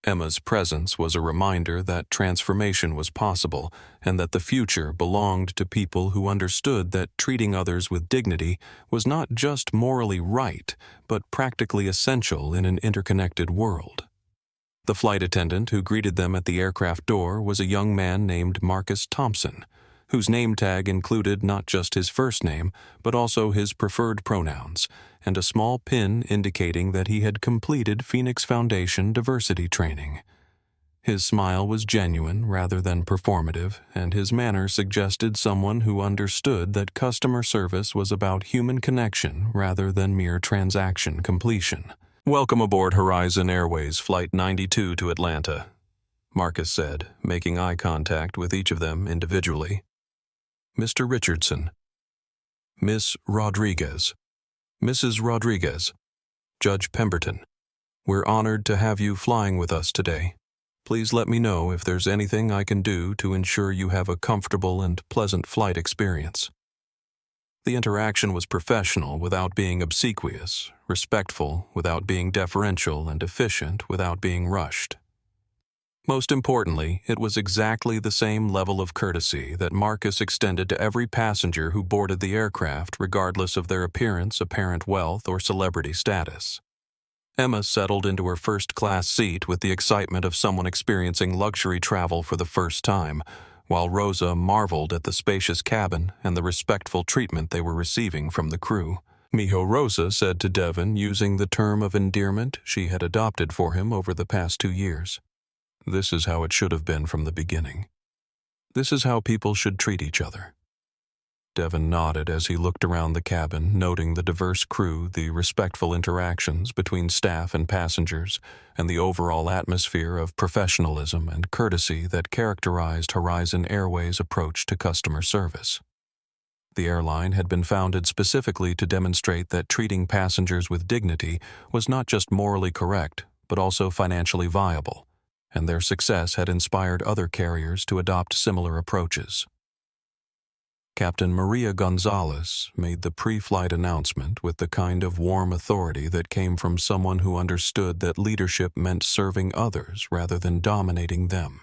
Emma's presence was a reminder that transformation was possible and that the future belonged to people who understood that treating others with dignity was not just morally right, but practically essential in an interconnected world. The flight attendant who greeted them at the aircraft door was a young man named Marcus Thompson, whose name tag included not just his first name, but also his preferred pronouns, and a small pin indicating that he had completed Phoenix Foundation diversity training. His smile was genuine rather than performative, and his manner suggested someone who understood that customer service was about human connection rather than mere transaction completion. "Welcome aboard Horizon Airways Flight 92 to Atlanta," Marcus said, making eye contact with each of them individually. "Mr. Richardson, Miss Rodriguez, Mrs. Rodriguez, Judge Pemberton, we're honored to have you flying with us today. Please let me know if there's anything I can do to ensure you have a comfortable and pleasant flight experience." The interaction was professional without being obsequious, respectful without being deferential, and efficient without being rushed. Most importantly, it was exactly the same level of courtesy that Marcus extended to every passenger who boarded the aircraft, regardless of their appearance, apparent wealth, or celebrity status. Emma settled into her first-class seat with the excitement of someone experiencing luxury travel for the first time, while Rosa marveled at the spacious cabin and the respectful treatment they were receiving from the crew. "Mijo," Rosa said to Devon, using the term of endearment she had adopted for him over the past 2 years. "This is how it should have been from the beginning. This is how people should treat each other." Devon nodded as he looked around the cabin, noting the diverse crew, the respectful interactions between staff and passengers, and the overall atmosphere of professionalism and courtesy that characterized Horizon Airways' approach to customer service. The airline had been founded specifically to demonstrate that treating passengers with dignity was not just morally correct, but also financially viable, and their success had inspired other carriers to adopt similar approaches. Captain Maria Gonzalez made the pre-flight announcement with the kind of warm authority that came from someone who understood that leadership meant serving others rather than dominating them.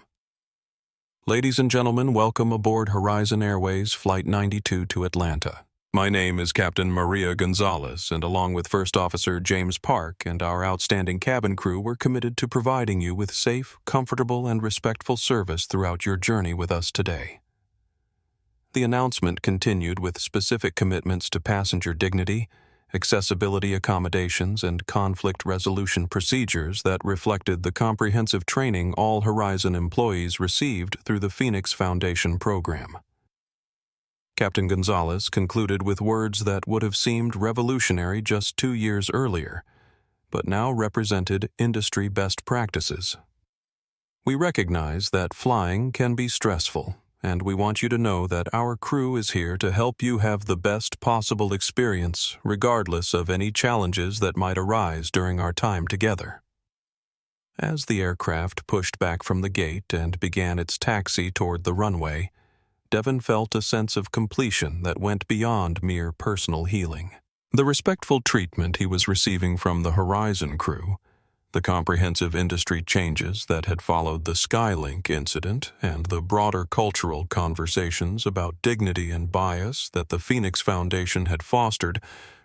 "Ladies and gentlemen, welcome aboard Horizon Airways Flight 92 to Atlanta. My name is Captain Maria Gonzalez, and along with First Officer James Park and our outstanding cabin crew, we're committed to providing you with safe, comfortable, and respectful service throughout your journey with us today." The announcement continued with specific commitments to passenger dignity, accessibility accommodations, and conflict resolution procedures that reflected the comprehensive training all Horizon employees received through the Phoenix Foundation program. Captain Gonzalez concluded with words that would have seemed revolutionary just 2 years earlier, but now represented industry best practices. "We recognize that flying can be stressful, and we want you to know that our crew is here to help you have the best possible experience, regardless of any challenges that might arise during our time together." As the aircraft pushed back from the gate and began its taxi toward the runway, Devon felt a sense of completion that went beyond mere personal healing. The respectful treatment he was receiving from the Horizon crew, the comprehensive industry changes that had followed the SkyLink incident, and the broader cultural conversations about dignity and bias that the Phoenix Foundation had fostered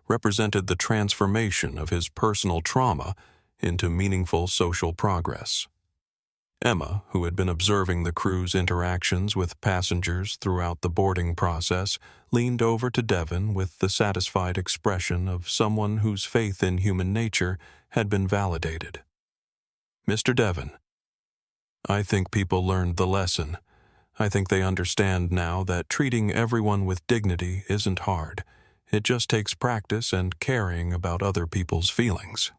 represented the transformation of his personal trauma into meaningful social progress. Emma, who had been observing the crew's interactions with passengers throughout the boarding process, leaned over to Devon with the satisfied expression of someone whose faith in human nature had been validated. "Mr. Devon, I think people learned the lesson. I think they understand now that treating everyone with dignity isn't hard. It just takes practice and caring about other people's feelings."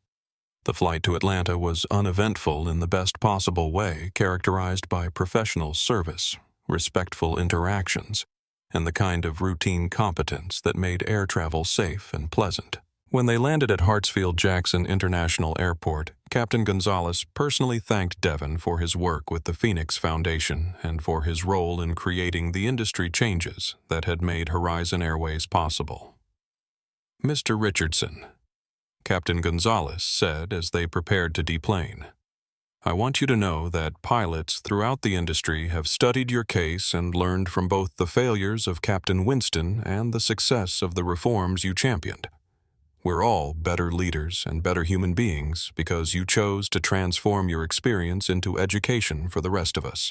The flight to Atlanta was uneventful in the best possible way, characterized by professional service, respectful interactions, and the kind of routine competence that made air travel safe and pleasant. When they landed at Hartsfield-Jackson International Airport, Captain Gonzalez personally thanked Devon for his work with the Phoenix Foundation and for his role in creating the industry changes that had made Horizon Airways possible. "Mr. Richardson," Captain Gonzalez said as they prepared to deplane, "I want you to know that pilots throughout the industry have studied your case and learned from both the failures of Captain Winston and the success of the reforms you championed. We're all better leaders and better human beings because you chose to transform your experience into education for the rest of us."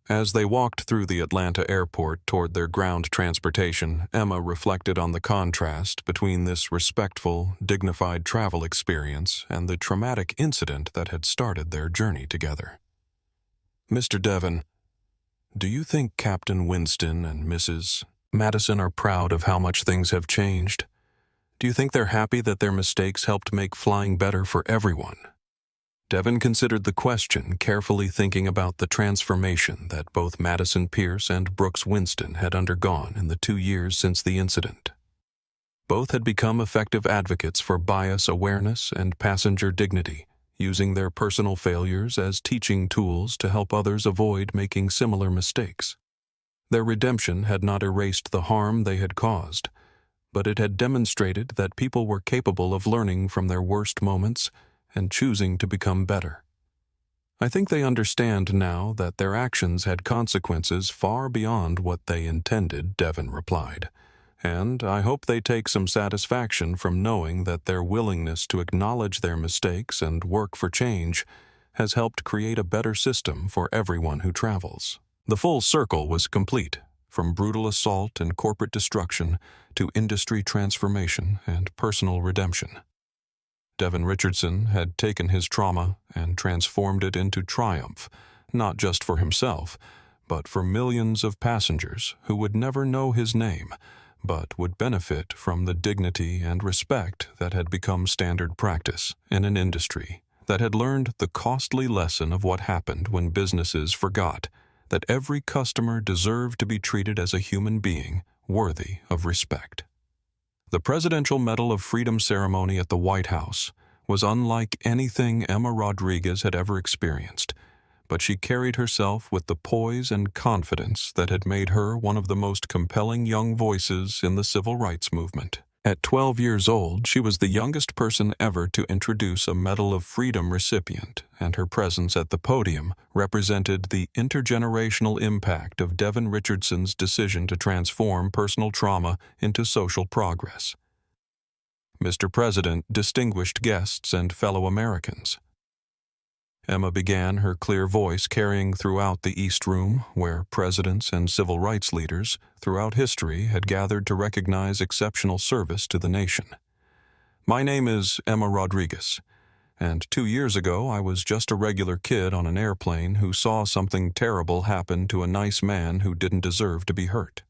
As they walked through the Atlanta airport toward their ground transportation, Emma reflected on the contrast between this respectful, dignified travel experience and the traumatic incident that had started their journey together. "Mr. Devon, do you think Captain Winston and Mrs. Madison are proud of how much things have changed? Do you think they're happy that their mistakes helped make flying better for everyone?" Devon considered the question, carefully thinking about the transformation that both Madison Pierce and Brooks Winston had undergone in the 2 years since the incident. Both had become effective advocates for bias awareness and passenger dignity, using their personal failures as teaching tools to help others avoid making similar mistakes. Their redemption had not erased the harm they had caused, but it had demonstrated that people were capable of learning from their worst moments and choosing to become better. "I think they understand now that their actions had consequences far beyond what they intended," Devon replied, "and I hope they take some satisfaction from knowing that their willingness to acknowledge their mistakes and work for change has helped create a better system for everyone who travels." The full circle was complete, from brutal assault and corporate destruction to industry transformation and personal redemption. Devon Richardson had taken his trauma and transformed it into triumph, not just for himself, but for millions of passengers who would never know his name, but would benefit from the dignity and respect that had become standard practice in an industry that had learned the costly lesson of what happened when businesses forgot that every customer deserved to be treated as a human being worthy of respect. The Presidential Medal of Freedom ceremony at the White House was unlike anything Emma Rodriguez had ever experienced, but she carried herself with the poise and confidence that had made her one of the most compelling young voices in the civil rights movement. At 12 years old, she was the youngest person ever to introduce a Medal of Freedom recipient, and her presence at the podium represented the intergenerational impact of Devon Richardson's decision to transform personal trauma into social progress. "Mr. President, distinguished guests, and fellow Americans," Emma began, her clear voice carrying throughout the East Room, where presidents and civil rights leaders throughout history had gathered to recognize exceptional service to the nation. "My name is Emma Rodriguez, and 2 years ago I was just a regular kid on an airplane who saw something terrible happen to a nice man who didn't deserve to be hurt."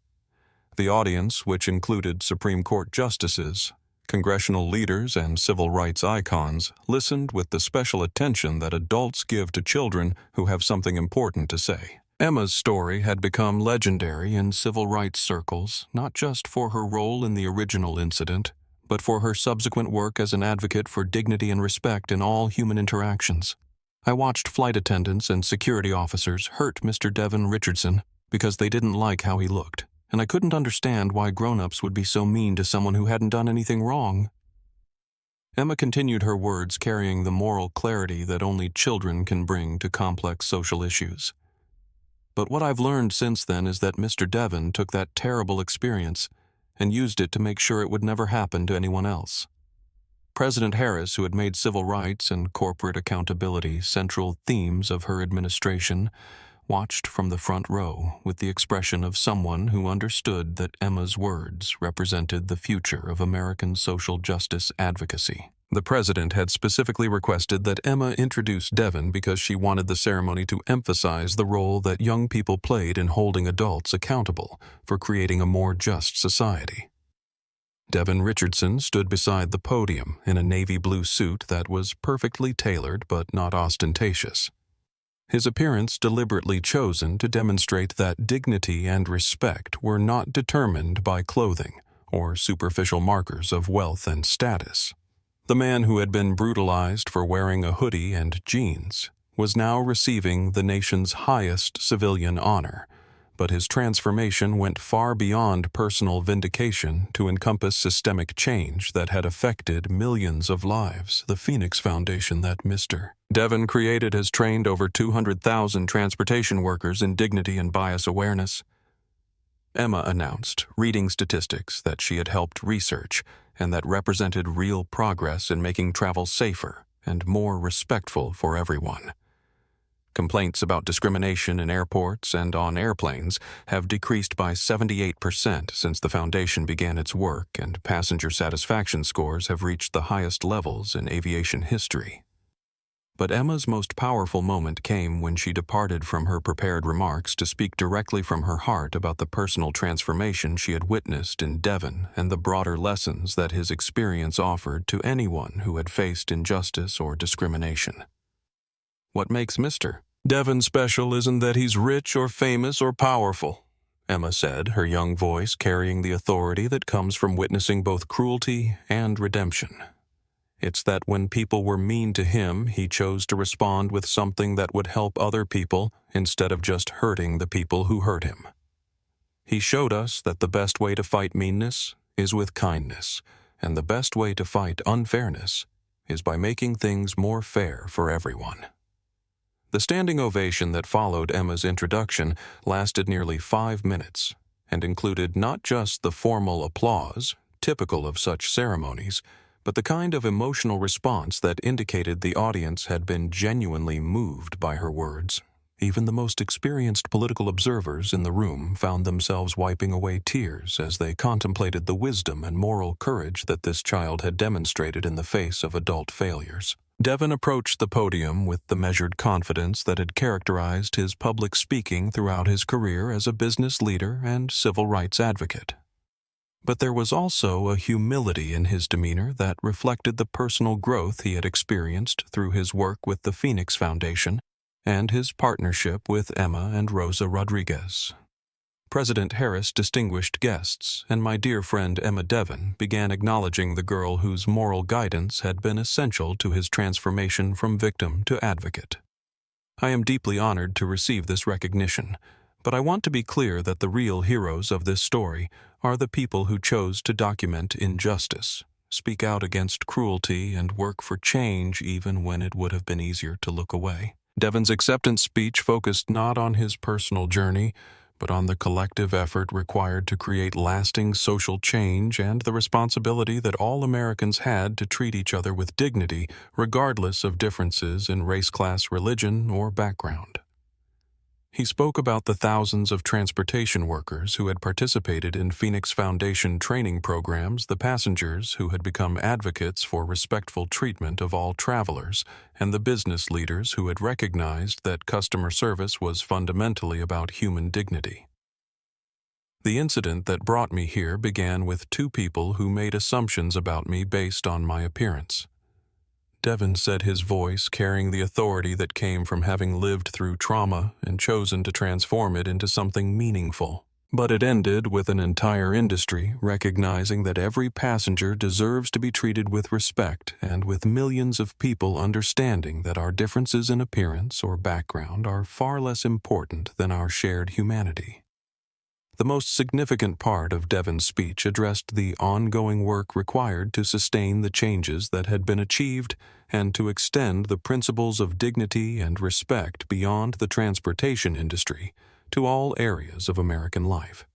The audience, which included Supreme Court justices, congressional leaders, and civil rights icons, listened with the special attention that adults give to children who have something important to say. Emma's story had become legendary in civil rights circles, not just for her role in the original incident, but for her subsequent work as an advocate for dignity and respect in all human interactions. I watched flight attendants and security officers hurt Mr. Devon Richardson because they didn't like how he looked, and I couldn't understand why grown-ups would be so mean to someone who hadn't done anything wrong. Emma continued her words, carrying the moral clarity that only children can bring to complex social issues. But what I've learned since then is that Mr. Devon took that terrible experience and used it to make sure it would never happen to anyone else. President Harris, who had made civil rights and corporate accountability central themes of her administration, watched from the front row with the expression of someone who understood that Emma's words represented the future of American social justice advocacy. The president had specifically requested that Emma introduce Devon because she wanted the ceremony to emphasize the role that young people played in holding adults accountable for creating a more just society. Devon Richardson stood beside the podium in a navy blue suit that was perfectly tailored but not ostentatious. His appearance deliberately chosen to demonstrate that dignity and respect were not determined by clothing or superficial markers of wealth and status. The man who had been brutalized for wearing a hoodie and jeans was now receiving the nation's highest civilian honor, but his transformation went far beyond personal vindication to encompass systemic change that had affected millions of lives. The Phoenix Foundation that Mr. Devon created has trained over 200,000 transportation workers in dignity and bias awareness. Emma announced, reading statistics that she had helped research and that represented real progress in making travel safer and more respectful for everyone. Complaints about discrimination in airports and on airplanes have decreased by 78% since the foundation began its work, and passenger satisfaction scores have reached the highest levels in aviation history. But Emma's most powerful moment came when she departed from her prepared remarks to speak directly from her heart about the personal transformation she had witnessed in Devon and the broader lessons that his experience offered to anyone who had faced injustice or discrimination. What makes Mr. Devon special isn't that he's rich or famous or powerful, Emma said, her young voice carrying the authority that comes from witnessing both cruelty and redemption. It's that when people were mean to him, he chose to respond with something that would help other people instead of just hurting the people who hurt him. He showed us that the best way to fight meanness is with kindness, and the best way to fight unfairness is by making things more fair for everyone. The standing ovation that followed Emma's introduction lasted nearly 5 minutes and included not just the formal applause, typical of such ceremonies, but the kind of emotional response that indicated the audience had been genuinely moved by her words. Even the most experienced political observers in the room found themselves wiping away tears as they contemplated the wisdom and moral courage that this child had demonstrated in the face of adult failures. Devon approached the podium with the measured confidence that had characterized his public speaking throughout his career as a business leader and civil rights advocate. But there was also a humility in his demeanor that reflected the personal growth he had experienced through his work with the Phoenix Foundation and his partnership with Emma and Rosa Rodriguez. President Harris distinguished guests, and my dear friend Emma Devon began acknowledging the girl whose moral guidance had been essential to his transformation from victim to advocate. I am deeply honored to receive this recognition, but I want to be clear that the real heroes of this story are the people who chose to document injustice, speak out against cruelty, and work for change even when it would have been easier to look away. Devon's acceptance speech focused not on his personal journey, but on the collective effort required to create lasting social change and the responsibility that all Americans had to treat each other with dignity, regardless of differences in race, class, religion, or background. He spoke about the thousands of transportation workers who had participated in Phoenix Foundation training programs, the passengers who had become advocates for respectful treatment of all travelers, and the business leaders who had recognized that customer service was fundamentally about human dignity. The incident that brought me here began with 2 people who made assumptions about me based on my appearance. Devon said, his voice carrying the authority that came from having lived through trauma and chosen to transform it into something meaningful. But it ended with an entire industry recognizing that every passenger deserves to be treated with respect, and with millions of people understanding that our differences in appearance or background are far less important than our shared humanity. The most significant part of Devon's speech addressed the ongoing work required to sustain the changes that had been achieved and to extend the principles of dignity and respect beyond the transportation industry to all areas of American life.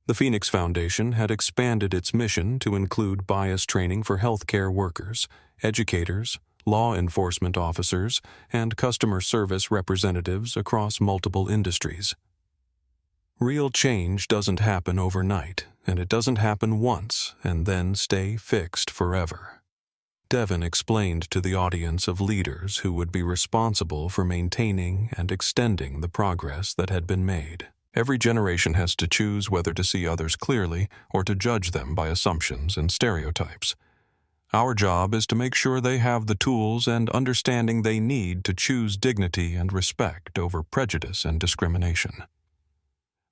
The Phoenix Foundation had expanded its mission to include bias training for healthcare workers, educators, law enforcement officers, and customer service representatives across multiple industries. Real change doesn't happen overnight, and it doesn't happen once and then stay fixed forever. Devon explained to the audience of leaders who would be responsible for maintaining and extending the progress that had been made. Every generation has to choose whether to see others clearly or to judge them by assumptions and stereotypes. Our job is to make sure they have the tools and understanding they need to choose dignity and respect over prejudice and discrimination.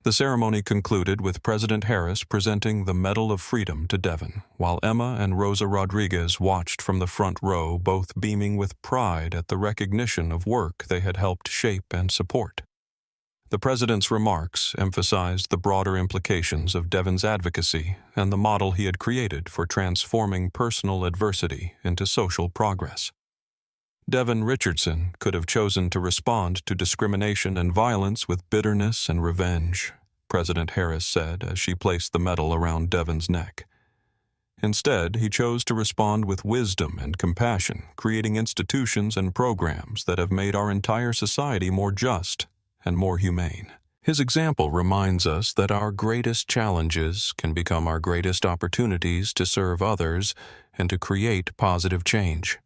The ceremony concluded with President Harris presenting the Medal of Freedom to Devon, while Emma and Rosa Rodriguez watched from the front row, both beaming with pride at the recognition of work they had helped shape and support. The president's remarks emphasized the broader implications of Devon's advocacy and the model he had created for transforming personal adversity into social progress. Devon Richardson could have chosen to respond to discrimination and violence with bitterness and revenge, President Harris said as she placed the medal around Devon's neck. Instead, he chose to respond with wisdom and compassion, creating institutions and programs that have made our entire society more just and more humane. His example reminds us that our greatest challenges can become our greatest opportunities to serve others and to create positive change.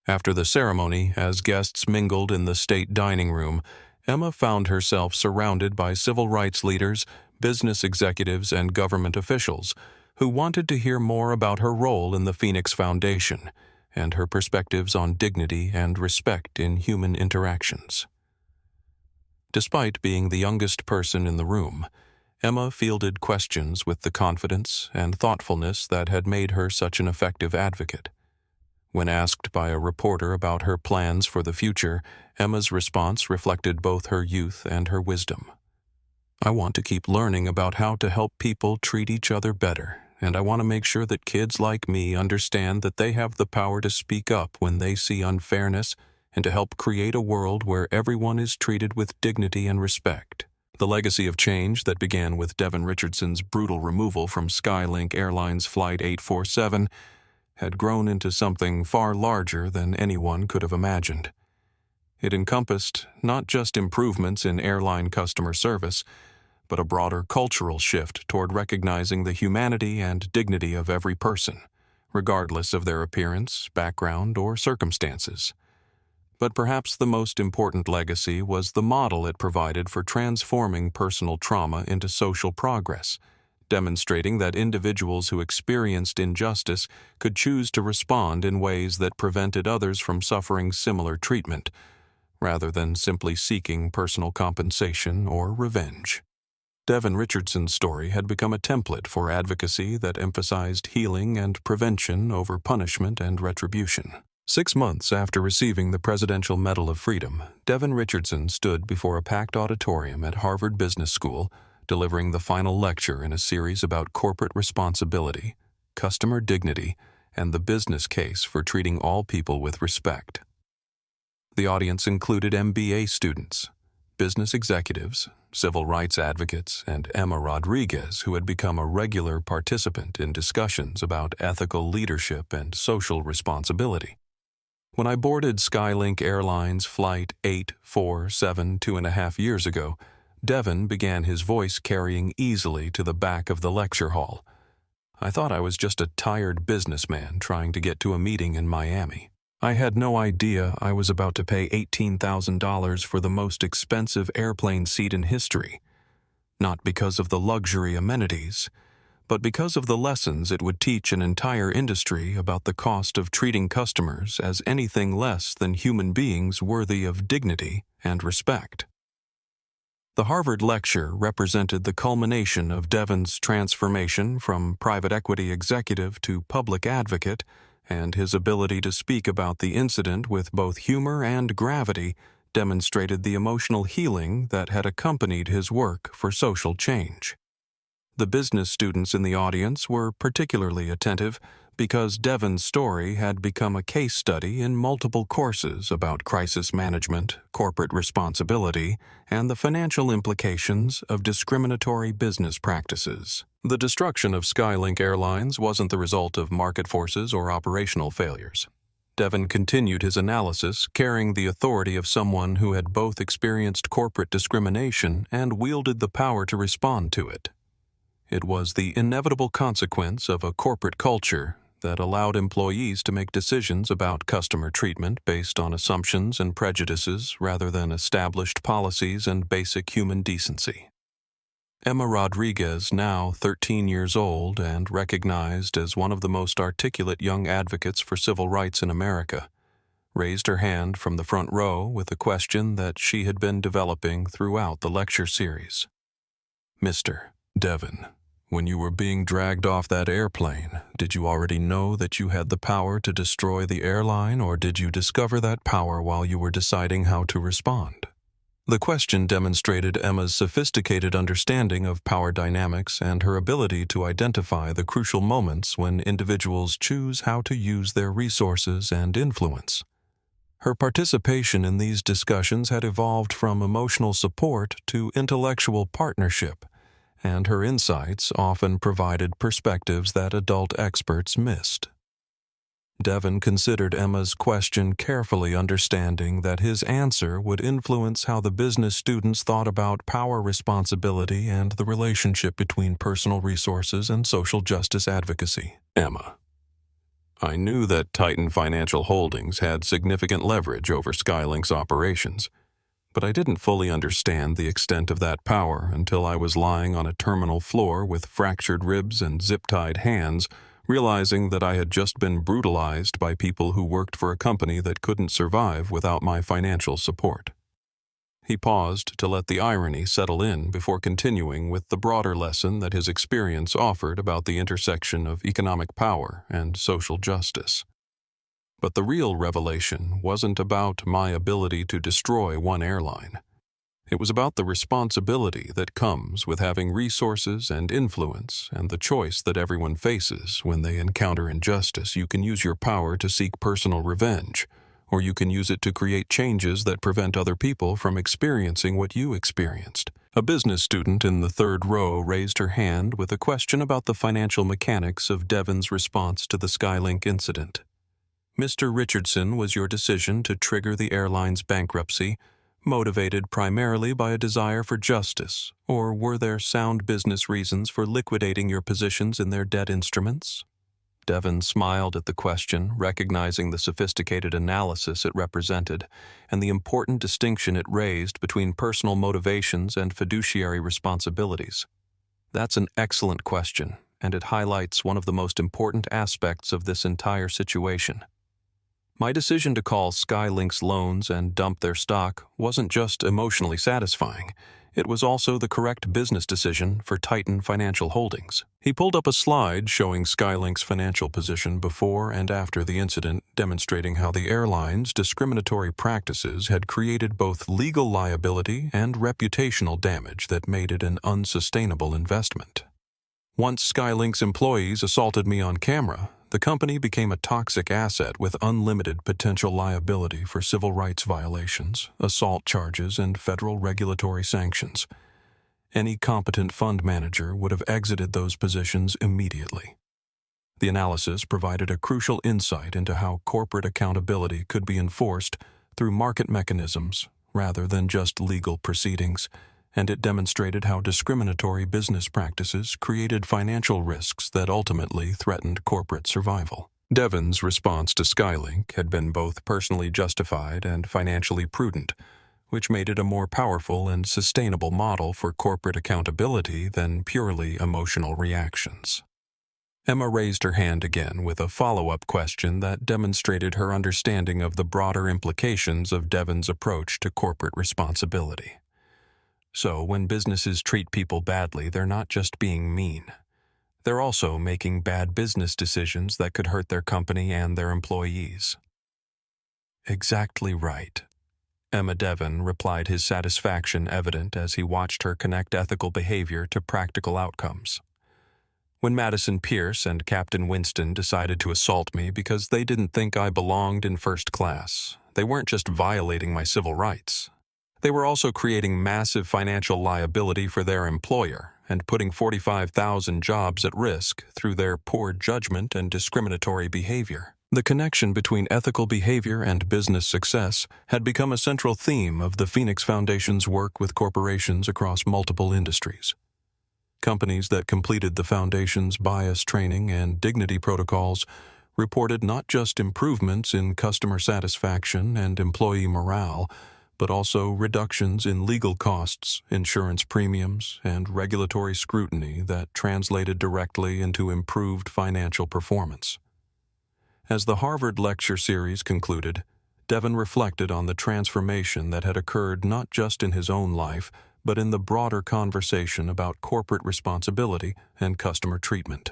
After the ceremony, as guests mingled in the state dining room, Emma found herself surrounded by civil rights leaders, business executives, and government officials who wanted to hear more about her role in the Phoenix Foundation and her perspectives on dignity and respect in human interactions. Despite being the youngest person in the room, Emma fielded questions with the confidence and thoughtfulness that had made her such an effective advocate. When asked by a reporter about her plans for the future, Emma's response reflected both her youth and her wisdom. "I want to keep learning about how to help people treat each other better, and I want to make sure that kids like me understand that they have the power to speak up when they see unfairness and to help create a world where everyone is treated with dignity and respect." The legacy of change that began with Devon Richardson's brutal removal from SkyLink Airlines Flight 847 had grown into something far larger than anyone could have imagined. It encompassed not just improvements in airline customer service, but a broader cultural shift toward recognizing the humanity and dignity of every person, regardless of their appearance, background, or circumstances. But perhaps the most important legacy was the model it provided for transforming personal trauma into social progress, demonstrating that individuals who experienced injustice could choose to respond in ways that prevented others from suffering similar treatment, rather than simply seeking personal compensation or revenge. Devon Richardson's story had become a template for advocacy that emphasized healing and prevention over punishment and retribution. 6 months after receiving the Presidential Medal of Freedom, Devon Richardson stood before a packed auditorium at Harvard Business School, delivering the final lecture in a series about corporate responsibility, customer dignity, and the business case for treating all people with respect. The audience included MBA students, business executives, civil rights advocates, and Emma Rodriguez, who had become a regular participant in discussions about ethical leadership and social responsibility. When I boarded SkyLink Airlines Flight 847 2.5 years ago, Devon began his voice carrying easily to the back of the lecture hall. I thought I was just a tired businessman trying to get to a meeting in Miami. I had no idea I was about to pay $18,000 for the most expensive airplane seat in history, not because of the luxury amenities, but because of the lessons it would teach an entire industry about the cost of treating customers as anything less than human beings worthy of dignity and respect. The Harvard lecture represented the culmination of Devon's transformation from private equity executive to public advocate, and his ability to speak about the incident with both humor and gravity demonstrated the emotional healing that had accompanied his work for social change. The business students in the audience were particularly attentive because Devon's story had become a case study in multiple courses about crisis management, corporate responsibility, and the financial implications of discriminatory business practices. The destruction of SkyLink Airlines wasn't the result of market forces or operational failures. Devon continued his analysis, carrying the authority of someone who had both experienced corporate discrimination and wielded the power to respond to it. It was the inevitable consequence of a corporate culture that allowed employees to make decisions about customer treatment based on assumptions and prejudices rather than established policies and basic human decency. Emma Rodriguez, now 13 years old and recognized as one of the most articulate young advocates for civil rights in America, raised her hand from the front row with a question that she had been developing throughout the lecture series. Mr. Devon, when you were being dragged off that airplane, did you already know that you had the power to destroy the airline, or did you discover that power while you were deciding how to respond? The question demonstrated Emma's sophisticated understanding of power dynamics and her ability to identify the crucial moments when individuals choose how to use their resources and influence. Her participation in these discussions had evolved from emotional support to intellectual partnership, and her insights often provided perspectives that adult experts missed. Devon considered Emma's question carefully, understanding that his answer would influence how the business students thought about power responsibility and the relationship between personal resources and social justice advocacy. Emma, I knew that Titan Financial Holdings had significant leverage over SkyLink's operations, but I didn't fully understand the extent of that power until I was lying on a terminal floor with fractured ribs and zip-tied hands, realizing that I had just been brutalized by people who worked for a company that couldn't survive without my financial support. He paused to let the irony settle in before continuing with the broader lesson that his experience offered about the intersection of economic power and social justice. But the real revelation wasn't about my ability to destroy one airline. It was about the responsibility that comes with having resources and influence, and the choice that everyone faces when they encounter injustice. You can use your power to seek personal revenge, or you can use it to create changes that prevent other people from experiencing what you experienced. A business student in the third row raised her hand with a question about the financial mechanics of Devon's response to the SkyLink incident. Mr. Richardson, was your decision to trigger the airline's bankruptcy motivated primarily by a desire for justice, or were there sound business reasons for liquidating your positions in their debt instruments? Devon smiled at the question, recognizing the sophisticated analysis it represented and the important distinction it raised between personal motivations and fiduciary responsibilities. That's an excellent question, and it highlights one of the most important aspects of this entire situation. My decision to call SkyLink's loans and dump their stock wasn't just emotionally satisfying. It was also the correct business decision for Titan Financial Holdings. He pulled up a slide showing SkyLink's financial position before and after the incident, demonstrating how the airline's discriminatory practices had created both legal liability and reputational damage that made it an unsustainable investment. Once SkyLink's employees assaulted me on camera, the company became a toxic asset with unlimited potential liability for civil rights violations, assault charges, and federal regulatory sanctions. Any competent fund manager would have exited those positions immediately. The analysis provided a crucial insight into how corporate accountability could be enforced through market mechanisms rather than just legal proceedings, and it demonstrated how discriminatory business practices created financial risks that ultimately threatened corporate survival. Devon's response to SkyLink had been both personally justified and financially prudent, which made it a more powerful and sustainable model for corporate accountability than purely emotional reactions. Emma raised her hand again with a follow-up question that demonstrated her understanding of the broader implications of Devon's approach to corporate responsibility. So when businesses treat people badly, they're not just being mean. They're also making bad business decisions that could hurt their company and their employees. Exactly right. Emma Devon replied, his satisfaction evident as he watched her connect ethical behavior to practical outcomes. When Madison Pierce and Captain Winston decided to assault me because they didn't think I belonged in first class, they weren't just violating my civil rights. They were also creating massive financial liability for their employer and putting 45,000 jobs at risk through their poor judgment and discriminatory behavior. The connection between ethical behavior and business success had become a central theme of the Phoenix Foundation's work with corporations across multiple industries. Companies that completed the Foundation's bias training and dignity protocols reported not just improvements in customer satisfaction and employee morale, but also reductions in legal costs, insurance premiums, and regulatory scrutiny that translated directly into improved financial performance. As the Harvard lecture series concluded, Devon reflected on the transformation that had occurred not just in his own life, but in the broader conversation about corporate responsibility and customer treatment.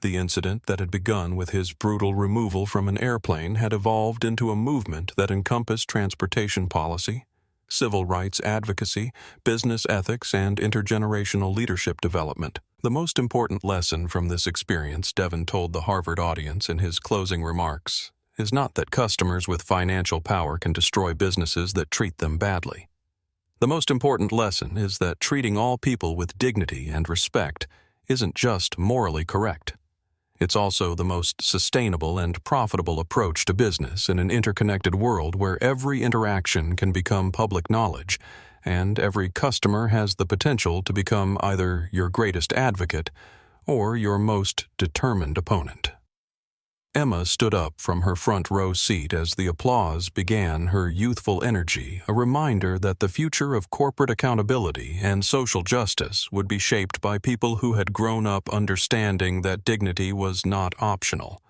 The incident that had begun with his brutal removal from an airplane had evolved into a movement that encompassed transportation policy, civil rights advocacy, business ethics, and intergenerational leadership development. The most important lesson from this experience, Devon told the Harvard audience in his closing remarks, is not that customers with financial power can destroy businesses that treat them badly. The most important lesson is that treating all people with dignity and respect isn't just morally correct. It's also the most sustainable and profitable approach to business in an interconnected world where every interaction can become public knowledge, and every customer has the potential to become either your greatest advocate or your most determined opponent. Emma stood up from her front row seat as the applause began, her youthful energy a reminder that the future of corporate accountability and social justice would be shaped by people who had grown up understanding that dignity was not optional,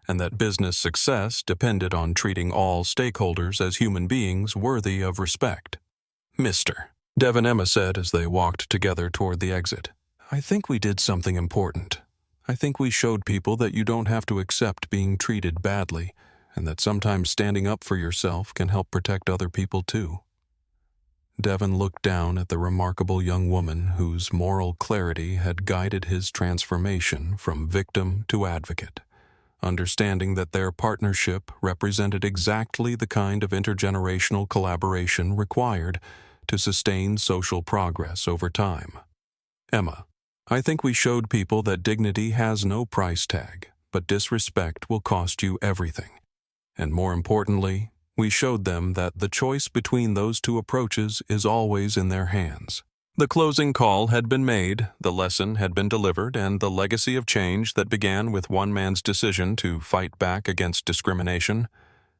and that business success depended on treating all stakeholders as human beings worthy of respect. "Mr. Devon," Emma said as they walked together toward the exit, "I think we did something important. I think we showed people that you don't have to accept being treated badly, and that sometimes standing up for yourself can help protect other people too." Devon looked down at the remarkable young woman whose moral clarity had guided his transformation from victim to advocate, understanding that their partnership represented exactly the kind of intergenerational collaboration required to sustain social progress over time. "Emma, I think we showed people that dignity has no price tag, but disrespect will cost you everything. And more importantly, we showed them that the choice between those two approaches is always in their hands." The closing call had been made, the lesson had been delivered, and the legacy of change that began with one man's decision to fight back against discrimination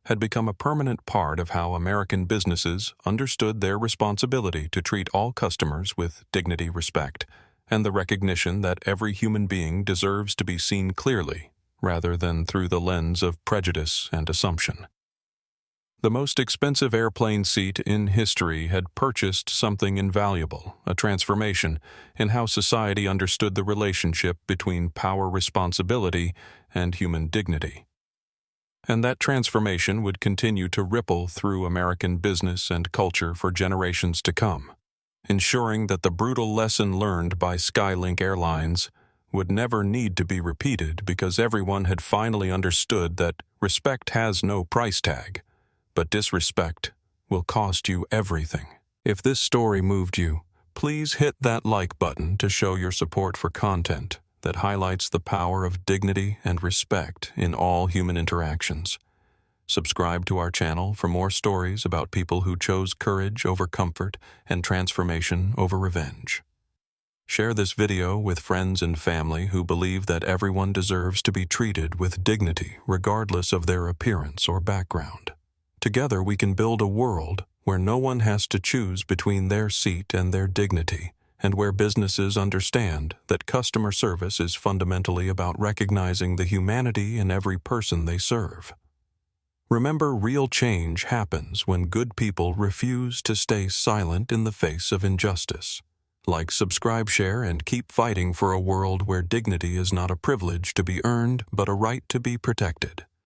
had become a permanent part of how American businesses understood their responsibility to treat all customers with dignity, respect, and the recognition that every human being deserves to be seen clearly, rather than through the lens of prejudice and assumption. The most expensive airplane seat in history had purchased something invaluable, a transformation in how society understood the relationship between power responsibility and human dignity. And that transformation would continue to ripple through American business and culture for generations to come, ensuring that the brutal lesson learned by SkyLink Airlines would never need to be repeated because everyone had finally understood that respect has no price tag, but disrespect will cost you everything. If this story moved you, please hit that like button to show your support for content that highlights the power of dignity and respect in all human interactions. Subscribe to our channel for more stories about people who chose courage over comfort and transformation over revenge. Share this video with friends and family who believe that everyone deserves to be treated with dignity regardless of their appearance or background. Together we can build a world where no one has to choose between their seat and their dignity, and where businesses understand that customer service is fundamentally about recognizing the humanity in every person they serve. Remember, real change happens when good people refuse to stay silent in the face of injustice. Like, subscribe, share, and keep fighting for a world where dignity is not a privilege to be earned, but a right to be protected.